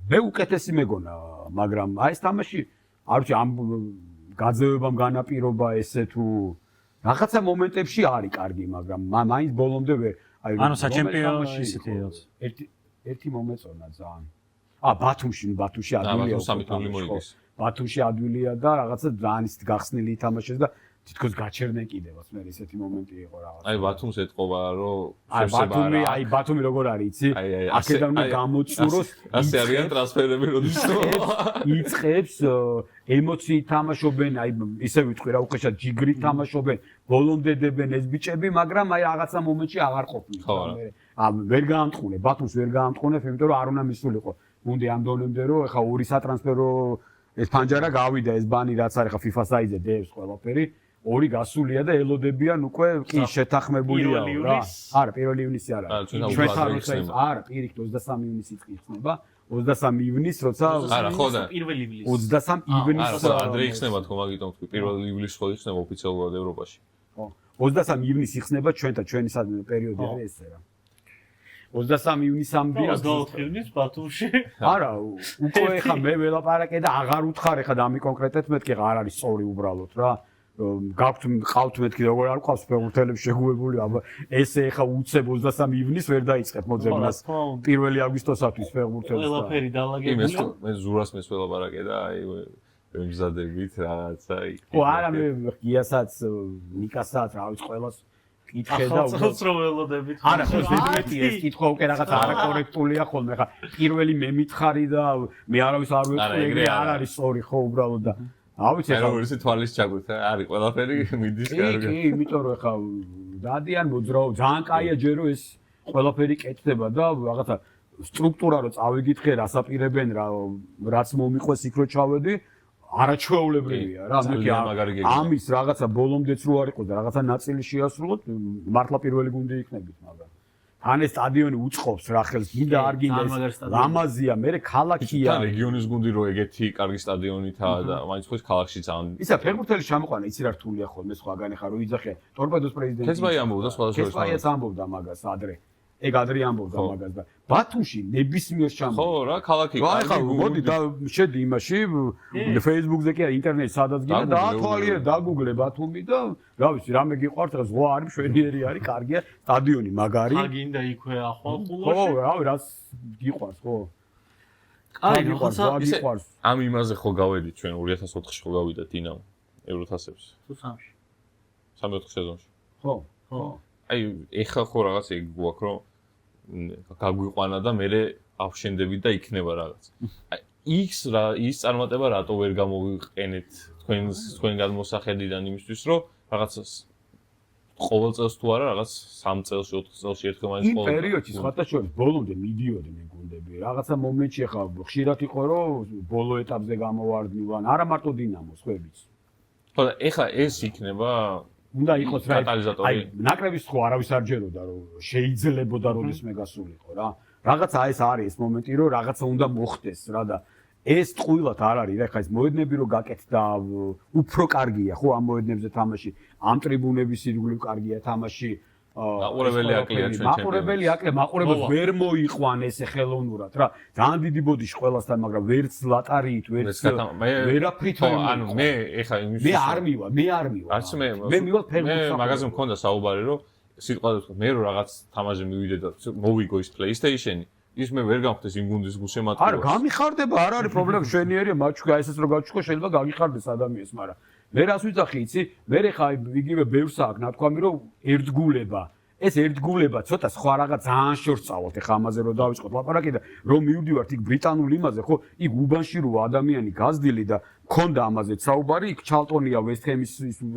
მე უკეთესი მეგონა, მაგრამ აი ეს თამაში არ ვიცი ამ გაძევებამ განაპირობა ესე თუ რაღაცა მომენტებში არის კარგი, მაგრამ მაინც ბოლომდე ვერ აი ანუ საჩემპიონო ისეთი ერთი მომეწონა ძალიან. ბათუმში ადვილია. ბათუმში ადვილია და რაღაცა ძალიან ისეთ გახსნილი ითამაშეს და თითქოს გაჩერდნენ კიდევაც მე ესეთი მომენტი იყო რაღაც. აი ბათუმს ეთყობა რომ აი ბათუმი როგორ არის იცი? აქედან უნდა გამოწუროს. ასე არიან ტრანსფერები როდესაც იწყებს ემოციით თამაშობენ, აი ისე ვიტყვი რა უხეშად ჯიგრით თამაშობენ, ბოლომდე დებენ ეს ბიჭები, მაგრამ აი რაღაცა მომენტში აღარ ყოფნით. ვერ გაამტყუნე, ბათუმს ვერ გაამტყუნე, იმიტომ რომ არ უნდა მისულიყო. გუნდი ამ დონემდე რომ ეხა ორი სატრანსფერო ეს ფანჯარა გავიდა ეს ბანი რაც არის ხა FIFA საიზე დევს ყველაფერი ორი გასულია და ელოდებიან უკვე კი შეთანხმებულია რა არა 1 ივნისი არა არა პირიქით 23 ივნისი ხდება 23 ივნის როცა არა ხო და 1 ივლისი 23 ივნის ადრე იხსნება თქო მაგიტომ თქვი 1 ივლისს ხო იხსნება ოფიციალურად ევროპაში ხო 23 ივნისს იხსნება ჩვენი პერიოდი არის ესე რა 23 ივნისამდე 24 ივნისს ბათუმში არა უკვე ხა მე ველაპარაკე და აღარ უთხარ ხა დამი კონკრეტეთ მეთქი არ არის სწორი უბრალოდ რა ყავთ მეთქი როგორ არ ყავს ფეხბურთელებს შეგუებული აბა ესე ხა უცებ 23 ივნისს ვერ დაიწყებ მოძებნას 1 აგვისტოსათვის ფეხბურთელებს ყველაფერი დაალაგებულია მე ზურას მეს ველაპარაკე და აი ვემზადებით რაღაცა იქ ხო არა მე გიასაც ნიკასაც რა ვიცი ყველას კითხე და უცროველოდებით არა ხო ზედმეტი ეს კითხვა უკვე რაღაც არაკორექტულია ხოლმე ხა პირველი მე მითხარი და მე არავის არ ვეწყი ეგრე არ არის სწორი ხო უბრალოდ და ავიცი ხა როგორ ისე თვალის ჩაგვით არის ყველაფერი მიდის კარგად კი იმიტომ რომ ხა დადიან მოძრაო ძალიან კაია ჯერო ეს ყველაფერი კეთდება და რაღაცა სტრუქტურა რო წავიგითხე რასაპირებენ რაც მომიყვეს იქ რო ჩავედი არაჩვეულებრივია რა მე ამის რაღაცა ბოლომდეც რო არ იყოს და რაღაცა ნაწილი შეასრულოთ მართლა პირველი გუნდი იქნებით მაგრამ ან ეს სტადიონი უწყობს რა ხელს გინდა არ გინდა ეს ლამაზია მე ქალაქია და რეგიონის გუნდი რო ეგეთი კარგი სტადიონითაა და მაინც ხო ეს ქალაქში ძალიან ისა ფეხბურთელი ჩამოყვანა იცი რა რთულია ხოლმე სხვაგან ხარ რო იძახე ტორპედოს პრეზიდენტი ქესბაი ამბობდა სხვადასხვა ქესბაიაც ამბობდა მაგას ადრე ეგ ადრე ამბობდა მაგას და ბათუმში ნებისმიერ ჩამოვა ხო რა ქალაქი აი ხა მოდი და შედი იმაში Facebook-ზე კი ინტერნეტ სადაც გინდა დაათვალიერე დაგუგლე ბათუმი და რა ვიცი რამე გიყვართ რა ზღვა არის მშვენიერი არის კარგია სტადიონი მაგარი ხა გინდა იქვე ახალ ხულოში ხო რავი რაც გიყვარს ხო აი რაღაცა ისე ამ იმაზე ხო გავედით ჩვენ 2004-ში ხო გავიდა დინამო ევროთასებს თუ 3-ში 3-4 სეზონში ხო აი ეხლა ხო რაღაც ეგ გვაქვს რომ გაგვიყვანა და მე ავშენდებით და იქნება რაღაც. აი ის წარმატება რატო ვერ გამოვიყენეთ თქვენ გადმოსახედიდან იმისთვის, რომ რაღაცას ყოველ წელს თუ არა, რაღაც 3 წელში, 4 წელში ერთხელ მაინც იმ პერიოდში სხვათა შორის ბოლომდე მიდიოდნენ გუნდები. რაღაცა მომენტში ხა ხშირად იყო, რომ ბოლო ეტაპზე გამოვარდნილან, არა მარტო დინამოს, ხვებიც. ხო და ეხლა ეს იქნება უნდა იყოს რა კატალიზატორი. ნაკრების ხო არავის არ ჯეროდა, რომ შეიძლებოდა როდესმე გასულიყო რა. რაღაცა ეს არის ეს მომენტი, რომ რაღაცა უნდა მოხდეს რა და ეს ტყუილად არ არის რა, ხა ეს მოედნები რო გაკეთდა, უფრო კარგია ხო ამ მოედნებზე თამაში, ამ ტრიბუნების ირგვლივ კარგია თამაში. მაყურებელი აკლია ჩვენ ჩემპიონატს. მაყურებელი აკლია, მაყურებელს ვერ მოიყვან ესე ხელოვნურად რა. ძალიან დიდი ბოდიში ყველასთან, მაგრამ ვერც ლატარიით, ვერც ვერაფრით ვერ ანუ მე ეხლა იმის მე არ მივა. არც მე მივა ფეხბურთს. მე მაგაზე მქონდა საუბარი, რომ სიტყვაზე ვთქვა, მე რო რაღაც თამაში მივიდე და მოვიგო ის PlayStation-ი, ის მე ვერ გამხდეს იმ გუნდის გულშემატკივრს. არა, გამიხარდება, არ არის პრობლემა, შვენიერია, მაჩქა ესეც რო გაჩქო, შეიძლება გაგიხარდეს ადამიანს, მაგრამ მე რას ვიცახი, იცი? მე ხა იგივე ბევრს აქვს ნათქვამი, რომ ერთგულება ეს ერთგულება ცოტა სხვა რაღაც ძალიან შორს წავალთ ეხა ამაზე რომ დავიწყოთ ლაპარაკი და რომ მივდივართ იქ ბრიტანულ იმაზე ხო იქ უბანში როა ადამიანი გაზრდილი და მქონდა ამაზეც საუბარი იქ ჩალტონია ვესტჰემის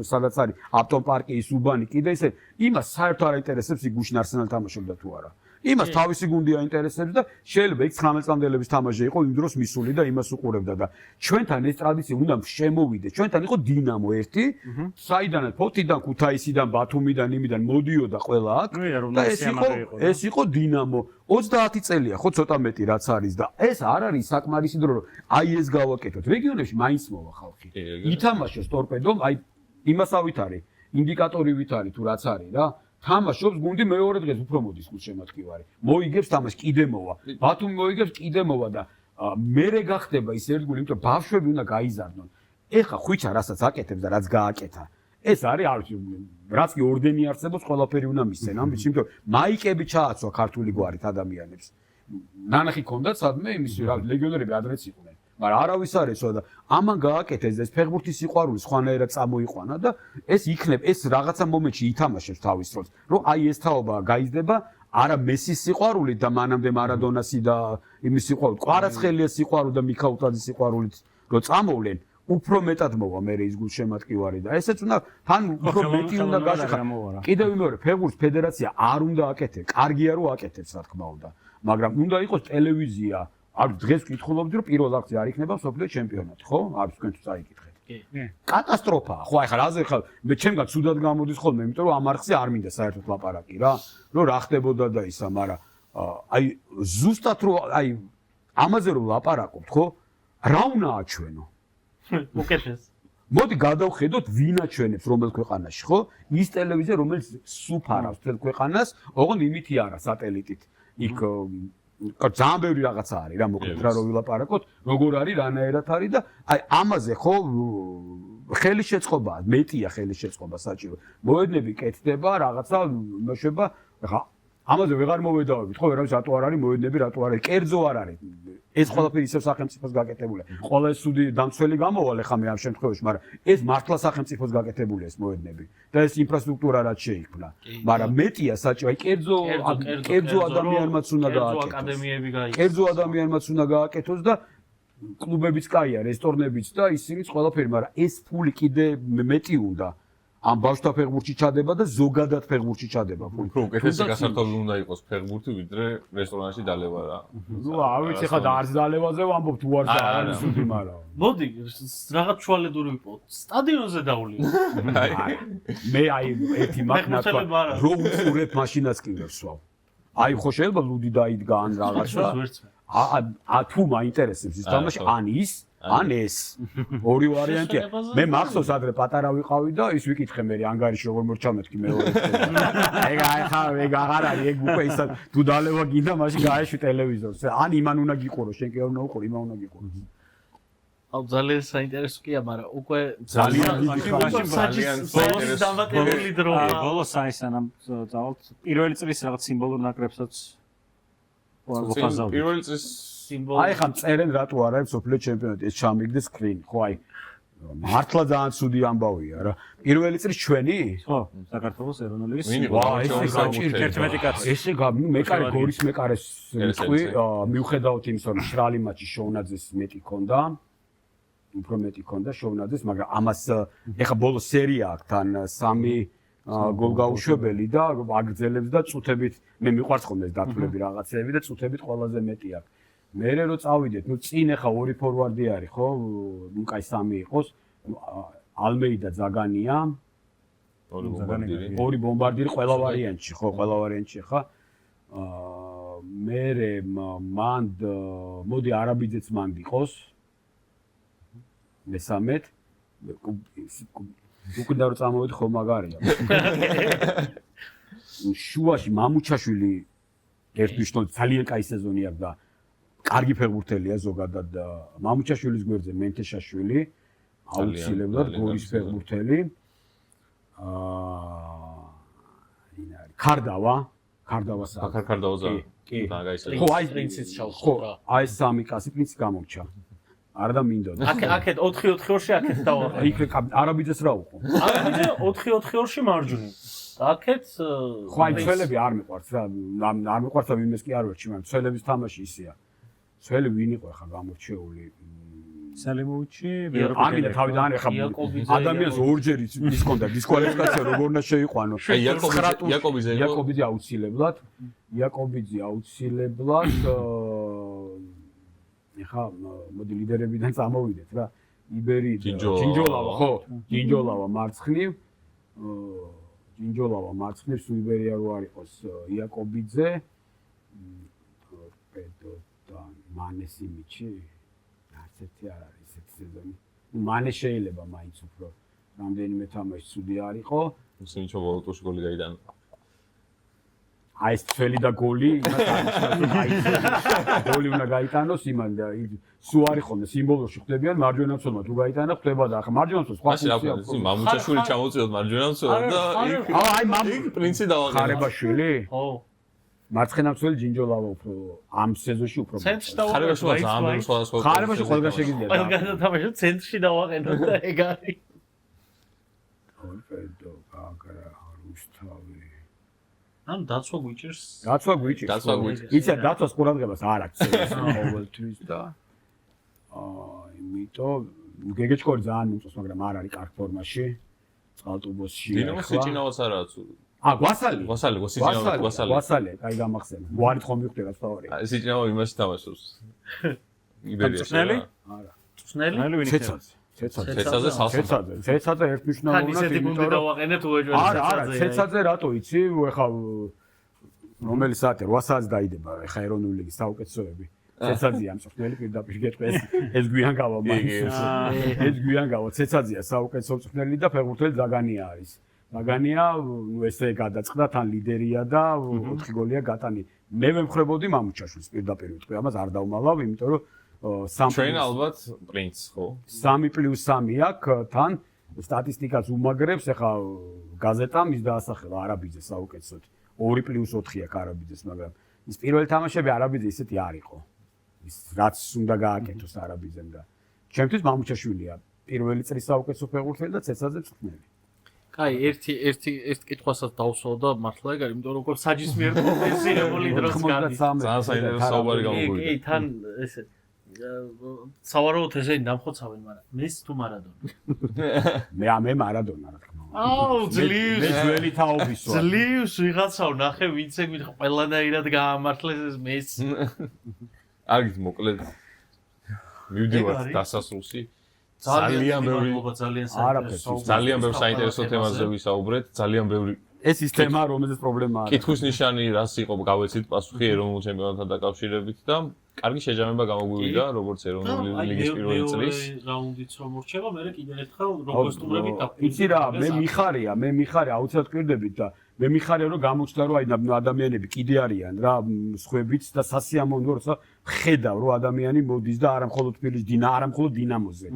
სადაც არის აპტონ პარკი ის უბანი კიდე ისე იმას საერთოდ არ აინტერესებს იქ გუშინ არსენალ თამაშობდა თუ არა იმას თავისი გუნდი აინტერესებს და შეიძლება იქ 19 წლამდელების თამაში იყო იმ დროს მისული და იმას უყურებდა და ჩვენთან ეს ტრადიცია უნდა შემოვიდეს ჩვენთან იყო დინამო ერთი საიდანაც ფოთიდან ქუთაისიდან ბათუმიდან იმიდან მოდიოდა ყველა აქ და ეს იყო დინამო 30 წელია ხო ცოტა მეტი რაც არის და ეს არ არის საკმარისი დრო რომ აი ეს გავაკეთოთ რეგიონებში მაინც მოვა ხალხი ითამაშოს ტორპედომ აი იმასავით არის ინდიკატორივით არის თუ რაც არის რა თამაშობს გუნდი მეორე დღეს უფრო მოდის გულშემატკივარი. მოიგებს თამაში კიდე მოვა. ბათუმი მოიგებს კიდე მოვა და მერე გახდება ის ერთგული, იმიტომ რომ ბავშვები უნდა გაიზარდონ. ეხა ხვიჩა რასაც აკეთებს და რაც გააკეთა. ეს არის არ ვიცი, რაც კი ორდენი არსებობს, ყველაფერი უნდა მისცენ. ამბიცი, იმიტომ რომ მაიკები ჩააცვა ქართული გვარით ადამიანებს. ნანახი ქონდათ სადმე იმის რა ლეგიონერები ადრეც იყვნენ. მაგრამ არავის არ ესვა და ამან გააკეთეს ეს ფეხბურთის სიყვარული სხვანაირად წამოიყვანა და ეს იქნებ ეს რაღაცა მომენტში ითამაშებს თავის როლს რომ აი ეს თაობა გაიზრდება არა მესის სიყვარულით და მანამდე მარადონასი და იმის სიყვარულით კვარაცხელიას სიყვარული და მიქაუტაძის სიყვარულით რომ წამოვლენ უფრო მეტად მოვა მე ის გულშემატკივარი და ესეც უნდა თან უფრო მეტი უნდა გაშეხა კიდევ მეორე ფეხბურთის ფედერაცია არ უნდა აკეთებს კარგია რომ აკეთებს რა თქმა უნდა მაგრამ უნდა იყოს ტელევიზია არ დღეს ვკითხულობდი რომ პირველ აქცია არ იქნება სოფლიო ჩემპიონატი ხო? არის თქვენ თუ წაიკითხეთ. კი. კატასტროფაა. ხო, ახლა რაზე ხარ? მე ჩემგან ცუდად გამოდის ხოლმე, იმიტომ რომ ამ არხზე არ მინდა საერთოდ ლაპარაკი რა. რომ რა ხდებოდა და ისა, მაგრამ აი ზუსტად რომ აი ამაზე რომ ლაპარაკობთ, ხო? რა უნდა აჩვენო? უკეთეს. მოდი გადავხედოთ ვინ აჩვენებს რომელ ქვეყანაში, ხო? ის ტელევიზია რომელიც სუფარავს თელ ქვეყანას, ოღონდ იმითი არა სატელიტით. იქ ძალიან ბევრი რაღაცა არის რა მოკლედ რა რო ვილაპარაკოთ როგორ არის რანაირად არის და აი ამაზე ხო ხელი შეწყობაა მეტია ხელი შეწყობა საჭირო მოედნები კეთდება რაღაცა მოშება ხა ამაზე ვეღარ მოვედავებით ხო ვერავის რატო არ არის მოედნები რატო არ არის კერძო არ არის ეს ყველაფერი ისევ სახელმწიფოს გაკეთებულია ყველა ეს სუდი დამცველი გამოვალ ხა მე ამ შემთხვევაში მაგრამ ეს მართლა სახელმწიფოს გაკეთებულია ეს მოედნები და ეს ინფრასტრუქტურა რაც შეიქმნა მაგრამ მეტია საჭირო აი კერძო ადამიანმაც უნდა გააკეთოს აკადემიები გაიგოს კერძო ადამიანმაც უნდა გააკეთოს და კლუბებიც კაია რესტორნებიც და ისინიც ყველაფერი მაგრამ ეს ფული კიდე მეტი უნდა ამ ბავშვთა ფეხბურთში ჩადება და ზოგადად ფეხბურთში ჩადება ფული. უფრო უკეთესი გასართობი უნდა იყოს ფეხბურთი ვიდრე რესტორანში დალევა რა. ნუ არ ვიცი ხა და არც დალევაზე ვამბობ თუ არ არის სუდი მაგრამ. მოდი რაღაც შუალედური ვიპოვოთ. სტადიონზე დავuliო. მე აი ერთი მაგნატვა რო უყურებ მაშინაც კი ვერსვავ. აი ხო შეიძლება ლუდი დაიდგა ან რაღაცა. თუ მაინტერესებს ის თამაში ან ის ან ეს ორი ვარიანტია მე მახსოვს ადრე პატარა ვიყავი და ის ვიკითხე მე ანგარიში როგორ მორჩამეთქი მეორე ეგ აღარ არის ეგ უკვე ისა თუ დალევა გინდა მაშინ გაეშვი ტელევიზორს ან იმან უნდა გიყურო შენ კი არ უნდა უყურო იმან უნდა გიყურო აუ ძალიან საინტერესო კია მაგრამ უკვე ძალიან ბოლოს დამატებული დროა ბოლოს აი სანამ წავალთ პირველი წრის რაღაც სიმბოლურ ნაკრებსაც პირველი წრის აი ხან წერენ რატო არ არის სოფლიო ჩემპიონატი ეს ჩამიგდეს სკრინი ხო აი მართლა ძალიან ცუდი ამბავია რა პირველი წრის ჩვენი ხო საქართველოს ეროვნული ესე მეკარე გორის მეკარეს მიწვი მიუხედავად იმისა რომ შრალი მატჩი შოვნაძეს მეტი ქონდა უფრო მეტი ქონდა შოვნაძეს, მაგრამ ამას ეხა ბოლო სერია აქვს თან 3 გოლ გაუშვებელი და აგრძელებს და წუთებით მე მიყვარს ხოლმე ეს დათვლები რაღაცეები და წუთებით ყველაზე მეტი აქვს. მერე რო წავიდეთ, ნუ წინ ეხა 2 ფორვარდი არის, ხო? ნუ კაი 3 იყოს. ალმეიდა ზაგანია, 2 ბომბარდირი ყველა ვარიანტში, ხო, ყველა ვარიანტში ხა. მერე მანდ მოდი არაბიძეც მანდ იყოს. მესამედ უკდა რომ წამოვიდე ხო მაგარია. შუაში მამუჩაშვილი ერთნიშნულ ძალიან კაი სეზონი აქვს და კარგი ფეხბურთელია ზოგადად მამუჩაშვილის გვერდზე მენთეშაშვილი აუცილებლად გორის ფეხბურთელი. ქარდავას ქარდავაზა. კი. ხო, აი პრინცის ჩავს. ხო, აი 3 კასი პრინცი გამორჩა. არა და მინდოდა. აქეთ 4-4-2-ში აქეთ დავაყენე. იქ არაბიძეს რა უყო? არაბიძე 4-4-2-ში მარჯვნივ. აქეთ ხო, აი ცველები არ მიყვარს რა. არ მიყვარს და ვინმეს კი არ ვერჩი, მაგრამ ცველების თამაში ისეა. ცველი ვინ იყო ხა გამორჩეული? სალიმოვიჩი, ამინა თავიდან ეხა ადამიანს ორჯერ ის კონდა დისკვალიფიკაცია როგორ უნდა შეიყვანო. იაკობიძე აუცილებლად. ეხა მოდი ლიდერებიდან წამოვიდეთ რა. იბერი ჯინჯოლავა, ხო, ჯინჯოლავა მარცხნივ, სუიბერია რო არ იყოს იაკობიძე, ტორპედო და მანესიმიჩი. არცერთი არ არის ესეთი სეზონი. მანე შეიძლება მაინც უფრო რამდენიმე თამაში ცუდი არ იყო. სინჩო ბოლოტოში გოლი გაიტანა. აი ეს წელი და გოლი, გოლი უნდა გაიტანოს იმან და სუ არის ხოლმე სიმბოლოში ხდებიან მარჯვენა მცველმა თუ გაიტანა ხდება და ახლა მარჯვენა მცველს სხვა ფუნქცია აქვს. მამუჩაშვილი ჩამოწიოთ მარჯვენა მცველად და იქ პრინცი დავაყენოთ. ხარებაშვილი? ხო. მარცხენა მცველი ჯინჯოლავა უფრო ამ სეზონში უფრო. ხარებაში ძალიან სხვადასხვა. ხარებაში ყველგან შეგიძლია. ყველგან თამაში ცენტრში დავაყენოთ და ეგ არის. ტორპედო, გაგრა, რუსთავი. ან დაცვა გვიჭირს. დაცვა გვიჭირს. იცი დაცვას ყურადღებას არ აქვს ყოველთვის და იმიტომ გეგეჭკორი ძალიან მომწონს, მაგრამ არ არის კარგ ფორმაში. წყალტუბოში. დინამოს სიჭინავაც არაა. გვასალე, კაი გამახსენე. გვარით ხომ მიხვდება სწავალი. სიჭინავა იმაში თამაშობს. იბერიაში. არა. წვნელი? ცეცაძე ერთნიშნულოვნად ისეთი გუნდი დავაყენეთ უეჯველი ცეცაძე. არა, ცეცაძე რატო იცი? ეხა რომელი საათი 8 საათს დაიდება ეხა ეროვნული ლიგის საუკეთესოები. ცეცაძეა მწვრთნელი პირდაპირ გეტყვეს ეს გვიან გავა მაინც. ეს გვიან გავა ცეცაძეა საუკეთესო მწვრთნელი და ფეხბურთელი ზაგანია არის. ზაგანია ნუ ესე გადაწყდა თან ლიდერია და 4 გოლია გატანი. მე ვემხრებოდი მამუჩაშვილს პირდაპირ ვიტყვი, ამას არ დავმალავ, იმიტომ რომ 3 ალბათ პრინც ხო 3+3 აქვს თან სტატისტიკას უმაგრებს ეხა გაზეტამ ის დაასახელა არაბიძეს საუკეთესოდ 2+4 აქვს არაბიძეს მაგრამ ის პირველი თამაშები არაბიძე ისეთი არ იყო ის რაც უნდა გააკეთოს არაბიძემ და ჩემთვის მამუჩაშვილია პირველი წრის საუკეთესო ფეხბურთელი და ცეცაძე მწვრთნელი კაი ერთი კითხვასაც დავსვავ და მართლა ეგ არის იმიტომ რომ საჯისმიერ კომპენსირებული დროს გადის ძალიან საინტერესო საუბარი გამოგვიდა კი თან ესე სავარაუდოდ ესენი დამხოცავენ, მაგრამ მის თუ მარადონა. მე მარადონა რა თქმა უნდა. აუ, ძლივს. მე ძველი თაობის ვარ. ძლივს ვიღაცავ ნახე, ვინც ეგ ყველანაირად გაამართლეს ეს მის. აგით მოკლედ. მივდივართ დასასრულში. ძალიან ბევრი საინტერესო თემაზე ვისაუბრეთ, ძალიან ბევრი ეს ის თემა რომელზეც პრობლემაა. კითხვის ნიშანი რას იყო გავეცით პასუხი ეროვნულ ჩემპიონატთან დაკავშირებით და კარგი შეჯამება გამოგვივიდა როგორც ეროვნული ლიგის პირველი წლის რაუნდიც რომ ურჩება, მე კიდევ ერთხელ როგორც სტუმრებით დაფიქრე. იცი რა, მე მიხარია აუცილებლად კვირდებით და მე მიხარია რომ გამოჩნდა რომ აი ადამიანები კიდე არიან რა სხვებიც და სასიამოვნოა როცა ხედავ რომ ადამიანი მოდის და არა მხოლოდ თბილისში არა მხოლოდ დინამოზე.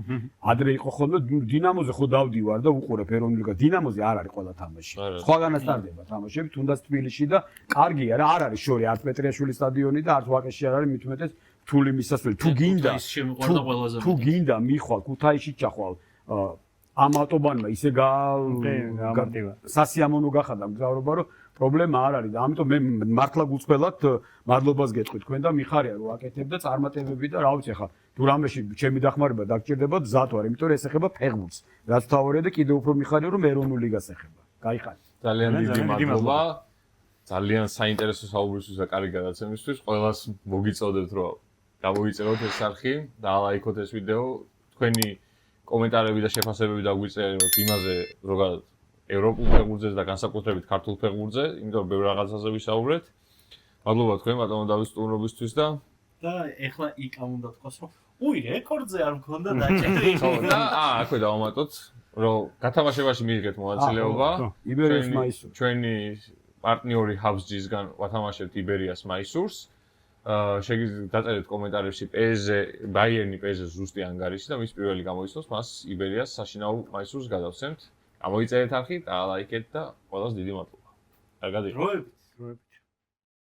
ადრე იყო ხოლმე დინამოზე ხო დავდივარ და უყურებ ეროვნული ლიგა. დინამოზე არ არის ყველა თამაში. სხვაგანაც ტარდება თამაშები თუნდაც თბილისში და კარგია რა არ არის შორი არც პეტრიაშვილის სტადიონი და არც ვაკეში არ არის მით უმეტეს თული მისასვლელი თუ გინდა მიხვალ ქუთაისში ჩახვალ ამ ავტობანმა ისე სასიამოვნო გახადა მგზავრობა რომ პრობლემა არ არის და ამიტომ მე მართლა გულწრფელად მადლობას გეტყვი თქვენ და მიხარია რომ აკეთებ და წარმატებები და რა ვიცი ხა თუ რამეში ჩემი დახმარება დაგჭირდება მზად ვარ იმიტომ რომ ეს ეხება ფეხბურთს რაც თავარია და კიდევ უფრო მიხარია რომ ეროვნულ ლიგას ეხება გაიხარეთ ძალიან დიდი ძალიან დიდი მადლობა ძალიან საინტერესო საუბრისთვის და კარგი გადაცემისთვის ყველას მოგიწოდებთ რომ გამოიწეროთ ეს არხი და ლაიქოთ ეს ვიდეო თქვენი კომენტარები და შეფასებები დაგვიწეროთ იმაზე ზოგადად ევროპულ ფეხბურთზე და განსაკუთრებით ქართულ ფეხბურთზე, იმიტომ რომ ბევრ რაღაცაზე ვისაუბრეთ. მადლობა თქვენ ბატონო დავის სტუმრობისთვის და ეხლა იკამ უნდა თქვას რომ უი რეკორდზე არ მქონდა დაჭერილი. ხო და აქვე დავამატოთ რომ გათამაშებაში მიიღეთ მონაწილეობა. იბერიის მაისურს. ჩვენი პარტნიორი HubsG-სგან ვათამაშებთ იბერიას მაისურს. შეგიძლიათ დაწერეთ კომენტარებში PSG ბაიერნი PSG ზუსტი ანგარიში და მის პირველი გამოიცნოს მას იბერიას საშინაო მაისურს გადავცემთ. გამოიწერეთ არხი და ლაიქეთ და ყველას დიდი მადლობა. კარგად იყო. დროებით